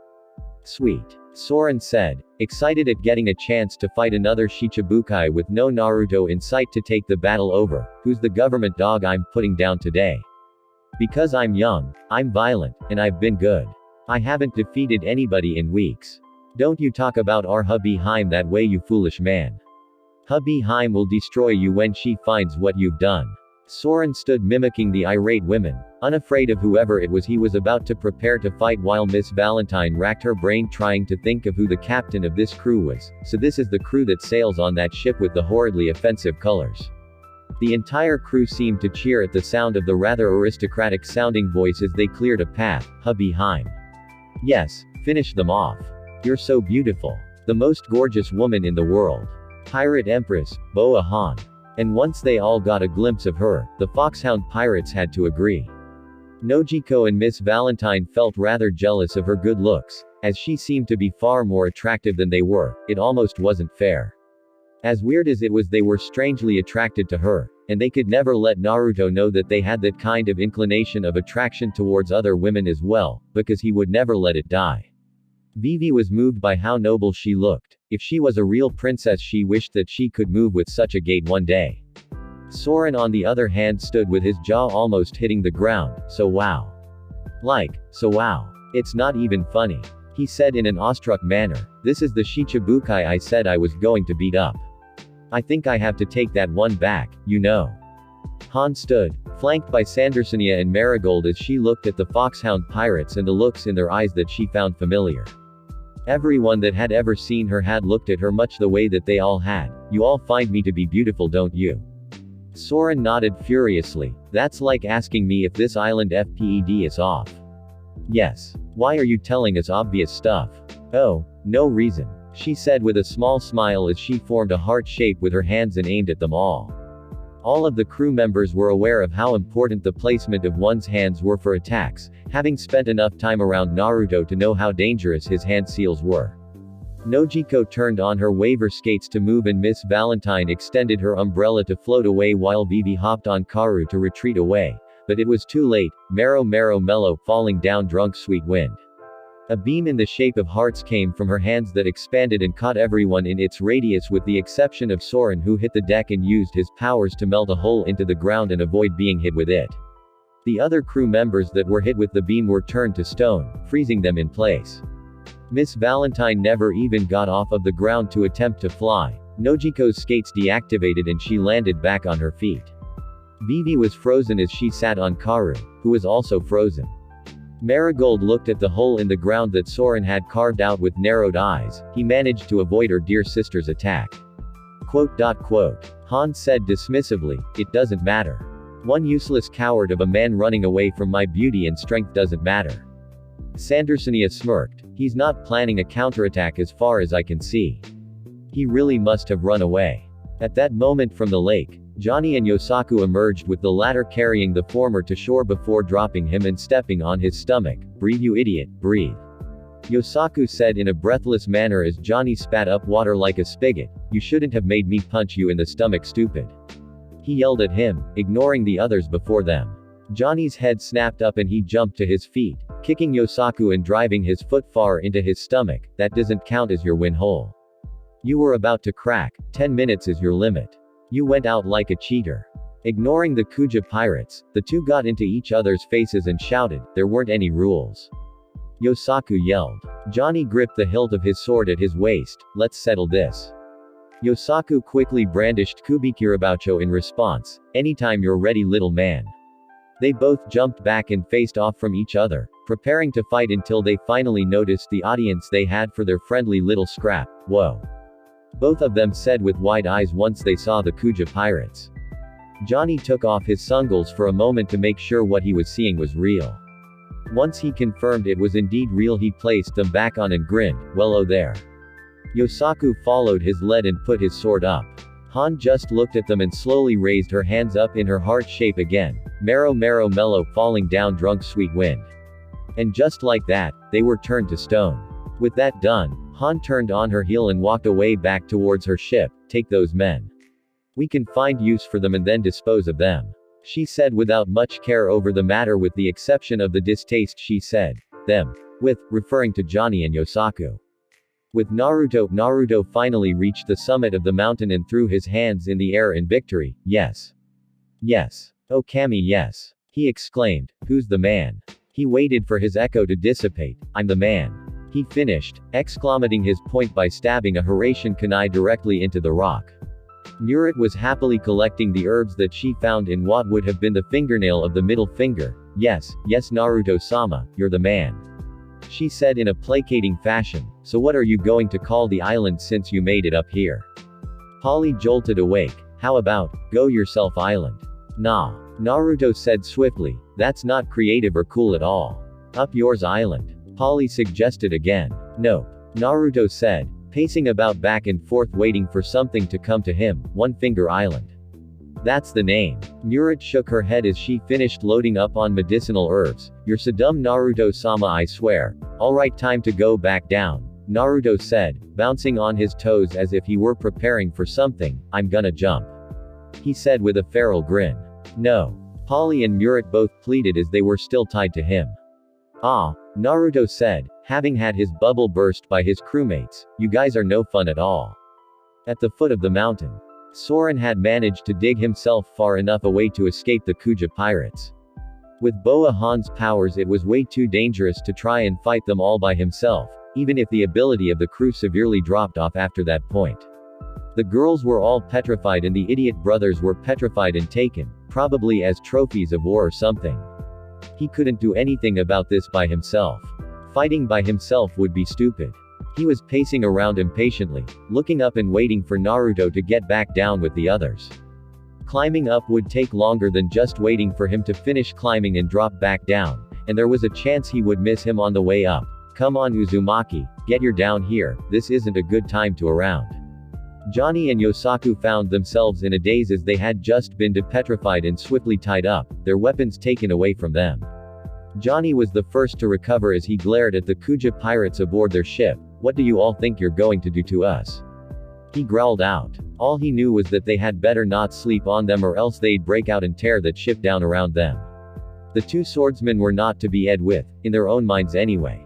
Sweet. Soren said, excited at getting a chance to fight another Shichibukai with no Naruto in sight to take the battle over. Who's the government dog I'm putting down today? Because I'm young, I'm violent, and I've been good. I haven't defeated anybody in weeks. Don't you talk about our hubby Haim that way, you foolish man. Hubby Haim will destroy you when she finds what you've done. Soren stood mimicking the irate women, unafraid of whoever it was he was about to prepare to fight, while Miss Valentine racked her brain trying to think of who the captain of this crew was. So this is the crew that sails on that ship with the horridly offensive colors. The entire crew seemed to cheer at the sound of the rather aristocratic sounding voice as they cleared a path. Hubby Haim. Yes, finish them off. You're so beautiful. The most gorgeous woman in the world. Pirate Empress, Boa Han. And once they all got a glimpse of her, the Foxhound pirates had to agree. Nojiko and Miss Valentine felt rather jealous of her good looks, as she seemed to be far more attractive than they were. It almost wasn't fair. As weird as it was, they were strangely attracted to her, and they could never let Naruto know that they had that kind of inclination of attraction towards other women as well, because he would never let it die. Vivi was moved by how noble she looked. If she was a real princess, she wished that she could move with such a gait one day. Soren on the other hand stood with his jaw almost hitting the ground. So wow. It's not even funny. He said in an awestruck manner. This is the Shichibukai I said I was going to beat up. I think I have to take that one back, you know. Han stood, flanked by Sandersonia and Marigold, as she looked at the Foxhound pirates and the looks in their eyes that she found familiar. Everyone that had ever seen her had looked at her much the way that they all had. You all find me to be beautiful, don't you? Soren nodded furiously. That's like asking me if this island FPED is off. Yes. Why are you telling us obvious stuff? Oh, no reason, she said with a small smile as she formed a heart shape with her hands and aimed at them all. All of the crew members were aware of how important the placement of one's hands were for attacks, having spent enough time around Naruto to know how dangerous his hand seals were. Nojiko turned on her waiver skates to move and Miss Valentine extended her umbrella to float away while Vivi hopped on Karu to retreat away. But it was too late, Mero Mero Mellow falling down drunk sweet wind. A beam in the shape of hearts came from her hands that expanded and caught everyone in its radius with the exception of Soren who hit the deck and used his powers to melt a hole into the ground and avoid being hit with it. The other crew members that were hit with the beam were turned to stone, freezing them in place. Miss Valentine never even got off of the ground to attempt to fly. Nojiko's skates deactivated and she landed back on her feet. Vivi was frozen as she sat on Karu, who was also frozen. Marigold looked at the hole in the ground that Soren had carved out with narrowed eyes. He managed to avoid her dear sister's attack. Han said dismissively, it doesn't matter. One useless coward of a man running away from my beauty and strength doesn't matter. Sandersonia smirked. He's not planning a counterattack as far as I can see. He really must have run away. At that moment from the lake, Johnny and Yosaku emerged with the latter carrying the former to shore before dropping him and stepping on his stomach. Breathe you idiot, breathe. Yosaku said in a breathless manner as Johnny spat up water like a spigot, you shouldn't have made me punch you in the stomach stupid. He yelled at him, ignoring the others before them. Johnny's head snapped up and he jumped to his feet, kicking Yosaku and driving his foot far into his stomach. That doesn't count as your win hole. You were about to crack, 10 minutes is your limit. You went out like a cheater. Ignoring the Kuja pirates, the two got into each other's faces and shouted, there weren't any rules. Yosaku yelled. Johnny gripped the hilt of his sword at his waist, let's settle this. Yosaku quickly brandished Kubikiraboucho in response, anytime you're ready little man. They both jumped back and faced off from each other, preparing to fight until they finally noticed the audience they had for their friendly little scrap. Whoa. Both of them said with wide eyes once they saw the Kuja pirates. Johnny took off his sunglasses for a moment to make sure what he was seeing was real. Once he confirmed it was indeed real he placed them back on and grinned, well oh there. Yosaku followed his lead and put his sword up. Han just looked at them and slowly raised her hands up in her heart shape again. Mero Mero Mellow falling down drunk sweet wind. And just like that, they were turned to stone. With that done, Han turned on her heel and walked away back towards her ship. Take those men. We can find use for them and then dispose of them. She said without much care over the matter with the exception of the distaste she said. Them. With, referring to Johnny and Yosaku. With Naruto finally reached the summit of the mountain and threw his hands in the air in victory. Yes. Yes. Oh Kami yes. He exclaimed. Who's the man? He waited for his echo to dissipate. I'm the man. He finished, exclamating his point by stabbing a Horatian kunai directly into the rock. Murit was happily collecting the herbs that she found in what would have been the fingernail of the middle finger. Yes, yes Naruto-sama, you're the man. She said in a placating fashion, so what are you going to call the island since you made it up here? Polly jolted awake. How about, go yourself island? Nah. Naruto said swiftly, that's not creative or cool at all. Up yours island. Polly suggested again. Nope. Naruto said, pacing about back and forth waiting for something to come to him. One Finger Island. That's the name. Murit shook her head as she finished loading up on medicinal herbs. You're so dumb Naruto-sama I swear. Alright time to go back down. Naruto said, bouncing on his toes as if he were preparing for something. I'm gonna jump. He said with a feral grin. No. Polly and Murit both pleaded as they were still tied to him. Ah, Naruto said, having had his bubble burst by his crewmates, you guys are no fun at all. At the foot of the mountain, Soren had managed to dig himself far enough away to escape the Kuja pirates. With Boa Han's powers it was way too dangerous to try and fight them all by himself, even if the ability of the crew severely dropped off after that point. The girls were all petrified and the idiot brothers were petrified and taken, probably as trophies of war or something. He couldn't do anything about this by himself. Fighting by himself would be stupid. He was pacing around impatiently, looking up and waiting for Naruto to get back down with the others. Climbing up would take longer than just waiting for him to finish climbing and drop back down, and there was a chance he would miss him on the way up. Come on Uzumaki, get your down here, this isn't a good time to around. Johnny and Yosaku found themselves in a daze as they had just been depetrified and swiftly tied up, their weapons taken away from them. Johnny was the first to recover as he glared at the Kuja pirates aboard their ship. What do you all think you're going to do to us? He growled out. All he knew was that they had better not sleep on them or else they'd break out and tear that ship down around them. The two swordsmen were not to be ed with, in their own minds anyway.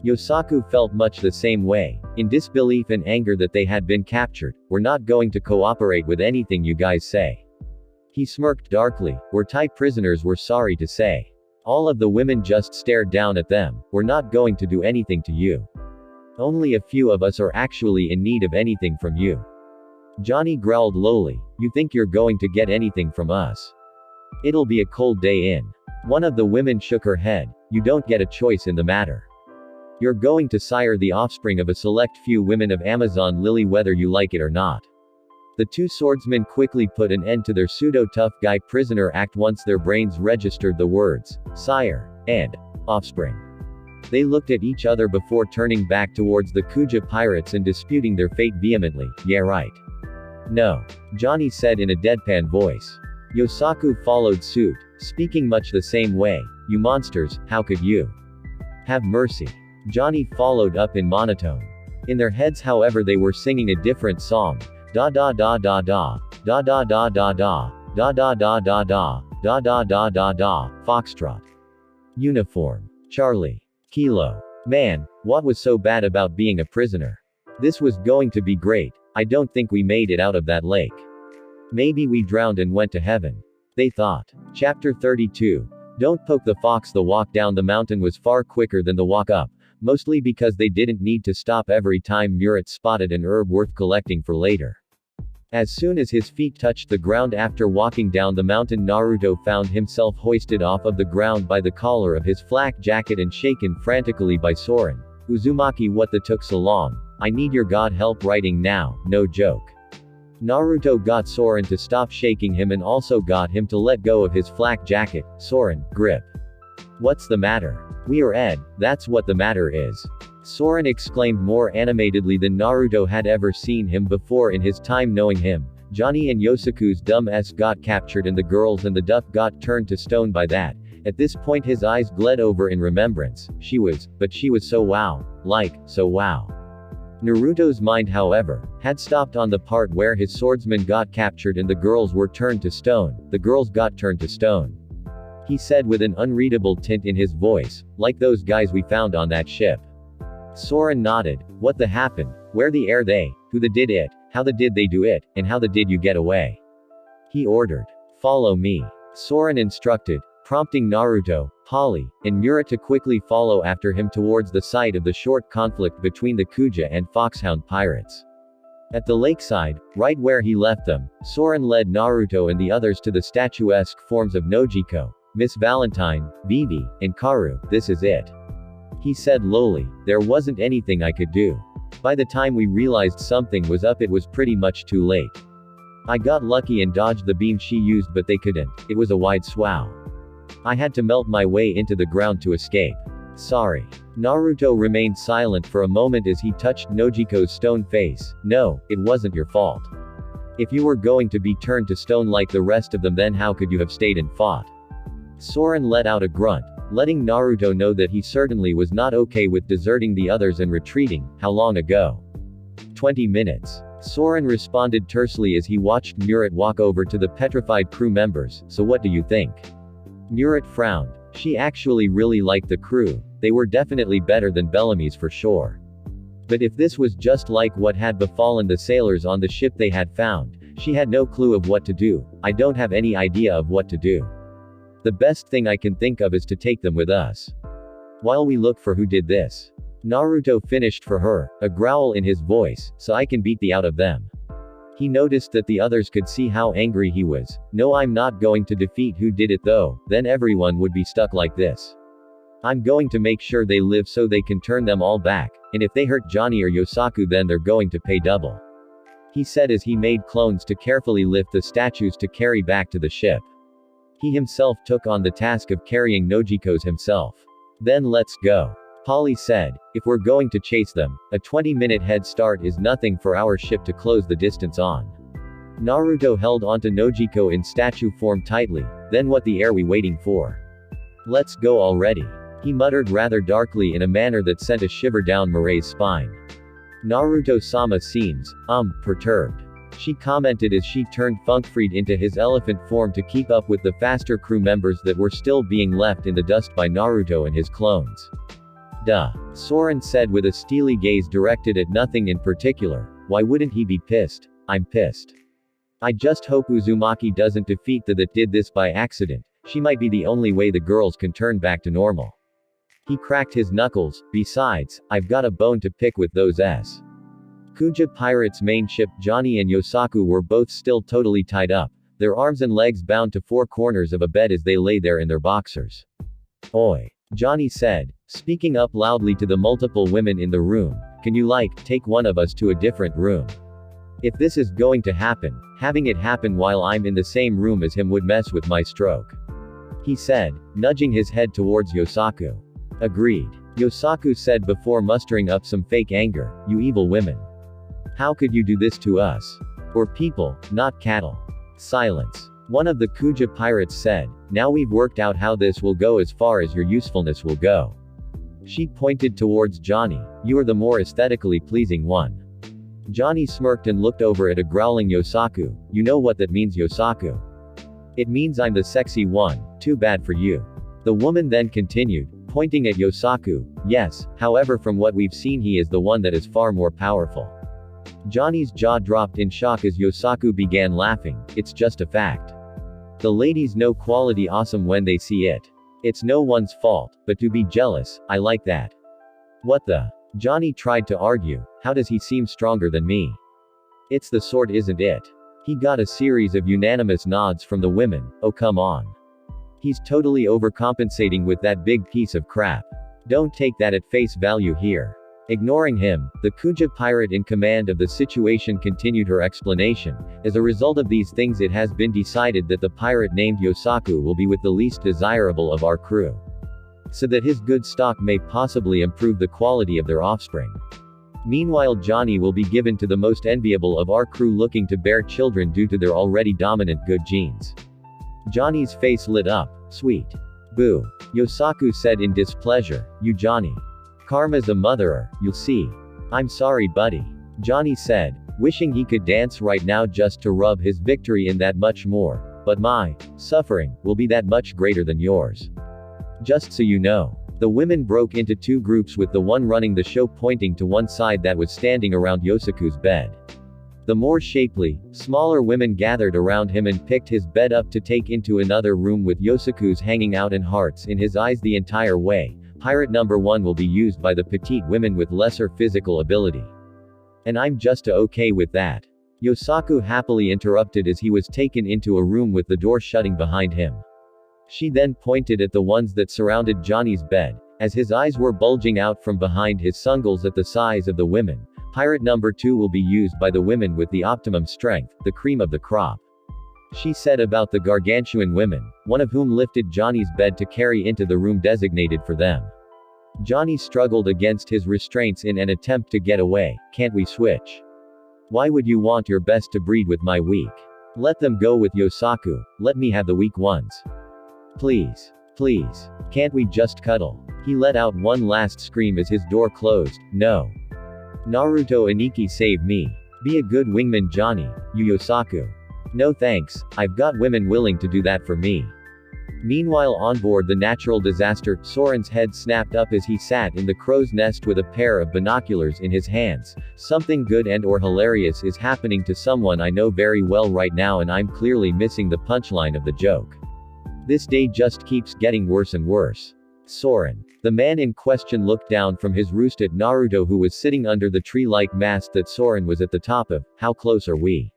Yosaku felt much the same way, in disbelief and anger that they had been captured. We're not going to cooperate with anything you guys say. He smirked darkly. We're Thai prisoners, we're sorry to say. All of the women just stared down at them. We're not going to do anything to you. Only a few of us are actually in need of anything from you. Johnny growled lowly. You think you're going to get anything from us? It'll be a cold day in. One of the women shook her head. You don't get a choice in the matter. You're going to sire the offspring of a select few women of Amazon Lily whether you like it or not. The two swordsmen quickly put an end to their pseudo-tough guy prisoner act once their brains registered the words, sire, and offspring. They looked at each other before turning back towards the Kuja pirates and disputing their fate vehemently. Yeah right. No. Johnny said in a deadpan voice. Yosaku followed suit, speaking much the same way. You monsters, how could you? Have mercy. Johnny followed up in monotone. In their heads however they were singing a different song. Da da da da da. Da da da da da. Da da da da da. Da da da da da. Foxtrot. Uniform. Charlie. Kilo. Man, what was so bad about being a prisoner? This was going to be great. I don't think we made it out of that lake. Maybe we drowned and went to heaven. They thought. Chapter 32. Don't poke the fox. The walk down the mountain was far quicker than the walk up, mostly because they didn't need to stop every time Murat spotted an herb worth collecting for later. As soon as his feet touched the ground after walking down the mountain, Naruto found himself hoisted off of the ground by the collar of his flak jacket and shaken frantically by Soren. Uzumaki, what the took so long? I need your god help writing now, no joke. Naruto got Soren to stop shaking him and also got him to let go of his flak jacket. Soren, grip. What's the matter? We are Ed, that's what the matter is. Soren exclaimed more animatedly than Naruto had ever seen him before in his time knowing him. Johnny and Yosaku's dumb s got captured and the girls and the duck got turned to stone by that. At this point his eyes gled over in remembrance. She was so wow. So wow. Naruto's mind however, had stopped on the part where his swordsmen got captured and the girls were turned to stone. The girls got turned to stone. He said with an unreadable tint in his voice, like those guys we found on that ship. Soren nodded. What the happened? Where the are they? Who the did it? How the did they do it? And how the did you get away? He ordered. Follow me. Soren instructed, prompting Naruto, Polly, and Mura to quickly follow after him towards the site of the short conflict between the Kuja and Foxhound pirates. At the lakeside, right where he left them, Soren led Naruto and the others to the statuesque forms of Nojiko, Miss Valentine, Vivi, and Karu. This is it. He said lowly. There wasn't anything I could do. By the time we realized something was up it was pretty much too late. I got lucky and dodged the beam she used but they couldn't. It was a wide swough. I had to melt my way into the ground to escape. Sorry. Naruto remained silent for a moment as he touched Nojiko's stone face. No, it wasn't your fault. If you were going to be turned to stone like the rest of them then how could you have stayed and fought? Soren let out a grunt, letting Naruto know that he certainly was not okay with deserting the others and retreating. How long ago? 20 minutes. Soren responded tersely as he watched Murat walk over to the petrified crew members. So what do you think? Murat frowned. She actually really liked the crew. They were definitely better than Bellamy's for sure. But if this was just like what had befallen the sailors on the ship they had found, she had no clue of what to do. I don't have any idea of what to do. The best thing I can think of is to take them with us. While we look for who did this. Naruto finished for her, a growl in his voice, so I can beat the out of them. He noticed that the others could see how angry he was. No, I'm not going to defeat who did it though, then everyone would be stuck like this. I'm going to make sure they live so they can turn them all back, and if they hurt Johnny or Yosaku then they're going to pay double. he said as he made clones to carefully lift the statues to carry back to the ship. He himself took on the task of carrying Nojiko's himself. Then let's go. Polly said, if we're going to chase them, a 20-minute head start is nothing for our ship to close the distance on. Naruto held onto Nojiko in statue form tightly, then what the are we waiting for? Let's go already. He muttered rather darkly in a manner that sent a shiver down Mirei's spine. Naruto-sama seems, perturbed. She commented as she turned Funkfried into his elephant form to keep up with the faster crew members that were still being left in the dust by Naruto and his clones. Duh. Soren said with a steely gaze directed at nothing in particular. Why wouldn't he be pissed? I'm pissed. I just hope Uzumaki doesn't defeat the that did this by accident. She might be the only way the girls can turn back to normal. He cracked his knuckles. Besides, I've got a bone to pick with those S. Kuja Pirates' main ship Johnny and Yosaku were both still totally tied up, their arms and legs bound to four corners of a bed as they lay there in their boxers. Oi. Johnny said, speaking up loudly to the multiple women in the room, can you take one of us to a different room? If this is going to happen, having it happen while I'm in the same room as him would mess with my stroke. He said, nudging his head towards Yosaku. Agreed. Yosaku said before mustering up some fake anger, you evil women. How could you do this to us? We're people, not cattle. Silence. One of the Kuja pirates said, now we've worked out how this will go as far as your usefulness will go. She pointed towards Johnny, you are the more aesthetically pleasing one. Johnny smirked and looked over at a growling Yosaku, you know what that means Yosaku? It means I'm the sexy one, too bad for you. The woman then continued, pointing at Yosaku, yes, however from what we've seen he is the one that is far more powerful. Johnny's jaw dropped in shock as Yosaku began laughing, it's just a fact. The ladies know quality awesome when they see it. It's no one's fault, but to be jealous, I like that. What the? Johnny tried to argue, how does he seem stronger than me? It's the sort isn't it? He got a series of unanimous nods from the women, oh come on. He's totally overcompensating with that big piece of crap. Don't take that at face value here. Ignoring him, the Kuja pirate in command of the situation continued her explanation. As a result of these things it has been decided that the pirate named Yosaku will be with the least desirable of our crew. So that his good stock may possibly improve the quality of their offspring. Meanwhile Johnny will be given to the most enviable of our crew looking to bear children due to their already dominant good genes. Johnny's face lit up. Sweet. Boo. Yosaku said in displeasure, you Johnny. Karma's a motherer, you'll see. I'm sorry buddy. Johnny said, wishing he could dance right now just to rub his victory in that much more, but my suffering will be that much greater than yours. Just so you know. The women broke into two groups with the one running the show pointing to one side that was standing around Yosaku's bed. The more shapely, smaller women gathered around him and picked his bed up to take into another room with Yosaku's hanging out and hearts in his eyes the entire way. Pirate number 1 will be used by the petite women with lesser physical ability. And I'm just okay with that. Yosaku happily interrupted as he was taken into a room with the door shutting behind him. She then pointed at the ones that surrounded Johnny's bed, as his eyes were bulging out from behind his sungles at the size of the women. Pirate number 2 will be used by the women with the optimum strength, the cream of the crop. She said about the gargantuan women, one of whom lifted Johnny's bed to carry into the room designated for them. Johnny struggled against his restraints in an attempt to get away. Can't we switch? Why would you want your best to breed with my weak? Let them go with Yosaku, let me have the weak ones. Please. Please. Can't we just cuddle? He let out one last scream as his door closed. No. Naruto Aniki save me. Be a good wingman Johnny, you Yosaku. No thanks, I've got women willing to do that for me. Meanwhile on board the natural disaster, Soren's head snapped up as he sat in the crow's nest with a pair of binoculars in his hands. Something good and or hilarious is happening to someone I know very well right now and I'm clearly missing the punchline of the joke. This day just keeps getting worse and worse. Soren. The man in question looked down from his roost at Naruto who was sitting under the tree-like mast that Soren was at the top of. How close are we?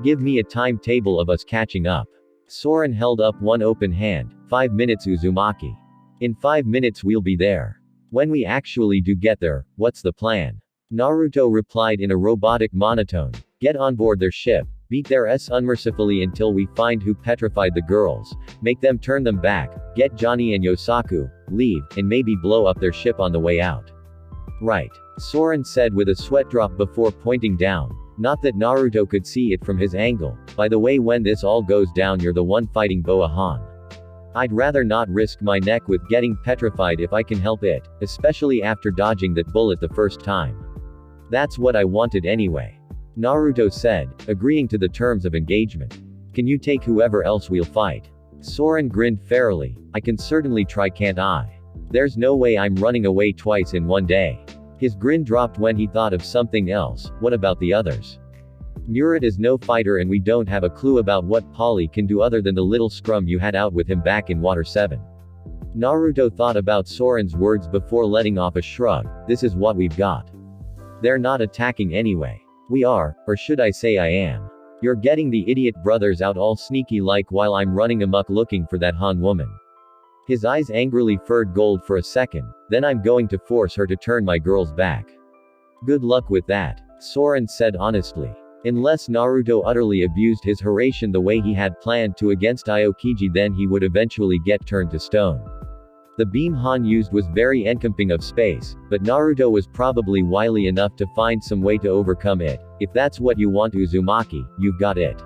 Give me a timetable of us catching up. Soren held up one open hand. 5 minutes Uzumaki. In 5 minutes we'll be there. When we actually do get there, what's the plan? Naruto replied in a robotic monotone. Get on board their ship. Beat their ass unmercifully until we find who petrified the girls. Make them turn them back. Get Johnny and Yosaku. Leave, and maybe blow up their ship on the way out. Right. Soren said with a sweat drop before pointing down. Not that Naruto could see it from his angle. By the way, when this all goes down, you're the one fighting Boa Han. I'd rather not risk my neck with getting petrified if I can help it, especially after dodging that bullet the first time. That's what I wanted anyway. Naruto said, agreeing to the terms of engagement. Can you take whoever else we'll fight? Soren grinned fairly. I can certainly try, can't I? There's no way I'm running away twice in one day. His grin dropped when he thought of something else. What about the others? Murat is no fighter and we don't have a clue about what Polly can do other than the little scrum you had out with him back in Water 7. Naruto thought about Soren's words before letting off a shrug. This is what we've got. They're not attacking anyway. We are, or should I say I am. You're getting the idiot brothers out all sneaky like while I'm running amok looking for that Han woman. His eyes angrily furred gold for a second, then I'm going to force her to turn my girls back. Good luck with that, Soren said honestly. Unless Naruto utterly abused his Hiraishin the way he had planned to against Aokiji, then he would eventually get turned to stone. The beam Han used was very encompassing of space, but Naruto was probably wily enough to find some way to overcome it. If that's what you want, Uzumaki, you've got it.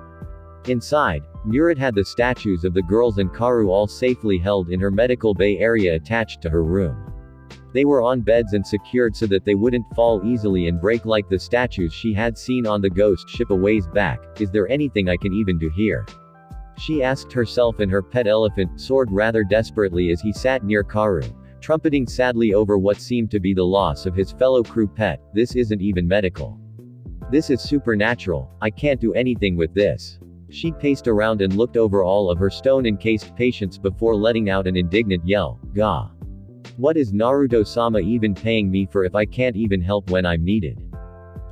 Inside, Murat had the statues of the girls and Karu all safely held in her medical bay area attached to her room. They were on beds and secured so that they wouldn't fall easily and break like the statues she had seen on the ghost ship a ways back. Is there anything I can even do here? She asked herself, and her pet elephant soared rather desperately as he sat near Karu, trumpeting sadly over what seemed to be the loss of his fellow crew pet. This isn't even medical. This is supernatural. I can't do anything with this. She paced around and looked over all of her stone-encased patients before letting out an indignant yell. Gah! What is Naruto-sama even paying me for if I can't even help when I'm needed?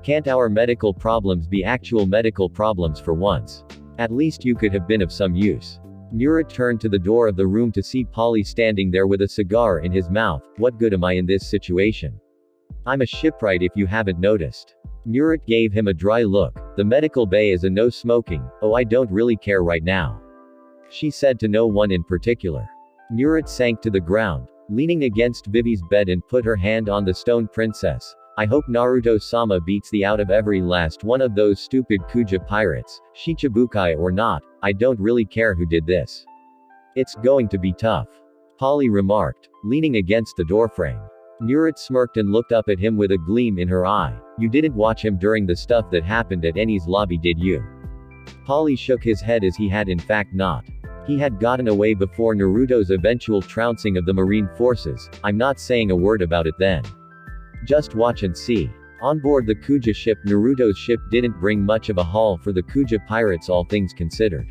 Can't our medical problems be actual medical problems for once? At least you could have been of some use. Murat turned to the door of the room to see Polly standing there with a cigar in his mouth. What good am I in this situation? I'm a shipwright if you haven't noticed. Murat gave him a dry look. The medical bay is a no smoking. Oh, I don't really care right now. She said to no one in particular. Murat sank to the ground, leaning against Vivi's bed, and put her hand on the stone princess. I hope Naruto-sama beats the out of every last one of those stupid Kuja pirates, Shichibukai or not. I don't really care who did this. It's going to be tough. Polly remarked, leaning against the doorframe. Murat smirked and looked up at him with a gleam in her eye. You didn't watch him during the stuff that happened at Eni's lobby, did you? Polly shook his head as he had in fact not. He had gotten away before Naruto's eventual trouncing of the marine forces. I'm not saying a word about it then. Just watch and see. On board the Kuja ship, Naruto's ship didn't bring much of a haul for the Kuja pirates, all things considered.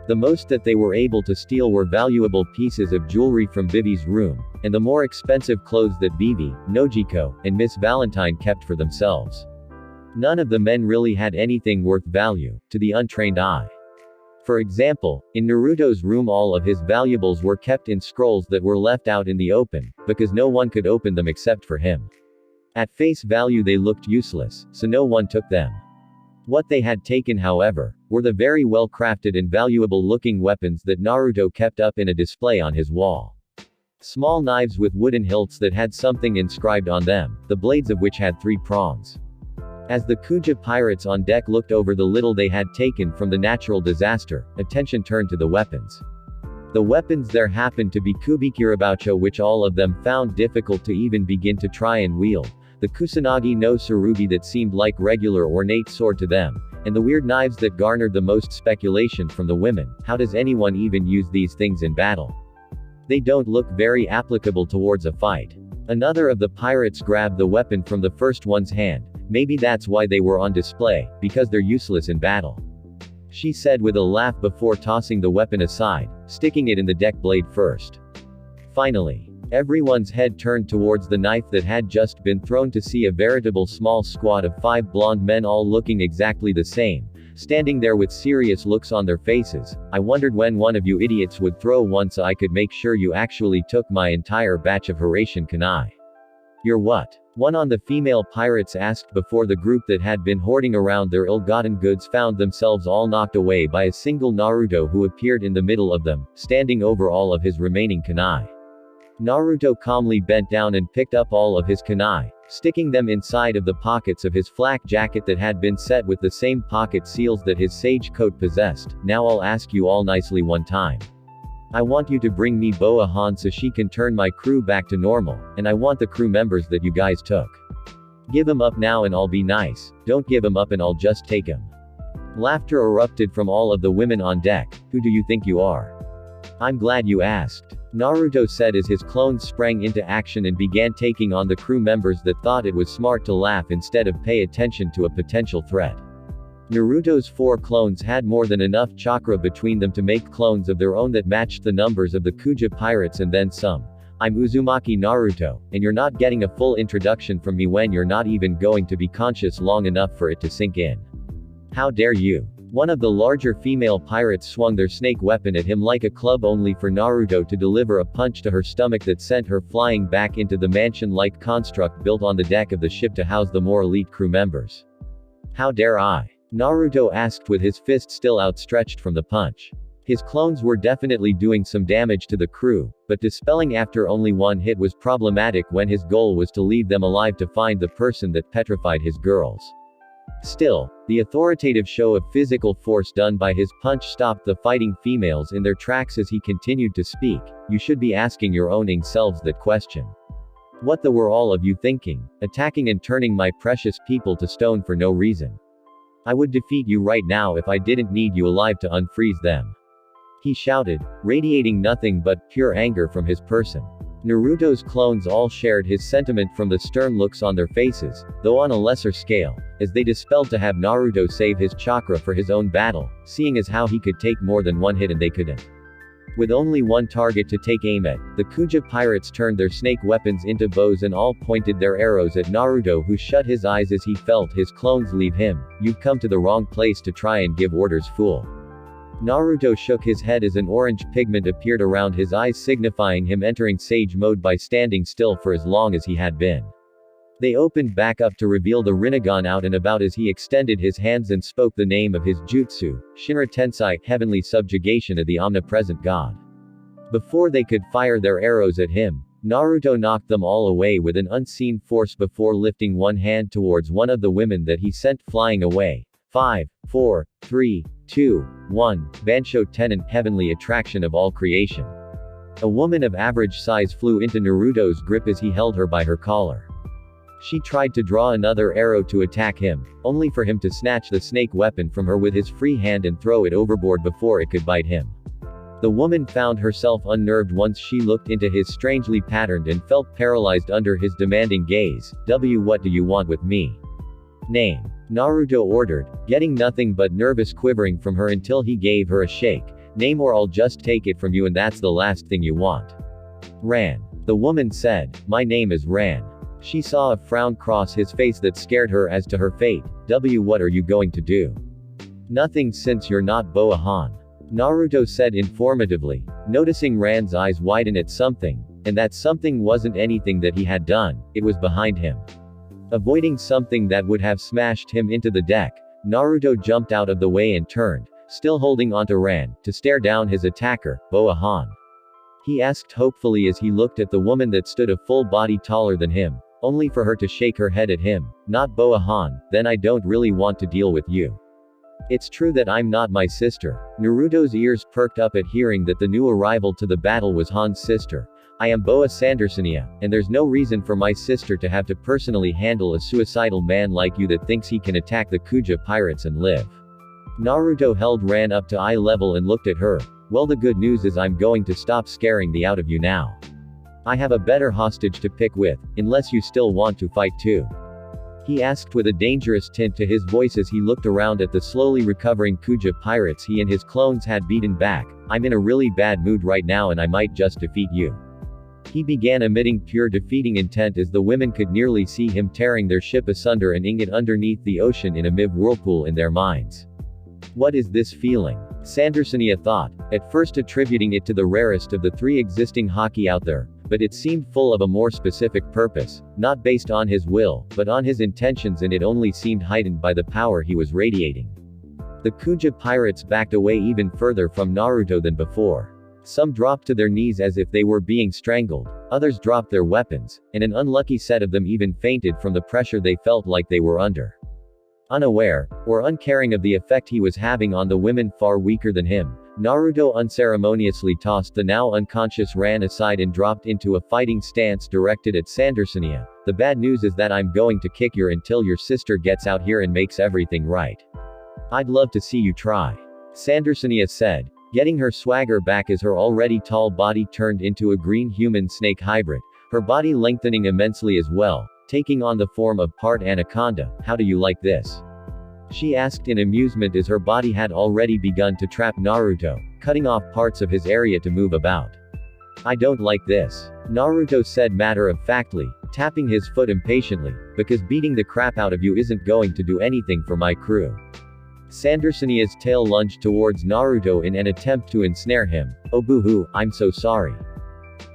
The most that they were able to steal were valuable pieces of jewelry from Vivi's room, and the more expensive clothes that Vivi, Nojiko, and Miss Valentine kept for themselves. None of the men really had anything worth value, to the untrained eye. For example, in Naruto's room all of his valuables were kept in scrolls that were left out in the open, because no one could open them except for him. At face value they looked useless, so no one took them. What they had taken, however, were the very well-crafted and valuable-looking weapons that Naruto kept up in a display on his wall. Small knives with wooden hilts that had something inscribed on them, the blades of which had 3 prongs. As the Kuja pirates on deck looked over the little they had taken from the natural disaster, attention turned to the weapons. The weapons there happened to be Kubikiraboucho, which all of them found difficult to even begin to try and wield, the Kusanagi no Tsurugi that seemed like regular ornate sword to them, and the weird knives that garnered the most speculation from the women. How does anyone even use these things in battle? They don't look very applicable towards a fight. Another of the pirates grabbed the weapon from the first one's hand. Maybe that's why they were on display, because they're useless in battle. She said with a laugh before tossing the weapon aside, sticking it in the deck blade first. Finally, everyone's head turned towards the knife that had just been thrown to see a veritable small squad of 5 blonde men, all looking exactly the same, standing there with serious looks on their faces. I wondered when one of you idiots would throw one so I could make sure you actually took my entire batch of Hiraishin kunai. You're what? One on the female pirates asked before the group that had been hoarding around their ill-gotten goods found themselves all knocked away by a single Naruto who appeared in the middle of them, standing over all of his remaining kunai. Naruto calmly bent down and picked up all of his kunai, sticking them inside of the pockets of his flak jacket that had been set with the same pocket seals that his sage coat possessed. Now I'll ask you all nicely one time. I want you to bring me Boa Han so she can turn my crew back to normal, and I want the crew members that you guys took. Give 'em up now and I'll be nice, don't give 'em up and I'll just take 'em. Laughter erupted from all of the women on deck. Who do you think you are? I'm glad you asked, Naruto said as his clones sprang into action and began taking on the crew members that thought it was smart to laugh instead of pay attention to a potential threat. Naruto's 4 clones had more than enough chakra between them to make clones of their own that matched the numbers of the Kuja pirates and then some. I'm Uzumaki Naruto, and you're not getting a full introduction from me when you're not even going to be conscious long enough for it to sink in. How dare you? One of the larger female pirates swung their snake weapon at him like a club only for Naruto to deliver a punch to her stomach that sent her flying back into the mansion-like construct built on the deck of the ship to house the more elite crew members. How dare I? Naruto asked with his fist still outstretched from the punch. His clones were definitely doing some damage to the crew, but dispelling after only one hit was problematic when his goal was to leave them alive to find the person that petrified his girls. Still, the authoritative show of physical force done by his punch stopped the fighting females in their tracks as he continued to speak. You should be asking your own selves that question. What the were all of you thinking, attacking and turning my precious people to stone for no reason? I would defeat you right now if I didn't need you alive to unfreeze them. He shouted, radiating nothing but pure anger from his person. Naruto's clones all shared his sentiment from the stern looks on their faces, though on a lesser scale, as they dispelled to have Naruto save his chakra for his own battle, seeing as how he could take more than one hit and they couldn't. With only one target to take aim at, the Kuja pirates turned their snake weapons into bows and all pointed their arrows at Naruto, who shut his eyes as he felt his clones leave him. You've come to the wrong place to try and give orders, fool. Naruto shook his head as an orange pigment appeared around his eyes, signifying him entering sage mode by standing still for as long as he had been. They opened back up to reveal the Rinnegan out and about as he extended his hands and spoke the name of his jutsu, Shinra Tensai, heavenly subjugation of the omnipresent god. Before they could fire their arrows at him, Naruto knocked them all away with an unseen force before lifting one hand towards one of the women that he sent flying away. 5, 4, 3, 2, 1, Bansho Tenon, heavenly attraction of all creation. A woman of average size flew into Naruto's grip as he held her by her collar. She tried to draw another arrow to attack him, only for him to snatch the snake weapon from her with his free hand and throw it overboard before it could bite him. The woman found herself unnerved once she looked into his strangely patterned and felt paralyzed under his demanding gaze. What do you want with me? Name. Naruto ordered, getting nothing but nervous quivering from her until he gave her a shake. Name or I'll just take it from you, and that's the last thing you want. Ran. The woman said, my name is Ran. She saw a frown cross his face that scared her as to her fate. What are you going to do? Nothing, since you're not Boa Han. Naruto said informatively, noticing Ran's eyes widen at something, and that something wasn't anything that he had done, it was behind him. Avoiding something that would have smashed him into the deck, Naruto jumped out of the way and turned, still holding onto Ran, to stare down his attacker, Boa Han. He asked hopefully as he looked at the woman that stood a full body taller than him, only for her to shake her head at him. Not Boa Han, then I don't really want to deal with you. It's true that I'm not my sister. Naruto's ears perked up at hearing that the new arrival to the battle was Han's sister. I am Boa Sandersonia, and there's no reason for my sister to have to personally handle a suicidal man like you that thinks he can attack the Kuja pirates and live. Naruto held Ran up to eye level and looked at her. Well, the good news is I'm going to stop scaring the out of you now. I have a better hostage to pick with, unless you still want to fight too. He asked with a dangerous tint to his voice as he looked around at the slowly recovering Kuja pirates he and his clones had beaten back. I'm in a really bad mood right now and I might just defeat you. He began emitting pure defeating intent as the women could nearly see him tearing their ship asunder and ing it underneath the ocean in a mid-whirlpool in their minds. What is this feeling? Sandersonia thought, at first attributing it to the rarest of the 3 existing haki out there, but it seemed full of a more specific purpose, not based on his will, but on his intentions, and it only seemed heightened by the power he was radiating. The Kuja pirates backed away even further from Naruto than before. Some dropped to their knees as if they were being strangled, others dropped their weapons, and an unlucky set of them even fainted from the pressure they felt like they were under. Unaware, or uncaring of the effect he was having on the women far weaker than him, Naruto unceremoniously tossed the now unconscious Ran aside and dropped into a fighting stance directed at Sandersonia. The bad news is that I'm going to kick your until your sister gets out here and makes everything right. I'd love to see you try. Sandersonia said, getting her swagger back as her already tall body turned into a green human-snake hybrid, her body lengthening immensely as well, taking on the form of part anaconda. How do you like this? She asked in amusement as her body had already begun to trap Naruto, cutting off parts of his area to move about. I don't like this. Naruto said matter-of-factly, tapping his foot impatiently, because beating the crap out of you isn't going to do anything for my crew. Sandersonia's tail lunged towards Naruto in an attempt to ensnare him. Oh boo-hoo, I'm so sorry.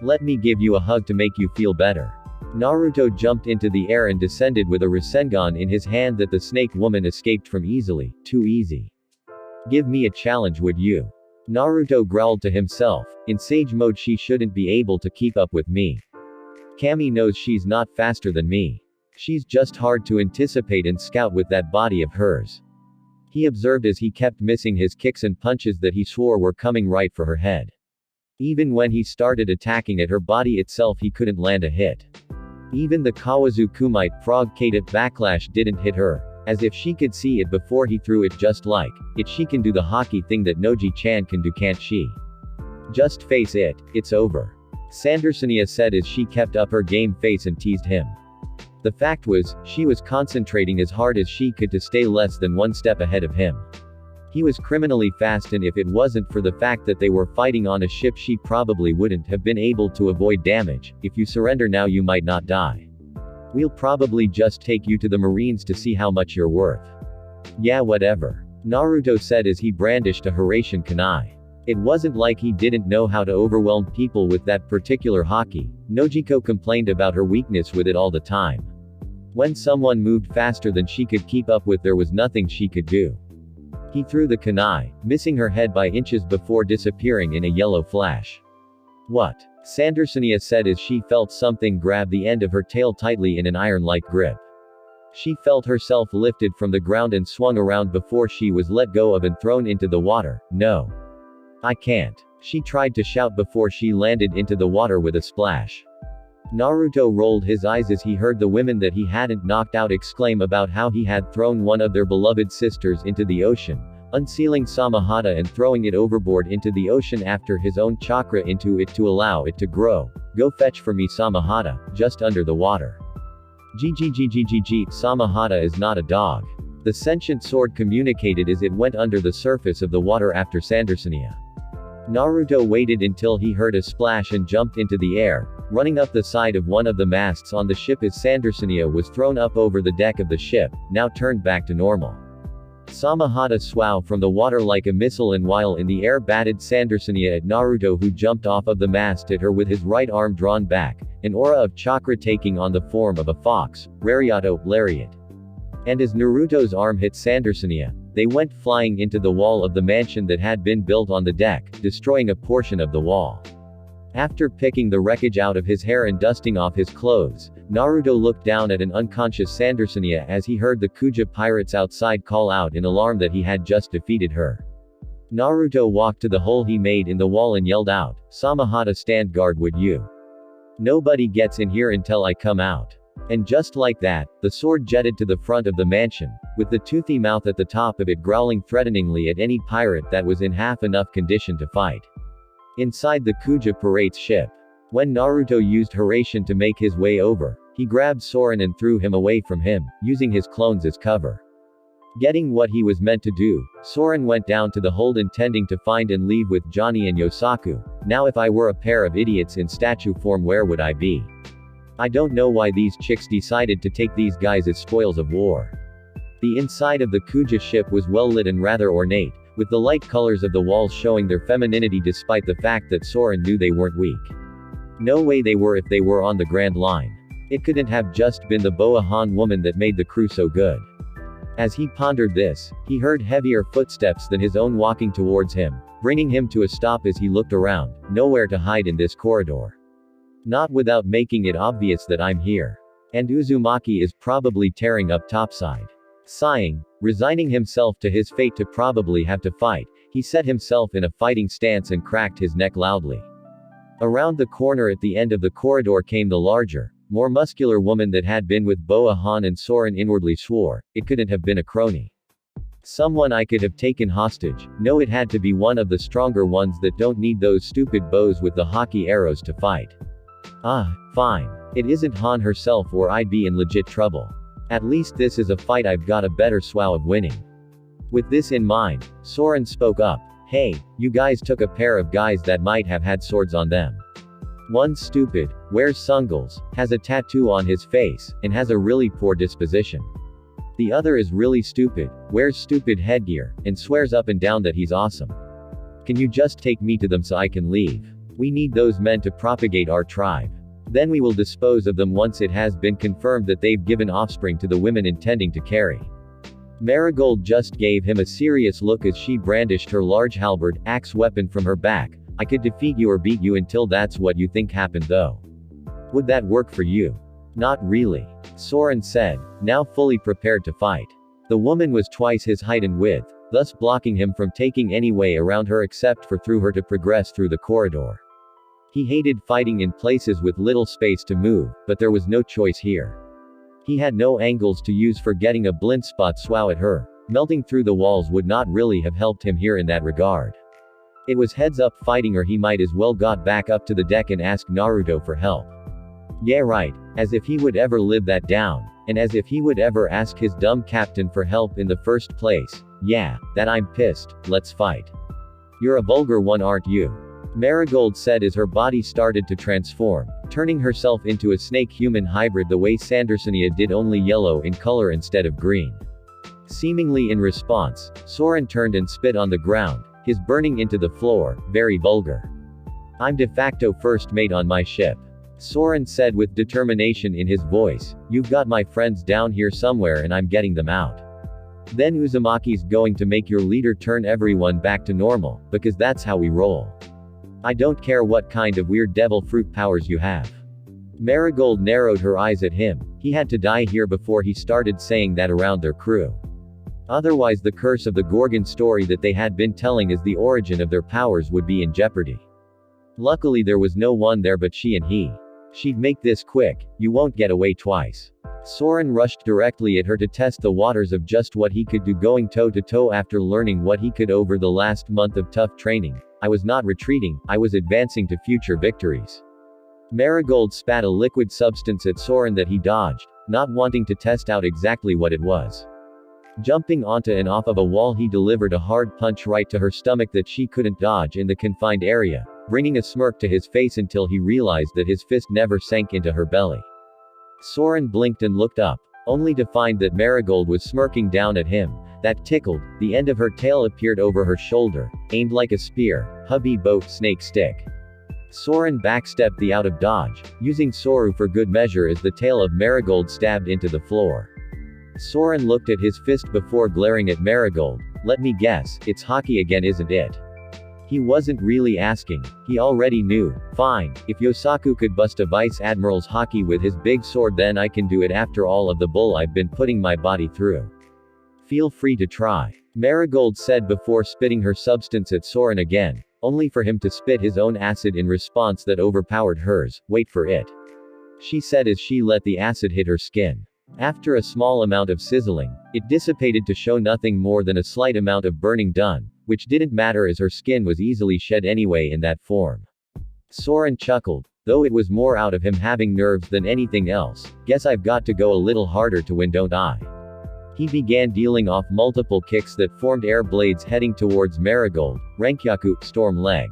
Let me give you a hug to make you feel better. Naruto jumped into the air and descended with a Rasengan in his hand that the snake woman escaped from easily. Too easy. Give me a challenge, would you? Naruto growled to himself. In Sage mode she shouldn't be able to keep up with me. Kami knows she's not faster than me. She's just hard to anticipate and scout with that body of hers. He observed as he kept missing his kicks and punches that he swore were coming right for her head. Even when he started attacking at her body itself he couldn't land a hit. Even the Kawazu Kumite frog Kata backlash didn't hit her, as if she could see it before he threw it. Just like it, she can do the hockey thing that Noji-chan can do, can't she? Just face it, it's over. Sandersonia said as she kept up her game face and teased him. The fact was, she was concentrating as hard as she could to stay less than one step ahead of him. He was criminally fast, and if it wasn't for the fact that they were fighting on a ship she probably wouldn't have been able to avoid damage. If you surrender now you might not die. We'll probably just take you to the Marines to see how much you're worth. Yeah, whatever. Naruto said as he brandished a Hiraishin kunai. It wasn't like he didn't know how to overwhelm people with that particular haki. Nojiko complained about her weakness with it all the time. When someone moved faster than she could keep up with, there was nothing she could do. He threw the kunai, missing her head by inches before disappearing in a yellow flash. What? Sandersonia said as she felt something grab the end of her tail tightly in an iron-like grip. She felt herself lifted from the ground and swung around before she was let go of and thrown into the water. No. I can't. She tried to shout before she landed into the water with a splash. Naruto rolled his eyes as he heard the women that he hadn't knocked out exclaim about how he had thrown one of their beloved sisters into the ocean, unsealing Samahata and throwing it overboard into the ocean after his own chakra into it to allow it to grow. Go fetch for me Samahata, just under the water. GGGGGG, Samahata is not a dog. The sentient sword communicated as it went under the surface of the water after Sandersonia. Naruto waited until he heard a splash and jumped into the air, running up the side of one of the masts on the ship as Sandersonia was thrown up over the deck of the ship, now turned back to normal. Samahata swam from the water like a missile and while in the air batted Sandersonia at Naruto, who jumped off of the mast at her with his right arm drawn back, an aura of chakra taking on the form of a fox, Rariato, lariat. And as Naruto's arm hit Sandersonia, they went flying into the wall of the mansion that had been built on the deck, destroying a portion of the wall. After picking the wreckage out of his hair and dusting off his clothes, Naruto looked down at an unconscious Sandersonia as he heard the Kuja pirates outside call out in alarm that he had just defeated her. Naruto walked to the hole he made in the wall and yelled out, "Samahata, stand guard, would you? Nobody gets in here until I come out." And just like that, the sword jetted to the front of the mansion, with the toothy mouth at the top of it growling threateningly at any pirate that was in half enough condition to fight. Inside the Kuja pirate's ship. When Naruto used Hiraishin to make his way over, he grabbed Soren and threw him away from him, using his clones as cover. Getting what he was meant to do, Soren went down to the hold intending to find and leave with Johnny and Yosaku. Now if I were a pair of idiots in statue form, where would I be? I don't know why these chicks decided to take these guys as spoils of war. The inside of the Kuja ship was well lit and rather ornate, with the light colors of the walls showing their femininity despite the fact that Soren knew they weren't weak. No way they were if they were on the Grand Line. It couldn't have just been the Boa Han woman that made the crew so good. As he pondered this, he heard heavier footsteps than his own walking towards him, bringing him to a stop as he looked around. Nowhere to hide in this corridor. Not without making it obvious that I'm here. And Uzumaki is probably tearing up topside. Sighing, resigning himself to his fate to probably have to fight, he set himself in a fighting stance and cracked his neck loudly. Around the corner at the end of the corridor came the larger, more muscular woman that had been with Boa Han, and Soren inwardly swore, it couldn't have been a crony. Someone I could have taken hostage. No, it had to be one of the stronger ones that don't need those stupid bows with the hockey arrows to fight. Ah, fine. It isn't Han herself or I'd be in legit trouble. At least this is a fight I've got a better swag of winning. With this in mind, Soren spoke up. Hey, you guys took a pair of guys that might have had swords on them. One's stupid, wears sungles, has a tattoo on his face, and has a really poor disposition. The other is really stupid, wears stupid headgear, and swears up and down that he's awesome. Can you just take me to them so I can leave? We need those men to propagate our tribe. Then we will dispose of them once it has been confirmed that they've given offspring to the women intending to carry. Marigold just gave him a serious look as she brandished her large halberd, axe weapon from her back. I could defeat you or beat you until that's what you think happened though. Would that work for you? Not really. Soren said, now fully prepared to fight. The woman was twice his height and width, thus blocking him from taking any way around her except for through her to progress through the corridor. He hated fighting in places with little space to move, but there was no choice here. He had no angles to use for getting a blind spot swat at her. Melting through the walls would not really have helped him here in that regard. It was heads up fighting, or he might as well got back up to the deck and asked Naruto for help. Yeah right, as if he would ever live that down, and as if he would ever ask his dumb captain for help in the first place. Yeah, that I'm pissed, let's fight. You're a vulgar one, aren't you? Marigold said as her body started to transform, turning herself into a snake-human hybrid the way Sandersonia did, only yellow in color instead of green. Seemingly in response, Soren turned and spit on the ground, his burning into the floor, very vulgar. I'm de facto first mate on my ship. Soren said with determination in his voice, you've got my friends down here somewhere and I'm getting them out. Then Uzumaki's going to make your leader turn everyone back to normal, because that's how we roll. I don't care what kind of weird devil fruit powers you have. Marigold narrowed her eyes at him. He had to die here before he started saying that around their crew. Otherwise the curse of the Gorgon story that they had been telling as the origin of their powers would be in jeopardy. Luckily there was no one there but she and he. She'd make this quick, you won't get away twice. Soren rushed directly at her to test the waters of just what he could do, going toe to toe after learning what he could over the last month of tough training. I was not retreating, I was advancing to future victories. Marigold spat a liquid substance at Soren that he dodged, not wanting to test out exactly what it was. Jumping onto and off of a wall, he delivered a hard punch right to her stomach that she couldn't dodge in the confined area, bringing a smirk to his face until he realized that his fist never sank into her belly. Soren blinked and looked up, only to find that Marigold was smirking down at him. That tickled. The end of her tail appeared over her shoulder, aimed like a spear, hubby boat snake stick. Soren backstepped the out of dodge, using Soru for good measure as the tail of Marigold stabbed into the floor. Soren looked at his fist before glaring at Marigold. Let me guess, it's hockey again, isn't it? He wasn't really asking, he already knew. Fine, if Yosaku could bust a vice admiral's hockey with his big sword, then I can do it after all of the bull I've been putting my body through. Feel free to try. Marigold said before spitting her substance at Soren again, only for him to spit his own acid in response that overpowered hers. Wait for it. She said as she let the acid hit her skin. After a small amount of sizzling, it dissipated to show nothing more than a slight amount of burning done, which didn't matter as her skin was easily shed anyway in that form. Soren chuckled, though it was more out of him having nerves than anything else. Guess I've got to go a little harder to win, don't I? He began dealing off multiple kicks that formed air blades heading towards Marigold. Renkyaku, storm leg.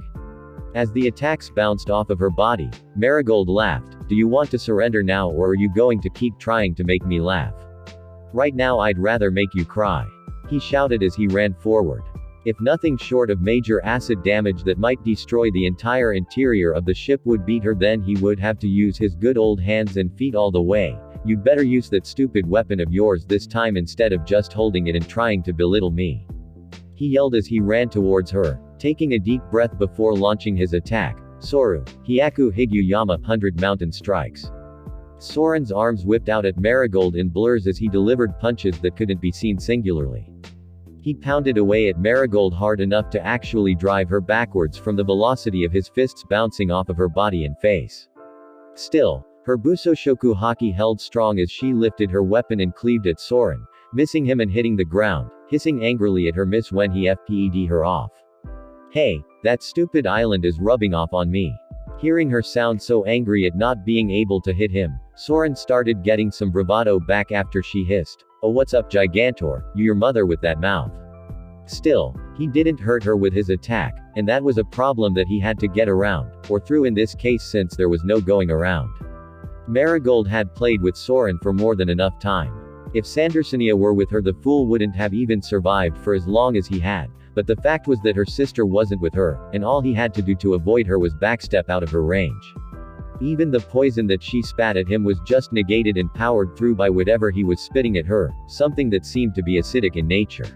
As the attacks bounced off of her body, Marigold laughed. Do you want to surrender now, or are you going to keep trying to make me laugh? Right now I'd rather make you cry. He shouted as he ran forward. If nothing short of major acid damage that might destroy the entire interior of the ship would beat her, then he would have to use his good old hands and feet all the way. You'd better use that stupid weapon of yours this time instead of just holding it and trying to belittle me. He yelled as he ran towards her, taking a deep breath before launching his attack. Soru, Hyaku Higyu Yama 100 Mountain Strikes. Soren's arms whipped out at Marigold in blurs as he delivered punches that couldn't be seen singularly. He pounded away at Marigold hard enough to actually drive her backwards from the velocity of his fists bouncing off of her body and face. Still, her Busoshoku haki held strong as she lifted her weapon and cleaved at Soren, missing him and hitting the ground, hissing angrily at her miss when he FPED her off. Hey, that stupid island is rubbing off on me. Hearing her sound so angry at not being able to hit him, Soren started getting some bravado back after she hissed, "Oh, what's up, Gigantor, you your mother with that mouth." Still, he didn't hurt her with his attack, and that was a problem that he had to get around, or through in this case since there was no going around. Marigold had played with Soren for more than enough time. If Sandersonia were with her, the fool wouldn't have even survived for as long as he had, but the fact was that her sister wasn't with her, and all he had to do to avoid her was backstep out of her range. Even the poison that she spat at him was just negated and powered through by whatever he was spitting at her, something that seemed to be acidic in nature.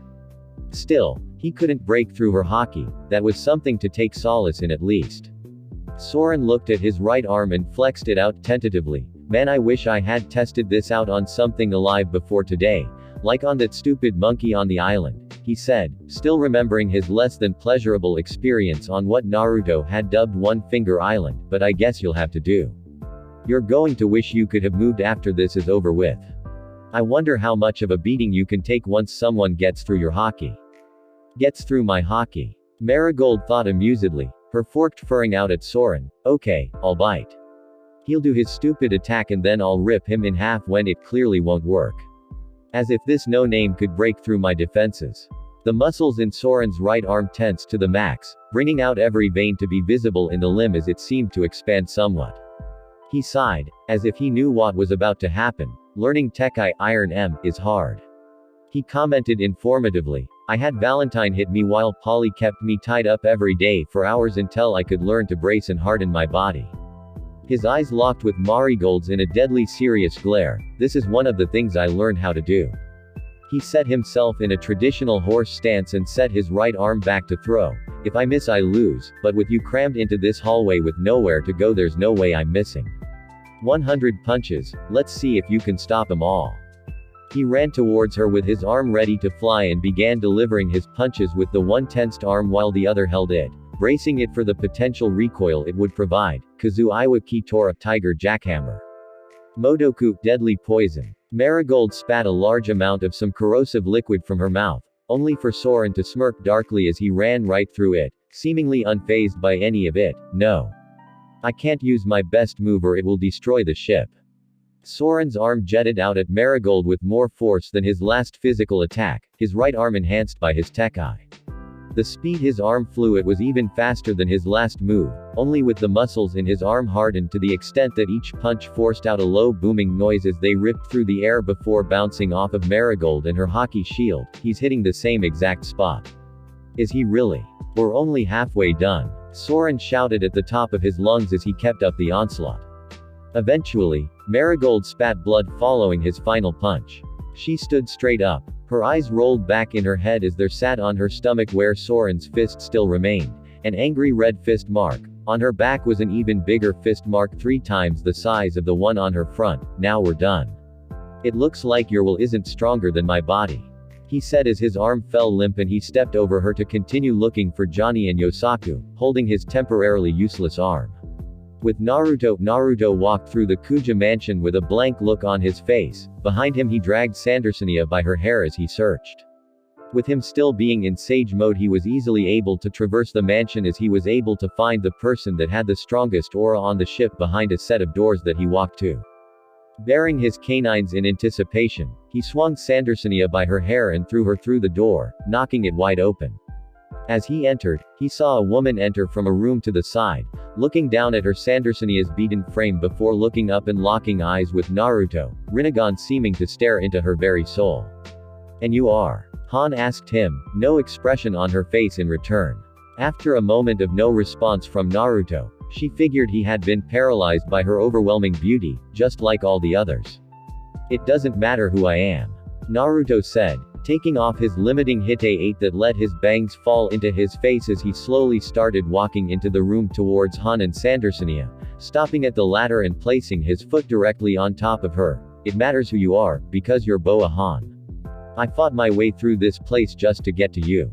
Still, he couldn't break through her haki. That was something to take solace in at least. Soren looked at his right arm and flexed it out tentatively. Man, I wish I had tested this out on something alive before today, like on that stupid monkey on the island, he said, still remembering his less than pleasurable experience on what Naruto had dubbed One Finger Island, but I guess you'll have to do. You're going to wish you could have moved after this is over with. I wonder how much of a beating you can take once someone gets through your haki. Gets through my haki. Marigold thought amusedly, her forked furring out at Soren. Okay, I'll bite. He'll do his stupid attack and then I'll rip him in half when it clearly won't work. As if this no-name could break through my defenses. The muscles in Soren's right arm tensed to the max, bringing out every vein to be visible in the limb as it seemed to expand somewhat. He sighed, as if he knew what was about to happen. Learning Tekai Iron M is hard. He commented informatively. I had Valentine hit me while Polly kept me tied up every day for hours until I could learn to brace and harden my body. His eyes locked with Marigold's in a deadly serious glare. This is one of the things I learned how to do. He set himself in a traditional horse stance and set his right arm back to throw. If I miss I lose, but with you crammed into this hallway with nowhere to go there's no way I'm missing. 100 punches, let's see if you can stop them all. He ran towards her with his arm ready to fly and began delivering his punches with the one tensed arm while the other held it, bracing it for the potential recoil it would provide. Kazu Iwa Kitora Tiger Jackhammer. Modoku Deadly Poison. Marigold spat a large amount of some corrosive liquid from her mouth, only for Soren to smirk darkly as he ran right through it, seemingly unfazed by any of it. No. I can't use my best move or it will destroy the ship. Soren's arm jetted out at Marigold with more force than his last physical attack, his right arm enhanced by his Tekai. The speed his arm flew at was even faster than his last move, only with the muscles in his arm hardened to the extent that each punch forced out a low booming noise as they ripped through the air before bouncing off of Marigold and her haki shield. He's hitting the same exact spot. Is he really? We're only halfway done. Soren shouted at the top of his lungs as he kept up the onslaught. Eventually, Marigold spat blood following his final punch. She stood straight up. Her eyes rolled back in her head as there sat on her stomach where Soren's fist still remained, an angry red fist mark. On her back was an even bigger fist mark 3 times the size of the one on her front. Now we're done. It looks like your will isn't stronger than my body, he said as his arm fell limp and he stepped over her to continue looking for Johnny and Yosaku, holding his temporarily useless arm. With Naruto walked through the Kuja mansion with a blank look on his face. Behind him he dragged Sandersonia by her hair as he searched. With him still being in sage mode he was easily able to traverse the mansion as he was able to find the person that had the strongest aura on the ship behind a set of doors that he walked to. Baring his canines in anticipation, he swung Sandersonia by her hair and threw her through the door, knocking it wide open. As he entered, he saw a woman enter from a room to the side, looking down at her Sandersonia's beaten frame before looking up and locking eyes with Naruto, Rinnegan seeming to stare into her very soul. And you are. Han asked him, no expression on her face in return. After a moment of no response from Naruto, she figured he had been paralyzed by her overwhelming beauty, just like all the others. It doesn't matter who I am, Naruto said, taking off his limiting Hite 8 that let his bangs fall into his face as he slowly started walking into the room towards Han and Sandersonia, stopping at the latter and placing his foot directly on top of her. It matters who you are, because you're Boa Han. I fought my way through this place just to get to you.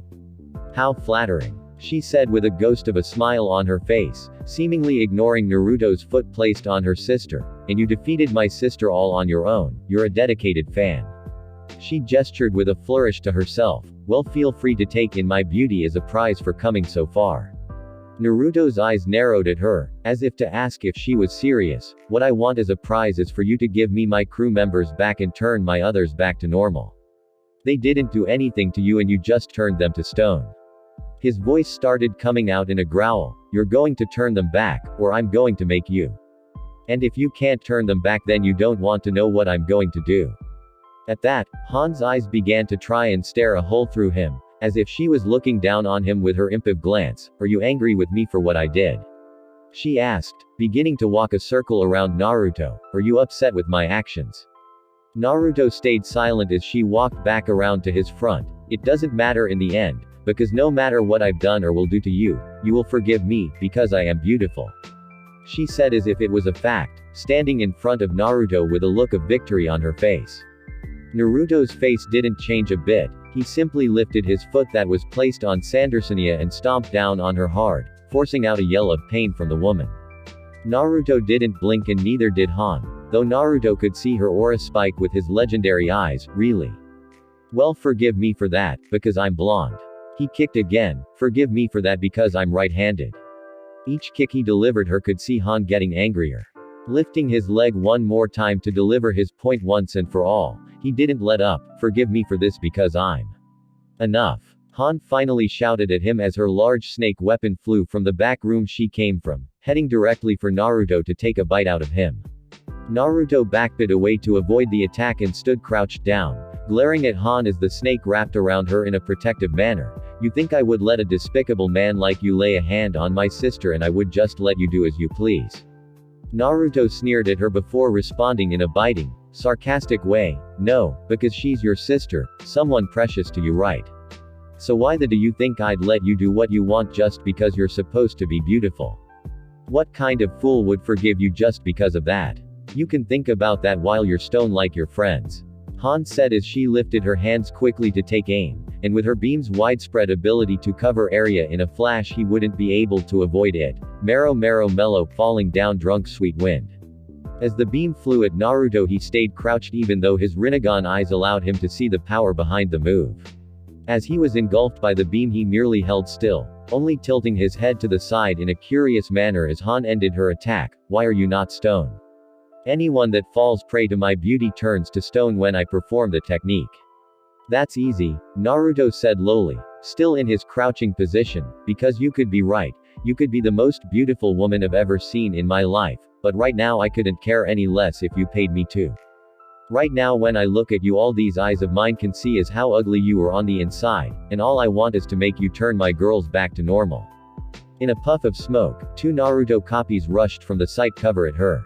How flattering, she said with a ghost of a smile on her face, seemingly ignoring Naruto's foot placed on her sister. And you defeated my sister all on your own, you're a dedicated fan. She gestured with a flourish to herself. Well, feel free to take in my beauty as a prize for coming so far. Naruto's eyes narrowed at her, as if to ask if she was serious. What I want as a prize is for you to give me my crew members back and turn my others back to normal. They didn't do anything to you and you just turned them to stone. His voice started coming out in a growl. You're going to turn them back, or I'm going to make you. And if you can't turn them back, then you don't want to know what I'm going to do. At that, Han's eyes began to try and stare a hole through him, as if she was looking down on him with her impish glance. Are you angry with me for what I did? She asked, beginning to walk a circle around Naruto. Are you upset with my actions? Naruto stayed silent as she walked back around to his front. It doesn't matter in the end, because no matter what I've done or will do to you, you will forgive me, because I am beautiful. She said as if it was a fact, standing in front of Naruto with a look of victory on her face. Naruto's face didn't change a bit, he simply lifted his foot that was placed on Sandersonia and stomped down on her hard, forcing out a yell of pain from the woman. Naruto didn't blink and neither did Han, though Naruto could see her aura spike with his legendary eyes. Really? Well, forgive me for that, because I'm blonde. He kicked again. Forgive me for that because I'm right-handed. Each kick he delivered her could see Han getting angrier. Lifting his leg one more time to deliver his point once and for all, he didn't let up. Forgive me for this because I'm enough. Han finally shouted at him as her large snake weapon flew from the back room she came from, heading directly for Naruto to take a bite out of him. Naruto backped away to avoid the attack and stood crouched down, glaring at Han as the snake wrapped around her in a protective manner. You think I would let a despicable man like you lay a hand on my sister and I would just let you do as you please? Naruto sneered at her before responding in a biting, sarcastic way. No, because she's your sister, someone precious to you, right? So why do you think I'd let you do what you want just because you're supposed to be beautiful? What kind of fool would forgive you just because of that? You can think about that while you're stone like your friends. Han said as she lifted her hands quickly to take aim, and with her beam's widespread ability to cover area in a flash he wouldn't be able to avoid it. Marrow mellow falling down drunk sweet wind. As the beam flew at Naruto he stayed crouched even though his Rinnegan eyes allowed him to see the power behind the move. As he was engulfed by the beam he merely held still, only tilting his head to the side in a curious manner as Han ended her attack. Why are you not stone? Anyone that falls prey to my beauty turns to stone when I perform the technique. That's easy, Naruto said lowly, still in his crouching position, because you could be right, you could be the most beautiful woman I've ever seen in my life, but right now I couldn't care any less if you paid me to. Right now when I look at you all these eyes of mine can see is how ugly you are on the inside, and all I want is to make you turn my girls back to normal. In a puff of smoke, 2 Naruto copies rushed from the site cover at her.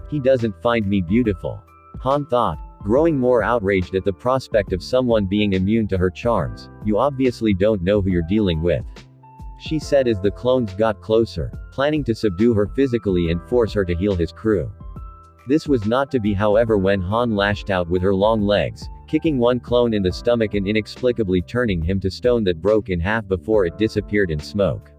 He doesn't find me beautiful, Han thought, growing more outraged at the prospect of someone being immune to her charms. You obviously don't know who you're dealing with, she said as the clones got closer, planning to subdue her physically and force her to heal his crew. This was not to be however when Han lashed out with her long legs, kicking one clone in the stomach and inexplicably turning him to stone that broke in half before it disappeared in smoke.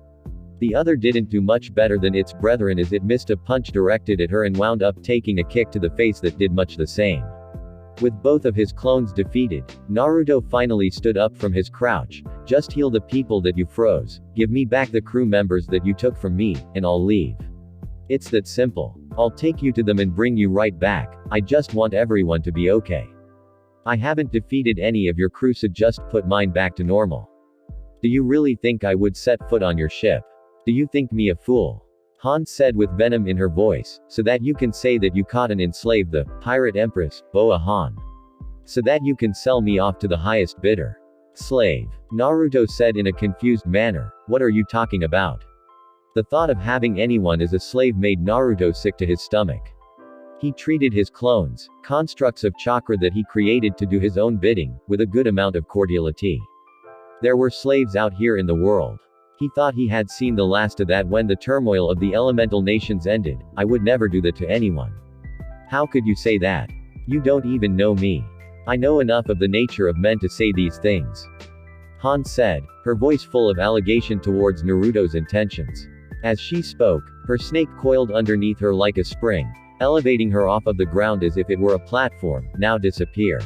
The other didn't do much better than its brethren as it missed a punch directed at her and wound up taking a kick to the face that did much the same. With both of his clones defeated, Naruto finally stood up from his crouch. Just heal the people that you froze, give me back the crew members that you took from me, and I'll leave. It's that simple. I'll take you to them and bring you right back. I just want everyone to be okay. I haven't defeated any of your crew, so just put mine back to normal. Do you really think I would set foot on your ship? Do you think me a fool? Han said with venom in her voice, so that you can say that you caught and enslaved the pirate empress, Boa Han. So that you can sell me off to the highest bidder. Slave. Naruto said in a confused manner, what are you talking about? The thought of having anyone as a slave made Naruto sick to his stomach. He treated his clones, constructs of chakra that he created to do his own bidding, with a good amount of cordiality. There were slaves out here in the world. He thought he had seen the last of that when the turmoil of the elemental nations ended. I would never do that to anyone. How could you say that? You don't even know me. I know enough of the nature of men to say these things. Han said, her voice full of allegation towards Naruto's intentions. As she spoke, her snake coiled underneath her like a spring, elevating her off of the ground as if it were a platform. Now disappear.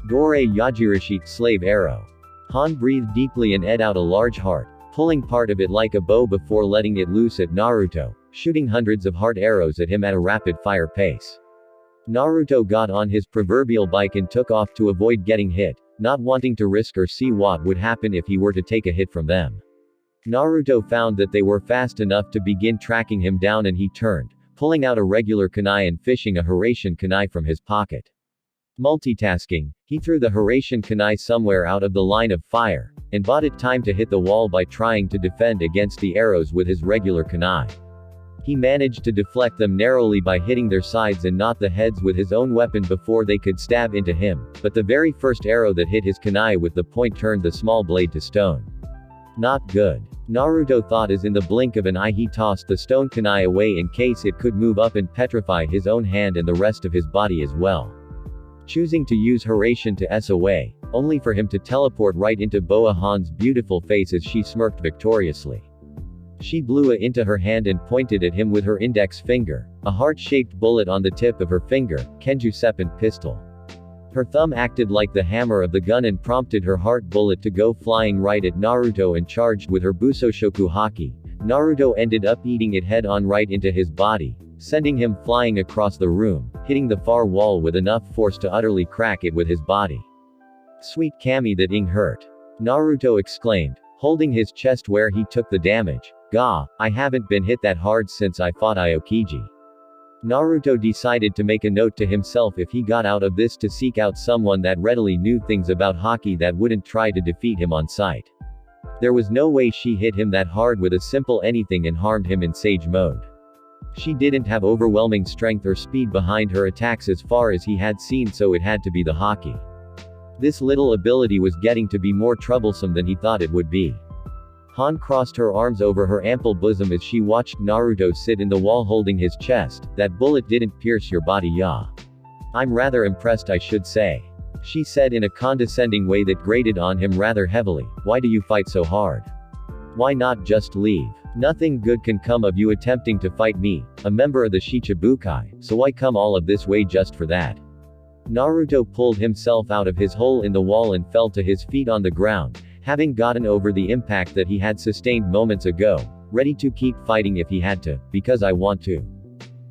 Dore Yajirishi, slave arrow. Han breathed deeply and let out a large heart, pulling part of it like a bow before letting it loose at Naruto, shooting hundreds of heart arrows at him at a rapid-fire pace. Naruto got on his proverbial bike and took off to avoid getting hit, not wanting to risk or see what would happen if he were to take a hit from them. Naruto found that they were fast enough to begin tracking him down and he turned, pulling out a regular kunai and fishing a Hiraishin kunai from his pocket. Multitasking, he threw the Hiraishin kunai somewhere out of the line of fire, and bought it time to hit the wall by trying to defend against the arrows with his regular kunai. He managed to deflect them narrowly by hitting their sides and not the heads with his own weapon before they could stab into him, but the very first arrow that hit his kunai with the point turned the small blade to stone. Not good. Naruto thought as in the blink of an eye he tossed the stone kunai away in case it could move up and petrify his own hand and the rest of his body as well. Choosing to use Hiraishin to S away, only for him to teleport right into Boa Han's beautiful face as she smirked victoriously. She blew it into her hand and pointed at him with her index finger, a heart-shaped bullet on the tip of her finger, Kenju Seppan pistol. Her thumb acted like the hammer of the gun and prompted her heart bullet to go flying right at Naruto and charged with her Busoshoku Haki. Naruto ended up eating it head-on right into his body, sending him flying across the room, hitting the far wall with enough force to utterly crack it with his body. Sweet Kami, that ing hurt. Naruto exclaimed, holding his chest where he took the damage. Gah, I haven't been hit that hard since I fought Aokiji. Naruto decided to make a note to himself if he got out of this to seek out someone that readily knew things about Haki that wouldn't try to defeat him on sight. There was no way she hit him that hard with a simple anything and harmed him in Sage mode. She didn't have overwhelming strength or speed behind her attacks as far as he had seen, so it had to be the Haki. This little ability was getting to be more troublesome than he thought it would be. Han crossed her arms over her ample bosom as she watched Naruto sit in the wall holding his chest. That bullet didn't pierce your body, ya. I'm rather impressed, I should say. She said in a condescending way that grated on him rather heavily. Why do you fight so hard? Why not just leave? Nothing good can come of you attempting to fight me, a member of the Shichibukai, so why come all of this way just for that? Naruto pulled himself out of his hole in the wall and fell to his feet on the ground, having gotten over the impact that he had sustained moments ago, ready to keep fighting if he had to, because I want to.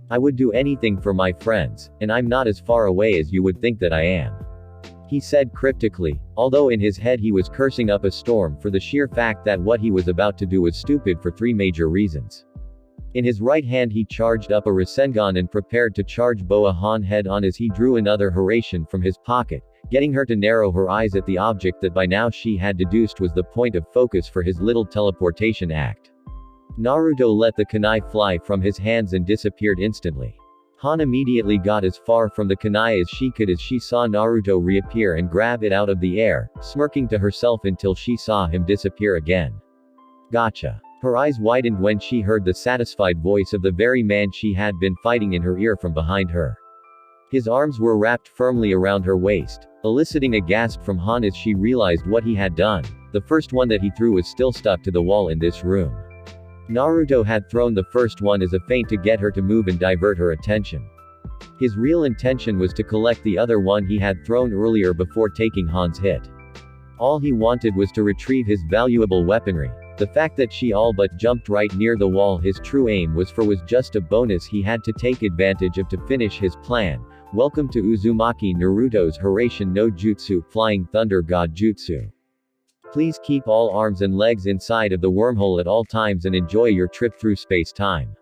I would do anything for my friends, and I'm not as far away as you would think that I am. He said cryptically, although in his head he was cursing up a storm for the sheer fact that what he was about to do was stupid for three major reasons. In his right hand he charged up a Rasengan and prepared to charge Boa Han head on as he drew another Hiraishin from his pocket, getting her to narrow her eyes at the object that by now she had deduced was the point of focus for his little teleportation act. Naruto let the kunai fly from his hands and disappeared instantly. Han immediately got as far from the kunai as she could as she saw Naruto reappear and grab it out of the air, smirking to herself until she saw him disappear again. Gotcha. Her eyes widened when she heard the satisfied voice of the very man she had been fighting in her ear from behind her. His arms were wrapped firmly around her waist, eliciting a gasp from Han as she realized what he had done. The first one that he threw was still stuck to the wall in this room. Naruto had thrown the first one as a feint to get her to move and divert her attention. His real intention was to collect the other one he had thrown earlier before taking Han's hit. All he wanted was to retrieve his valuable weaponry. The fact that she all but jumped right near the wall his true aim was just a bonus he had to take advantage of to finish his plan. Welcome to Uzumaki Naruto's Hiraishin no Jutsu, Flying Thunder God Jutsu. Please keep all arms and legs inside of the wormhole at all times and enjoy your trip through space-time.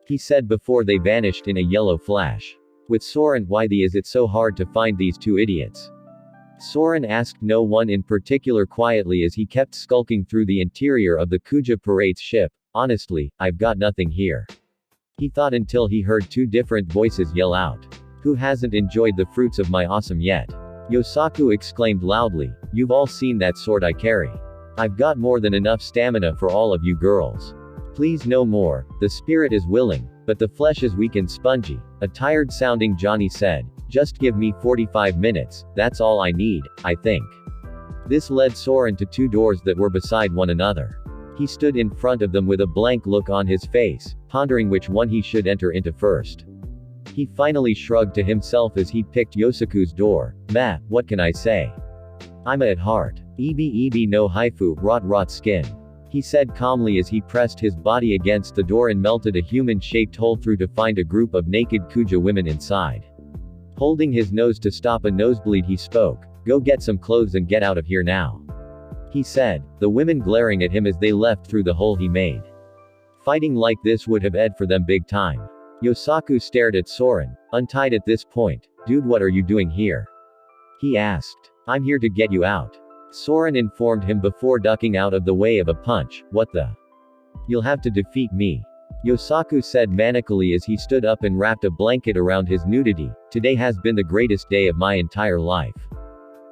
He said before they vanished in a yellow flash. With Soren, why is it so hard to find these two idiots? Soren asked no one in particular quietly as he kept skulking through the interior of the Kuja Parate's ship. Honestly, I've got nothing here. He thought until he heard two different voices yell out. Who hasn't enjoyed the fruits of my awesome yet? Yosaku exclaimed loudly, you've all seen that sword I carry. I've got more than enough stamina for all of you girls. Please no more, the spirit is willing, but the flesh is weak and spongy, a tired-sounding Johnny said. Just give me 45 minutes, that's all I need, I think. This led Soren to two doors that were beside one another. He stood in front of them with a blank look on his face, pondering which one he should enter into first. He finally shrugged to himself as he picked Yosaku's door. Meh, what can I say? I'm at heart. Ebi no haifu, rot skin. He said calmly as he pressed his body against the door and melted a human-shaped hole through to find a group of naked Kuja women inside. Holding his nose to stop a nosebleed he spoke, go get some clothes and get out of here now. He said, the women glaring at him as they left through the hole he made. Fighting like this would have ed for them big time. Yosaku stared at Soren, untied at this point. Dude, what are you doing here? He asked. I'm here to get you out. Soren informed him before ducking out of the way of a punch. What the? You'll have to defeat me. Yosaku said manically as he stood up and wrapped a blanket around his nudity. Today has been the greatest day of my entire life.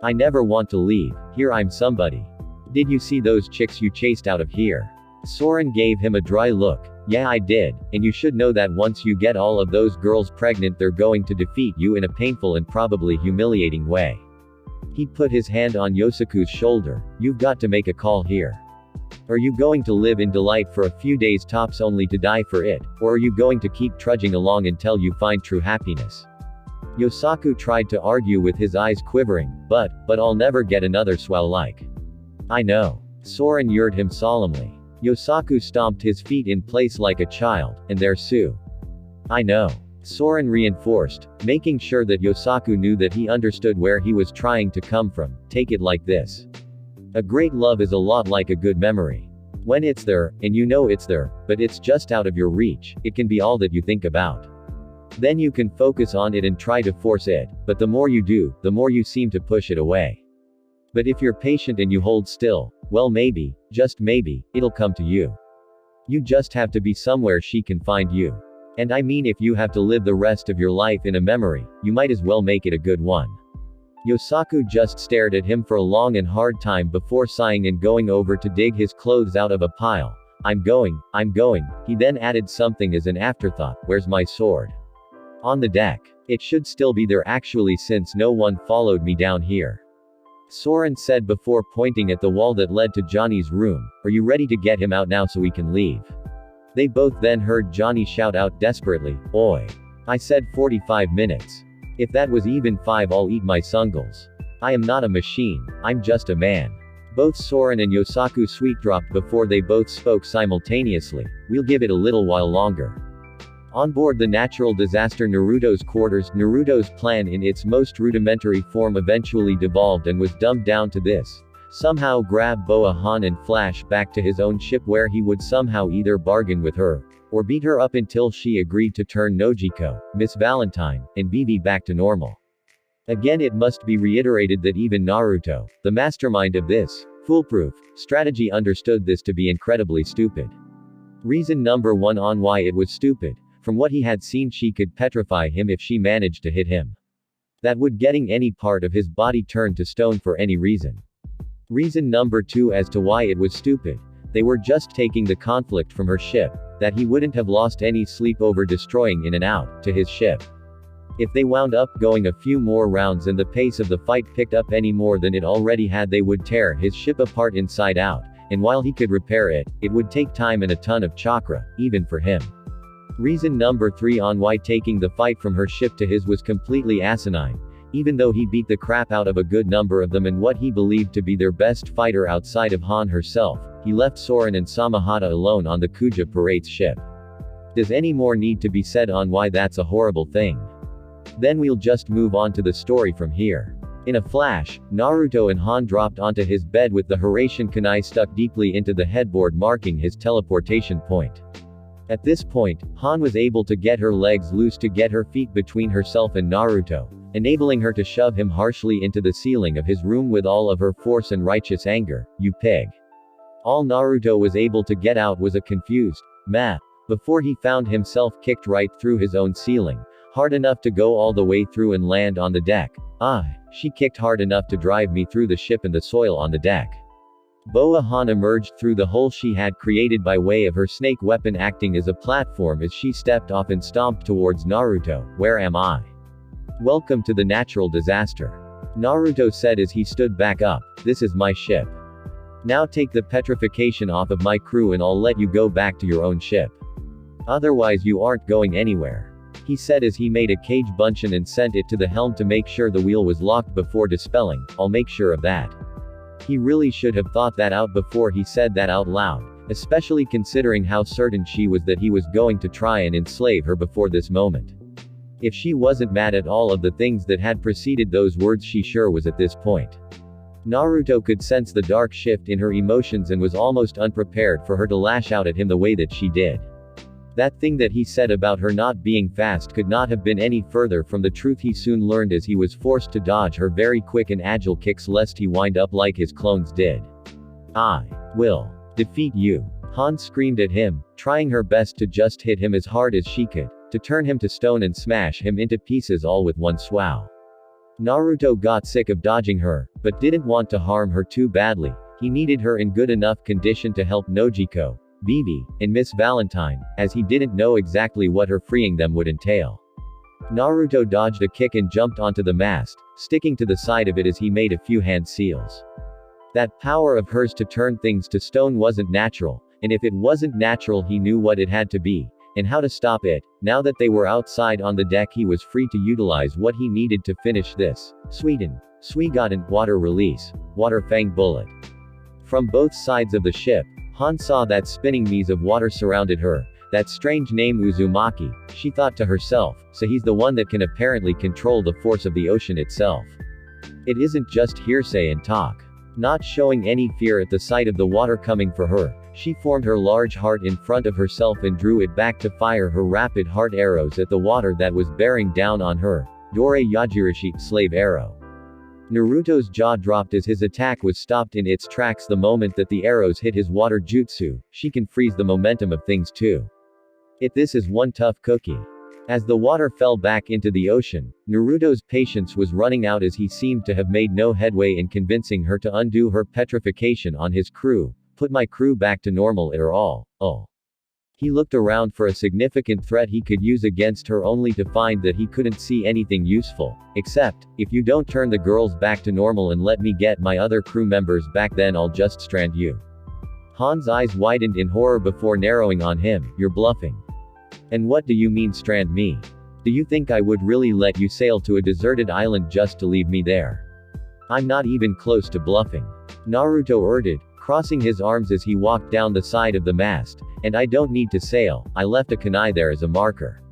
I never want to leave. Here I'm somebody. Did you see those chicks you chased out of here? Soren gave him a dry look. Yeah, I did, and you should know that once you get all of those girls pregnant, they're going to defeat you in a painful and probably humiliating way. He put his hand on Yosaku's shoulder. You've got to make a call here. Are you going to live in delight for a few days tops only to die for it, or are you going to keep trudging along until you find true happiness? Yosaku tried to argue with his eyes quivering, but I'll never get another swell like. I know. Soren assured him solemnly. Yosaku stomped his feet in place like a child, and there Sue. I know. Soren reinforced, making sure that Yosaku knew that he understood where he was trying to come from. Take it like this. A great love is a lot like a good memory. When it's there, and you know it's there, but it's just out of your reach, it can be all that you think about. Then you can focus on it and try to force it, but the more you do, the more you seem to push it away. But if you're patient and you hold still, well maybe, just maybe, it'll come to you. You just have to be somewhere she can find you. And I mean, if you have to live the rest of your life in a memory, you might as well make it a good one. Yosaku just stared at him for a long and hard time before sighing and going over to dig his clothes out of a pile. I'm going. He then added something as an afterthought. Where's my sword? On the deck. It should still be there actually, since no one followed me down here. Soren said before pointing at the wall that led to Johnny's room. Are you ready to get him out now so we can leave? They both then heard Johnny shout out desperately, Oi! I said 45 minutes. If that was even 5, I'll eat my sungles. I am not a machine, I'm just a man. Both Soren and Yosaku sweet dropped before they both spoke simultaneously. We'll give it a little while longer. On board the natural disaster Naruto's quarters, Naruto's plan in its most rudimentary form eventually devolved and was dumbed down to this. Somehow grab Boa Han and flash back to his own ship where he would somehow either bargain with her, or beat her up until she agreed to turn Nojiko, Miss Valentine, and Vivi back to normal. Again, it must be reiterated that even Naruto, the mastermind of this foolproof strategy, understood this to be incredibly stupid. Reason number 1 on why it was stupid. From what he had seen, she could petrify him if she managed to hit him. That would getting any part of his body turned to stone for any reason. Reason number 2 as to why it was stupid. They were just taking the conflict from her ship, that he wouldn't have lost any sleep over destroying in and out, to his ship. If they wound up going a few more rounds and the pace of the fight picked up any more than it already had, they would tear his ship apart inside out, and while he could repair it, it would take time and a ton of chakra, even for him. Reason number 3 on why taking the fight from her ship to his was completely asinine. Even though he beat the crap out of a good number of them and what he believed to be their best fighter outside of Han herself, he left Soren and Samahata alone on the Kuja Parate's ship. Does any more need to be said on why that's a horrible thing? Then we'll just move on to the story from here. In a flash, Naruto and Han dropped onto his bed with the Hiraishin kunai stuck deeply into the headboard, marking his teleportation point. At this point, Han was able to get her legs loose to get her feet between herself and Naruto, enabling her to shove him harshly into the ceiling of his room with all of her force and righteous anger. "You pig." All Naruto was able to get out was a confused, "meh," before he found himself kicked right through his own ceiling, hard enough to go all the way through and land on the deck. "Ah, she kicked hard enough to drive me through the ship and the soil on the deck." Boa Han emerged through the hole she had created by way of her snake weapon, acting as a platform as she stepped off and stomped towards Naruto. "Where am I?" "Welcome to the natural disaster," Naruto said as he stood back up. "This is my ship. Now take the petrification off of my crew and I'll let you go back to your own ship. Otherwise you aren't going anywhere," he said as he made a cage bunchen and sent it to the helm to make sure the wheel was locked before dispelling. "I'll make sure of that." He really should have thought that out before he said that out loud, especially considering how certain she was that he was going to try and enslave her before this moment. If she wasn't mad at all of the things that had preceded those words, she sure was at this point. Naruto could sense the dark shift in her emotions and was almost unprepared for her to lash out at him the way that she did. That thing that he said about her not being fast could not have been any further from the truth. He soon learned as he was forced to dodge her very quick and agile kicks lest he wind up like his clones did. "I will defeat you," Han screamed at him, trying her best to just hit him as hard as she could, to turn him to stone and smash him into pieces all with one swow. Naruto got sick of dodging her, but didn't want to harm her too badly. He needed her in good enough condition to help Nojiko, Bibi, and Miss Valentine, as he didn't know exactly what her freeing them would entail. Naruto dodged a kick and jumped onto the mast, sticking to the side of it as he made a few hand seals. That power of hers to turn things to stone wasn't natural, and if it wasn't natural he knew what it had to be, and how to stop it. Now that they were outside on the deck he was free to utilize what he needed to finish this. Suigotten, water release, water fang bullet. From both sides of the ship, Han saw that spinning maze of water surrounded her. That strange name Uzumaki, she thought to herself, so he's the one that can apparently control the force of the ocean itself. It isn't just hearsay and talk. Not showing any fear at the sight of the water coming for her, she formed her large heart in front of herself and drew it back to fire her rapid heart arrows at the water that was bearing down on her. Dore Yajirishi, slave arrow. Naruto's jaw dropped as his attack was stopped in its tracks the moment that the arrows hit his water jutsu. She can freeze the momentum of things too. This is one tough cookie. As the water fell back into the ocean, Naruto's patience was running out as he seemed to have made no headway in convincing her to undo her petrification on his crew. "Put my crew back to normal or all." Oh. He looked around for a significant threat he could use against her only to find that he couldn't see anything useful, except, "If you don't turn the girls back to normal and let me get my other crew members back then I'll just strand you." Han's eyes widened in horror before narrowing on him. "You're bluffing. And what do you mean strand me? Do you think I would really let you sail to a deserted island just to leave me there? I'm not even close to bluffing," Naruto urged, crossing his arms as he walked down the side of the mast. "And I don't need to sail, I left a kunai there as a marker.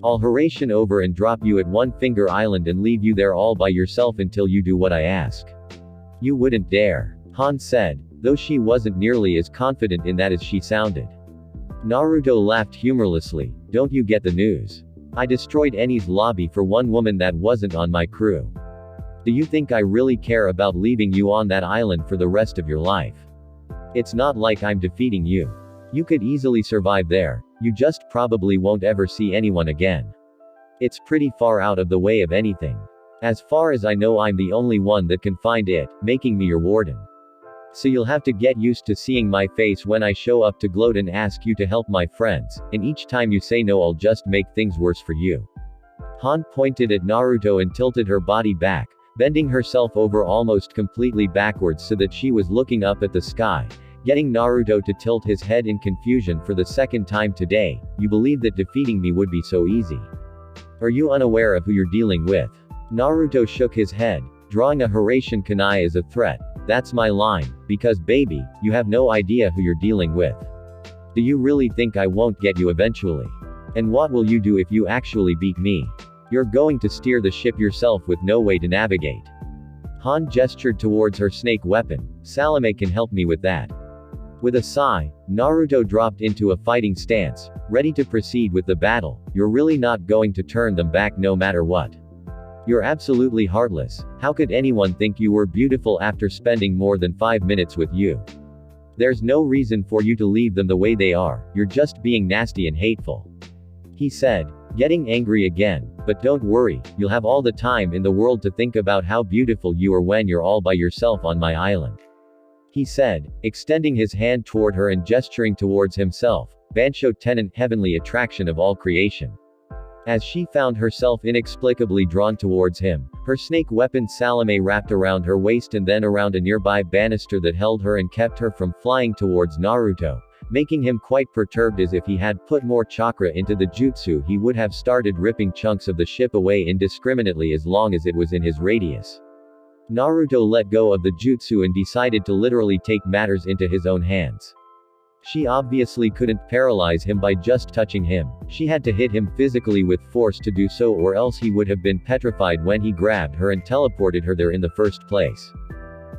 I'll Haration over and drop you at One Finger Island and leave you there all by yourself until you do what I ask." "You wouldn't dare," Han said, though she wasn't nearly as confident in that as she sounded. Naruto laughed humorlessly. "Don't you get the news? I destroyed Eni's lobby for one woman that wasn't on my crew. Do you think I really care about leaving you on that island for the rest of your life? It's not like I'm defeating you. You could easily survive there, you just probably won't ever see anyone again. It's pretty far out of the way of anything. As far as I know I'm the only one that can find it, making me your warden. So you'll have to get used to seeing my face when I show up to gloat and ask you to help my friends, and each time you say no I'll just make things worse for you." Han pointed at Naruto and tilted her body back, bending herself over almost completely backwards so that she was looking up at the sky, getting Naruto to tilt his head in confusion for the second time today. "You believe that defeating me would be so easy? Are you unaware of who you're dealing with?" Naruto shook his head, drawing a Haration kunai as a threat. "That's my line, because baby, you have no idea who you're dealing with. Do you really think I won't get you eventually? And what will you do if you actually beat me? You're going to steer the ship yourself with no way to navigate." Han gestured towards her snake weapon. "Salome can help me with that." With a sigh, Naruto dropped into a fighting stance, ready to proceed with the battle. You're really not going to turn them back no matter what. You're absolutely heartless. How could anyone think you were beautiful after spending more than 5 minutes with you? There's no reason for you to leave them the way they are, you're just being nasty and hateful. He said, getting angry again. But don't worry, you'll have all the time in the world to think about how beautiful you are when you're all by yourself on my island. He said, extending his hand toward her and gesturing towards himself, Bansho Tenant heavenly attraction of all creation. As she found herself inexplicably drawn towards him, her snake weapon Salome wrapped around her waist and then around a nearby banister that held her and kept her from flying towards Naruto, making him quite perturbed. As if he had put more chakra into the jutsu, he would have started ripping chunks of the ship away indiscriminately as long as it was in his radius. Naruto let go of the jutsu and decided to literally take matters into his own hands. She obviously couldn't paralyze him by just touching him, she had to hit him physically with force to do so, or else he would have been petrified when he grabbed her and teleported her there in the first place.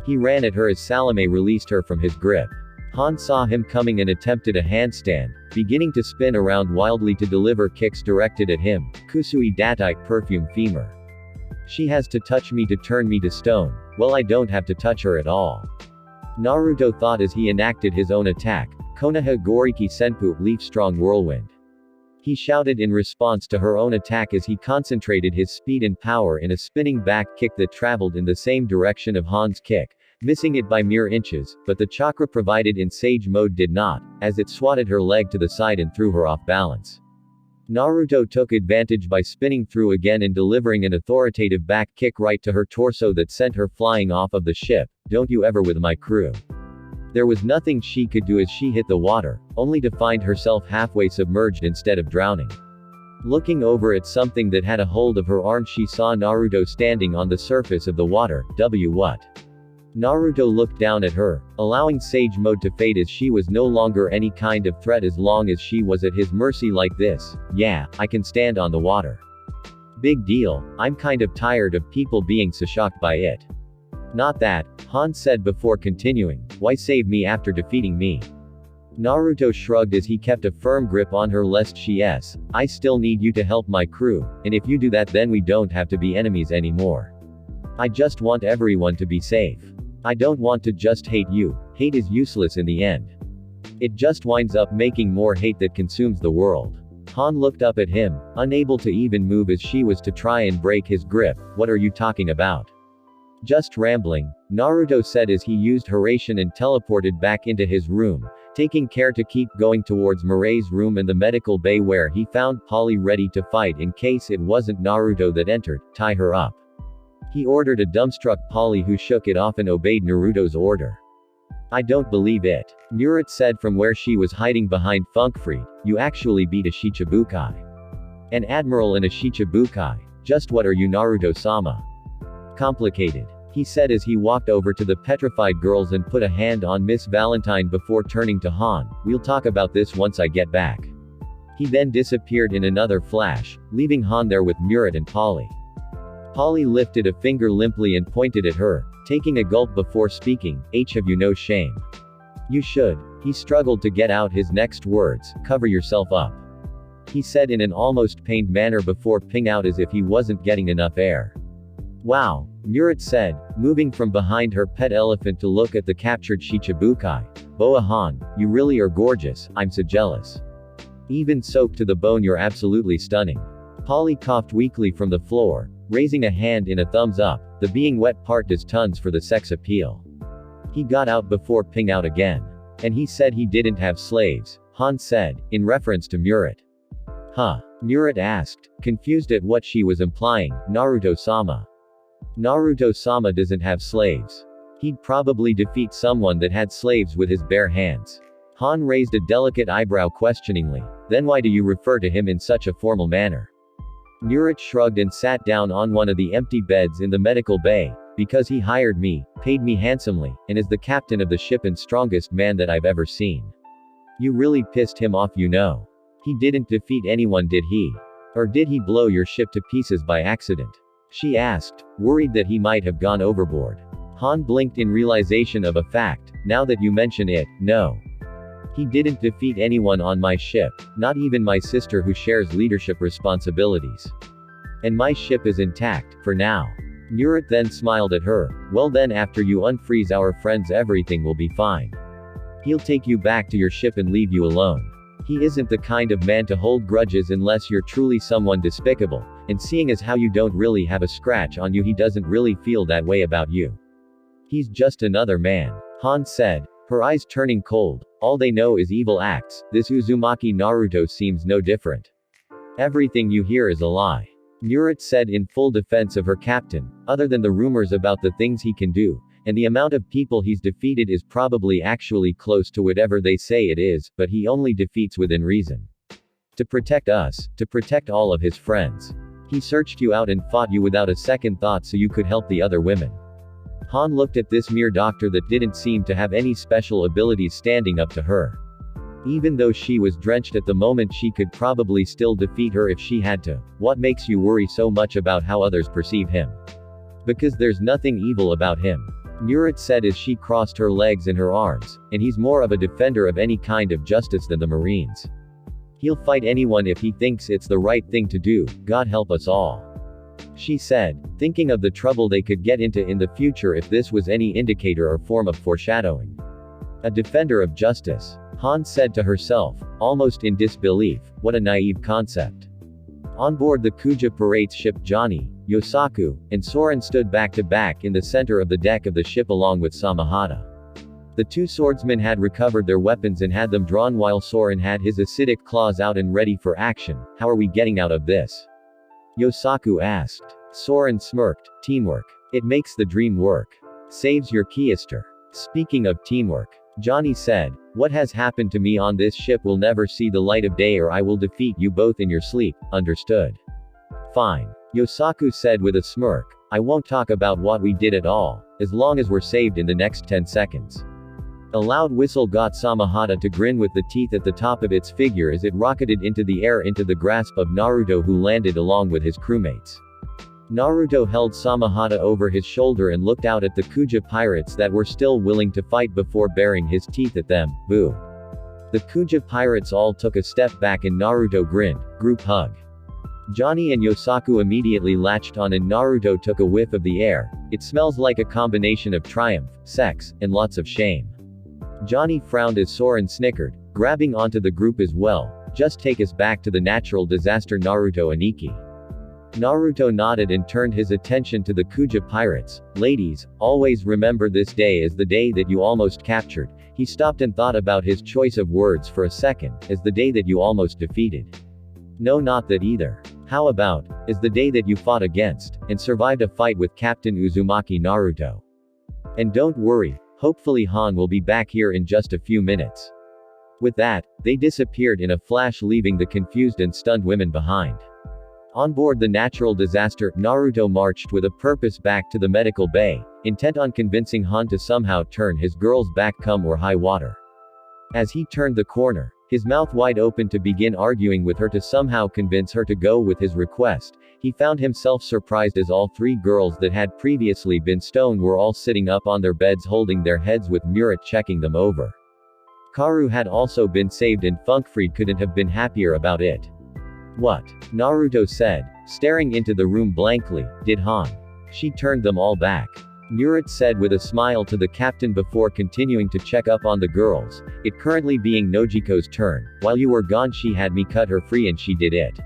He ran at her as Salome released her from his grip. Han saw him coming and attempted a handstand, beginning to spin around wildly to deliver kicks directed at him. Kusui Datai perfume femur. She has to touch me to turn me to stone. Well, I don't have to touch her at all. Naruto thought as he enacted his own attack. Konoha Goriki Senpu Leaf Strong Whirlwind. He shouted in response to her own attack as he concentrated his speed and power in a spinning back kick that traveled in the same direction of Han's kick, missing it by mere inches, but the chakra provided in Sage mode did not, as it swatted her leg to the side and threw her off balance. Naruto took advantage by spinning through again and delivering an authoritative back kick right to her torso that sent her flying off of the ship. Don't you ever with my crew. There was nothing she could do as she hit the water, only to find herself halfway submerged instead of drowning. Looking over at something that had a hold of her arm, she saw Naruto standing on the surface of the water. What? Naruto looked down at her, allowing Sage mode to fade as she was no longer any kind of threat as long as she was at his mercy like this. Yeah, I can stand on the water. Big deal, I'm kind of tired of people being so shocked by it. Not that, Han said before continuing, why save me after defeating me? Naruto shrugged as he kept a firm grip on her lest I still need you to help my crew, and if you do that then we don't have to be enemies anymore. I just want everyone to be safe. I don't want to just hate you, hate is useless in the end. It just winds up making more hate that consumes the world. Han looked up at him, unable to even move as she was to try and break his grip. What are you talking about? Just rambling, Naruto said as he used Hiraishin and teleported back into his room, taking care to keep going towards Mirai's room and the medical bay where he found Polly ready to fight in case it wasn't Naruto that entered. Tie her up. He ordered a dumbstruck Polly who shook it off and obeyed Naruto's order. I don't believe it. Murat said from where she was hiding behind Funkfried, you actually beat a Shichibukai. An admiral and a Shichibukai. Just what are you Naruto-sama? Complicated. He said as he walked over to the petrified girls and put a hand on Miss Valentine before turning to Han. We'll talk about this once I get back. He then disappeared in another flash, leaving Han there with Murat and Polly. Polly lifted a finger limply and pointed at her, taking a gulp before speaking. Have you no shame? You should. He struggled to get out his next words. Cover yourself up. He said in an almost pained manner before ping out as if he wasn't getting enough air. Wow, Murat said, moving from behind her pet elephant to look at the captured Shichibukai. Boa Han, you really are gorgeous, I'm so jealous. Even soaked to the bone you're absolutely stunning. Polly coughed weakly from the floor, raising a hand in a thumbs up. The being wet part does tons for the sex appeal. He got out before ping out again. And he said he didn't have slaves, Han said, in reference to Murat. Huh? Murat asked, confused at what she was implying. Naruto-sama. Naruto-sama doesn't have slaves. He'd probably defeat someone that had slaves with his bare hands. Han raised a delicate eyebrow questioningly. Then why do you refer to him in such a formal manner? Murat shrugged and sat down on one of the empty beds in the medical bay. Because he hired me, paid me handsomely, and is the captain of the ship and strongest man that I've ever seen. You really pissed him off, you know. He didn't defeat anyone, did he? Or did he blow your ship to pieces by accident? She asked, worried that he might have gone overboard. Han blinked in realization of a fact. Now that you mention it, no. He didn't defeat anyone on my ship, not even my sister who shares leadership responsibilities. And my ship is intact, for now. Murat then smiled at her. Well then, after you unfreeze our friends, everything will be fine. He'll take you back to your ship and leave you alone. He isn't the kind of man to hold grudges unless you're truly someone despicable, and seeing as how you don't really have a scratch on you, he doesn't really feel that way about you. He's just another man. Han said, her eyes turning cold. All they know is evil acts. This Uzumaki Naruto seems no different. Everything you hear is a lie. Murat said in full defense of her captain. Other than the rumors about the things he can do, and the amount of people he's defeated is probably actually close to whatever they say it is, but he only defeats within reason. To protect us, to protect all of his friends. He searched you out and fought you without a second thought so you could help the other women. Han looked at this mere doctor that didn't seem to have any special abilities standing up to her. Even though she was drenched at the moment, she could probably still defeat her if she had to. What makes you worry so much about how others perceive him? Because there's nothing evil about him. Murat said as she crossed her legs in her arms, and he's more of a defender of any kind of justice than the Marines. He'll fight anyone if he thinks it's the right thing to do, God help us all. She said, thinking of the trouble they could get into in the future if this was any indicator or form of foreshadowing. A defender of justice. Han said to herself, almost in disbelief, what a naive concept. On board the Kuja Pirates ship, Johnny, Yosaku, and Soren stood back to back in the center of the deck of the ship along with Samahata. The two swordsmen had recovered their weapons and had them drawn while Soren had his acidic claws out and ready for action. How are we getting out of this? Yosaku asked. Soren smirked. Teamwork. It makes the dream work. Saves your keister. Speaking of teamwork, Johnny said, what has happened to me on this ship will never see the light of day, or I will defeat you both in your sleep, understood? Fine. Yosaku said with a smirk, I won't talk about what we did at all, as long as we're saved in the next 10 seconds. A loud whistle got Samahata to grin with the teeth at the top of its figure as it rocketed into the air into the grasp of Naruto, who landed along with his crewmates. Naruto held Samahata over his shoulder and looked out at the Kuja pirates that were still willing to fight before baring his teeth at them. Boo. The Kuja pirates all took a step back and Naruto grinned. Group hug. Johnny and Yosaku immediately latched on and Naruto took a whiff of the air. It smells like a combination of triumph, sex, and lots of shame. Johnny frowned as Soren snickered, grabbing onto the group as well. Just take us back to the natural disaster, Naruto Aniki. Naruto nodded and turned his attention to the Kuja pirates. Ladies, always remember this day as the day that you almost captured. He stopped and thought about his choice of words for a second, as the day that you almost defeated. No, not that either. How about, as the day that you fought against, and survived a fight with Captain Uzumaki Naruto. And don't worry, hopefully Han will be back here in just a few minutes. With that, they disappeared in a flash, leaving the confused and stunned women behind. On board the natural disaster, Naruto marched with a purpose back to the medical bay, intent on convincing Han to somehow turn his girls back come or high water. As he turned the corner, his mouth wide open to begin arguing with her to somehow convince her to go with his request, he found himself surprised as all three girls that had previously been stoned were all sitting up on their beds holding their heads with Murat checking them over. Karu had also been saved and Funkfried couldn't have been happier about it. What? Naruto said, staring into the room blankly. Did Han? She turned them all back. Murat said with a smile to the captain before continuing to check up on the girls, it currently being Nojiko's turn. While you were gone she had me cut her free and she did it.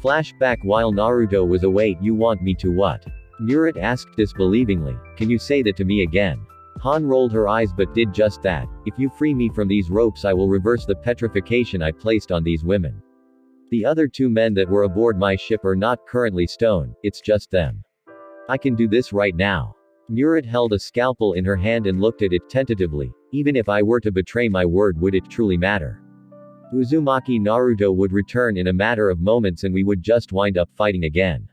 Flashback while Naruto was away. You want me to what? Murat asked disbelievingly. Can you say that to me again? Han rolled her eyes but did just that. If you free me from these ropes I will reverse the petrification I placed on these women. The other two men that were aboard my ship are not currently stoned, it's just them. I can do this right now. Murat held a scalpel in her hand and looked at it tentatively. Even if I were to betray my word, would it truly matter? Uzumaki Naruto would return in a matter of moments and we would just wind up fighting again.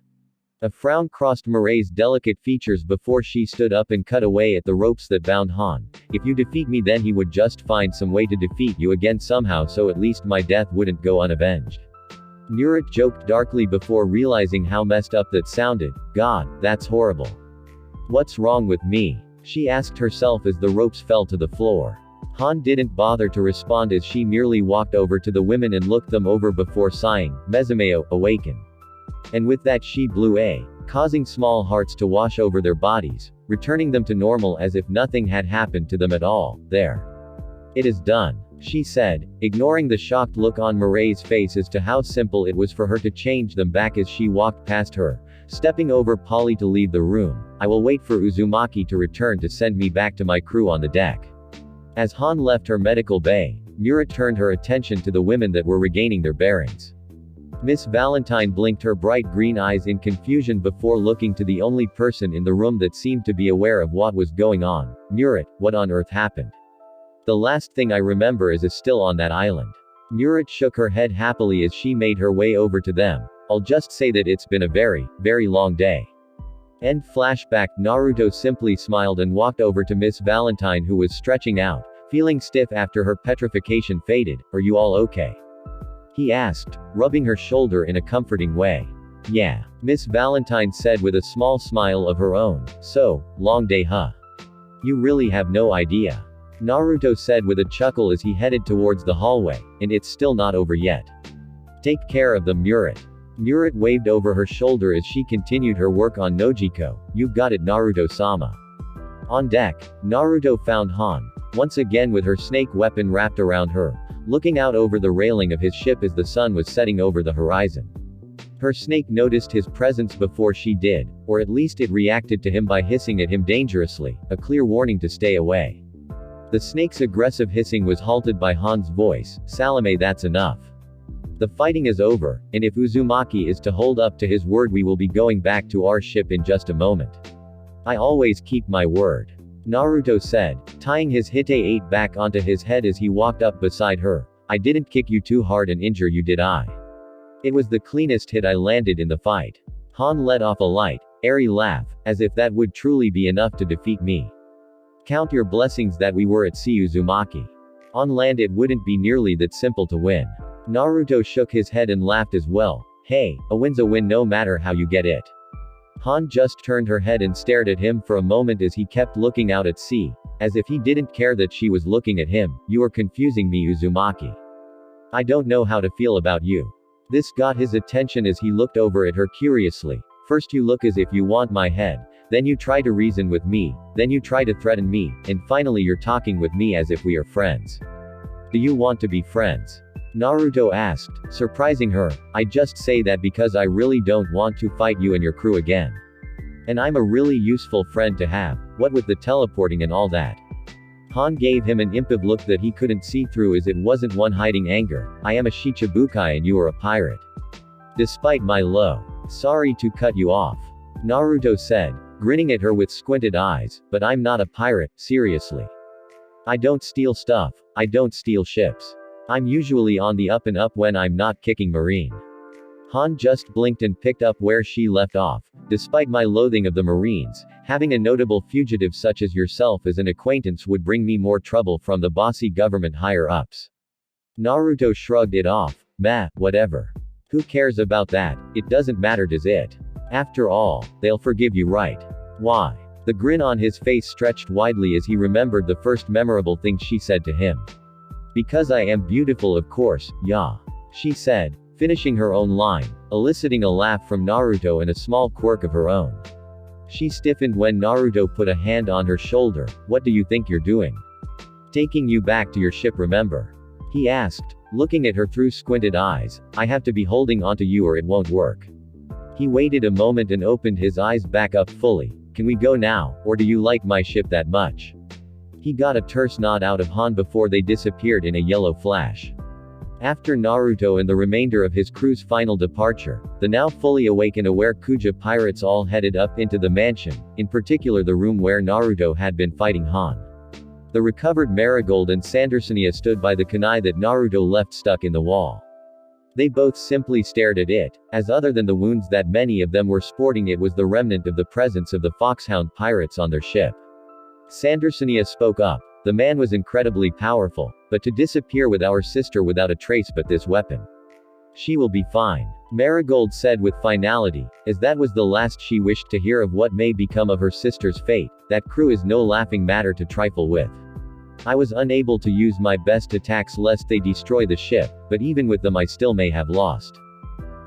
A frown crossed Mireille's delicate features before she stood up and cut away at the ropes that bound Han. If you defeat me then he would just find some way to defeat you again somehow, so at least my death wouldn't go unavenged. Murat joked darkly before realizing how messed up that sounded. God, that's horrible. What's wrong with me? She asked herself as the ropes fell to the floor. Han didn't bother to respond as she merely walked over to the women and looked them over before sighing, "Mezumeo, awaken." And with that she blew causing small hearts to wash over their bodies, returning them to normal as if nothing had happened to them at all. "There. It is done," she said, ignoring the shocked look on Mirai's face as to how simple it was for her to change them back as she walked past her, stepping over Polly to leave the room. "I will wait for Uzumaki to return to send me back to my crew on the deck." As Han left her medical bay, Mura turned her attention to the women that were regaining their bearings. Miss Valentine blinked her bright green eyes in confusion before looking to the only person in the room that seemed to be aware of what was going on. "Murat, what on earth happened? The last thing I remember is still on that island." Murat shook her head happily as she made her way over to them. "I'll just say that it's been a very, very long day." End flashback. Naruto simply smiled and walked over to Miss Valentine, who was stretching out, feeling stiff after her petrification faded. "Are you all okay?" he asked, rubbing her shoulder in a comforting way. "Yeah," Miss Valentine said with a small smile of her own. "So, long day huh? You really have no idea," Naruto said with a chuckle as he headed towards the hallway, "and it's still not over yet. Take care of them, Murat." Murat waved over her shoulder as she continued her work on Nojiko. "You've got it, Naruto-sama." On deck, Naruto found Han, once again with her snake weapon wrapped around her, looking out over the railing of his ship as the sun was setting over the horizon. Her snake noticed his presence before she did, or at least it reacted to him by hissing at him dangerously, a clear warning to stay away. The snake's aggressive hissing was halted by Han's voice. "Salome, that's enough. The fighting is over, and if Uzumaki is to hold up to his word, we will be going back to our ship in just a moment. I always keep my word," Naruto said, tying his Hite-8 back onto his head as he walked up beside her. "I didn't kick you too hard and injure you, did I? It was the cleanest hit I landed in the fight." Han let off a light, airy laugh, as if that would truly be enough to defeat me. "Count your blessings that we were at sea, Uzumaki. On land it wouldn't be nearly that simple to win." Naruto shook his head and laughed as well. "Hey, a win's a win no matter how you get it." Han just turned her head and stared at him for a moment as he kept looking out at sea, as if he didn't care that she was looking at him. "You are confusing me, Uzumaki. I don't know how to feel about you." This got his attention as he looked over at her curiously. "First you look as if you want my head, then you try to reason with me, then you try to threaten me, and finally you're talking with me as if we are friends. Do you want to be friends?" Naruto asked, surprising her. "I just say that because I really don't want to fight you and your crew again. And I'm a really useful friend to have, what with the teleporting and all that." Han gave him an impish look that he couldn't see through as it wasn't one hiding anger. "I am a Shichibukai and you are a pirate. Despite my low. Sorry to cut you off," Naruto said, grinning at her with squinted eyes, "but I'm not a pirate, seriously. I don't steal stuff, I don't steal ships. I'm usually on the up and up when I'm not kicking Marine." Han just blinked and picked up where she left off. "Despite my loathing of the Marines, having a notable fugitive such as yourself as an acquaintance would bring me more trouble from the bossy government higher-ups." Naruto shrugged it off. "Meh, whatever. Who cares about that? It doesn't matter, does it? After all, they'll forgive you, right? Why?" The grin on his face stretched widely as he remembered the first memorable thing she said to him. "Because I am beautiful, of course, yeah," she said, finishing her own line, eliciting a laugh from Naruto and a small quirk of her own. She stiffened when Naruto put a hand on her shoulder. "What do you think you're doing? Taking you back to your ship, remember?" he asked, looking at her through squinted eyes. "I have to be holding onto you or it won't work." He waited a moment and opened his eyes back up fully. "Can we go now, or do you like my ship that much?" He got a terse nod out of Han before they disappeared in a yellow flash. After Naruto and the remainder of his crew's final departure, the now fully awake and aware Kuja pirates all headed up into the mansion, in particular the room where Naruto had been fighting Han. The recovered Marigold and Sandersonia stood by the kunai that Naruto left stuck in the wall. They both simply stared at it, as other than the wounds that many of them were sporting, it was the remnant of the presence of the Foxhound pirates on their ship. Sandersonia spoke up. "The man was incredibly powerful, but to disappear with our sister without a trace but this weapon. She will be fine," Marigold said with finality, as that was the last she wished to hear of what may become of her sister's fate. "That crew is no laughing matter to trifle with." I was unable to use my best attacks lest they destroy the ship, but even with them I still may have lost.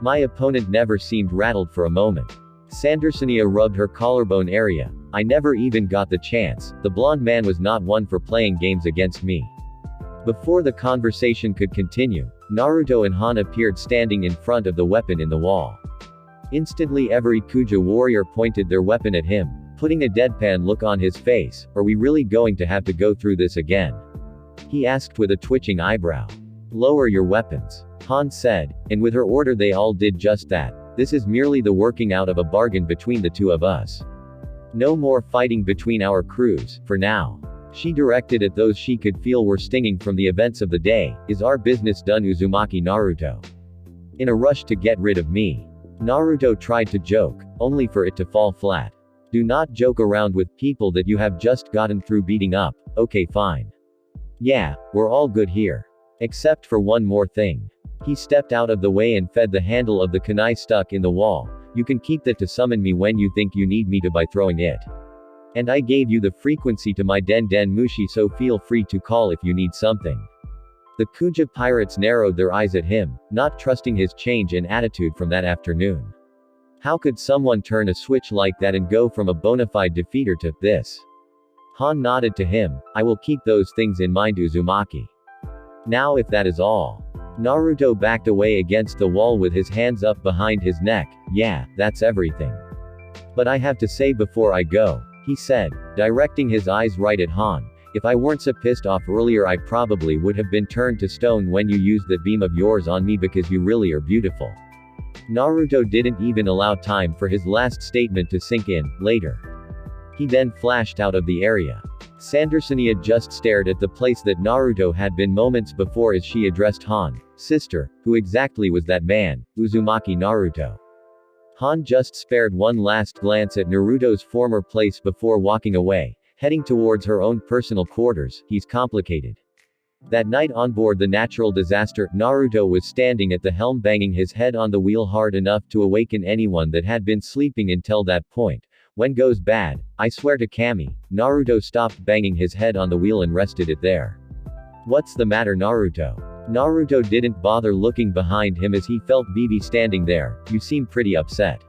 My opponent never seemed rattled for a moment. Sandersonia rubbed her collarbone area. I never even got the chance. The blonde man was not one for playing games against me. Before the conversation could continue, Naruto and Han appeared standing in front of the weapon in the wall. Instantly every Kuja warrior pointed their weapon at him, putting a deadpan look on his face. Are we really going to have to go through this again? He asked with a twitching eyebrow. Lower your weapons, Han said, and with her order they all did just that. This is merely the working out of a bargain between the two of us. No more fighting between our crews, for now. She directed at those she could feel were stinging from the events of the day. Is our business done, Uzumaki Naruto? In a rush to get rid of me. Naruto tried to joke, only for it to fall flat. Do not joke around with people that you have just gotten through beating up. Okay, fine. Yeah, we're all good here. Except for one more thing. He stepped out of the way and fed the handle of the kunai stuck in the wall. You can keep that to summon me when you think you need me to by throwing it. And I gave you the frequency to my Den Den Mushi, so feel free to call if you need something. The Kuja pirates narrowed their eyes at him, not trusting his change in attitude from that afternoon. How could someone turn a switch like that and go from a bona fide defeater to this? Han nodded to him. I will keep those things in mind, Uzumaki. Now if that is all. Naruto backed away against the wall with his hands up behind his neck. Yeah, that's everything. But I have to say before I go, he said, directing his eyes right at Han. If I weren't so pissed off earlier I probably would have been turned to stone when you used that beam of yours on me because you really are beautiful. Naruto didn't even allow time for his last statement to sink in. Later. He then flashed out of the area. Sandersonia just stared at the place that Naruto had been moments before as she addressed Han. Sister, who exactly was that man? Uzumaki Naruto. Han just spared one last glance at Naruto's former place before walking away, heading towards her own personal quarters. He's complicated. That night on board the natural disaster, Naruto was standing at the helm banging his head on the wheel hard enough to awaken anyone that had been sleeping until that point. When goes bad, I swear to Kami. Naruto stopped banging his head on the wheel and rested it there. What's the matter, Naruto? Naruto didn't bother looking behind him as he felt Vivi standing there. You seem pretty upset.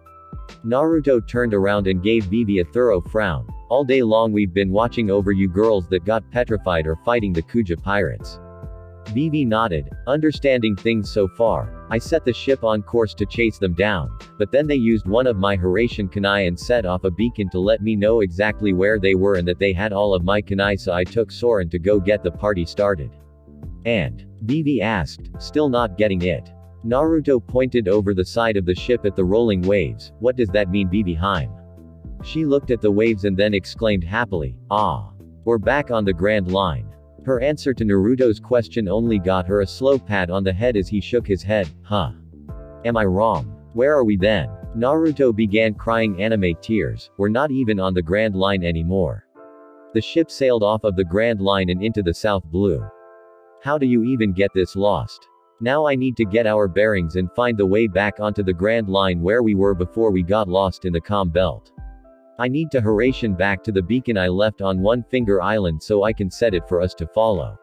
Naruto turned around and gave Vivi a thorough frown. All day long we've been watching over you girls that got petrified or fighting the Kuja pirates. Vivi nodded, understanding things so far. I set the ship on course to chase them down, but then they used one of my Hiraishin kunai and set off a beacon to let me know exactly where they were and that they had all of my kunai, so I took Soren to go get the party started. And? Vivi asked, still not getting it. Naruto pointed over the side of the ship at the rolling waves. What does that mean, Vivi Heim? She looked at the waves and then exclaimed happily, ah. We're back on the Grand Line. Her answer to Naruto's question only got her a slow pat on the head as he shook his head. Huh. Am I wrong? Where are we then? Naruto began crying anime tears. We're not even on the Grand Line anymore. The ship sailed off of the Grand Line and into the South Blue. How do you even get this lost? Now I need to get our bearings and find the way back onto the Grand Line where we were before we got lost in the Calm Belt. I need to Hiraishin back to the beacon I left on One Finger Island so I can set it for us to follow.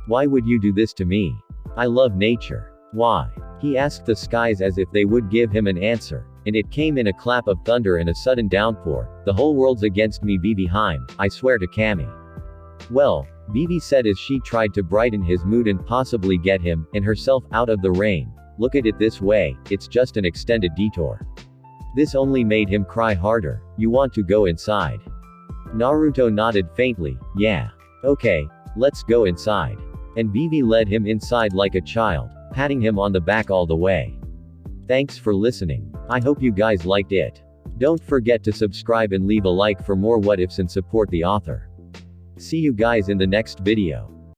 Why would you do this to me? I love nature. Why? He asked the skies as if they would give him an answer, and it came in a clap of thunder and a sudden downpour. The whole world's against me, Vivi Heim, I swear to Kami. Well, Vivi said as she tried to brighten his mood and possibly get him, and herself, out of the rain. Look at it this way, it's just an extended detour. This only made him cry harder. You want to go inside? Naruto nodded faintly. Yeah. Okay, let's go inside. And Vivi led him inside like a child, patting him on the back all the way. Thanks for listening. I hope you guys liked it. Don't forget to subscribe and leave a like for more what ifs and support the author. See you guys in the next video.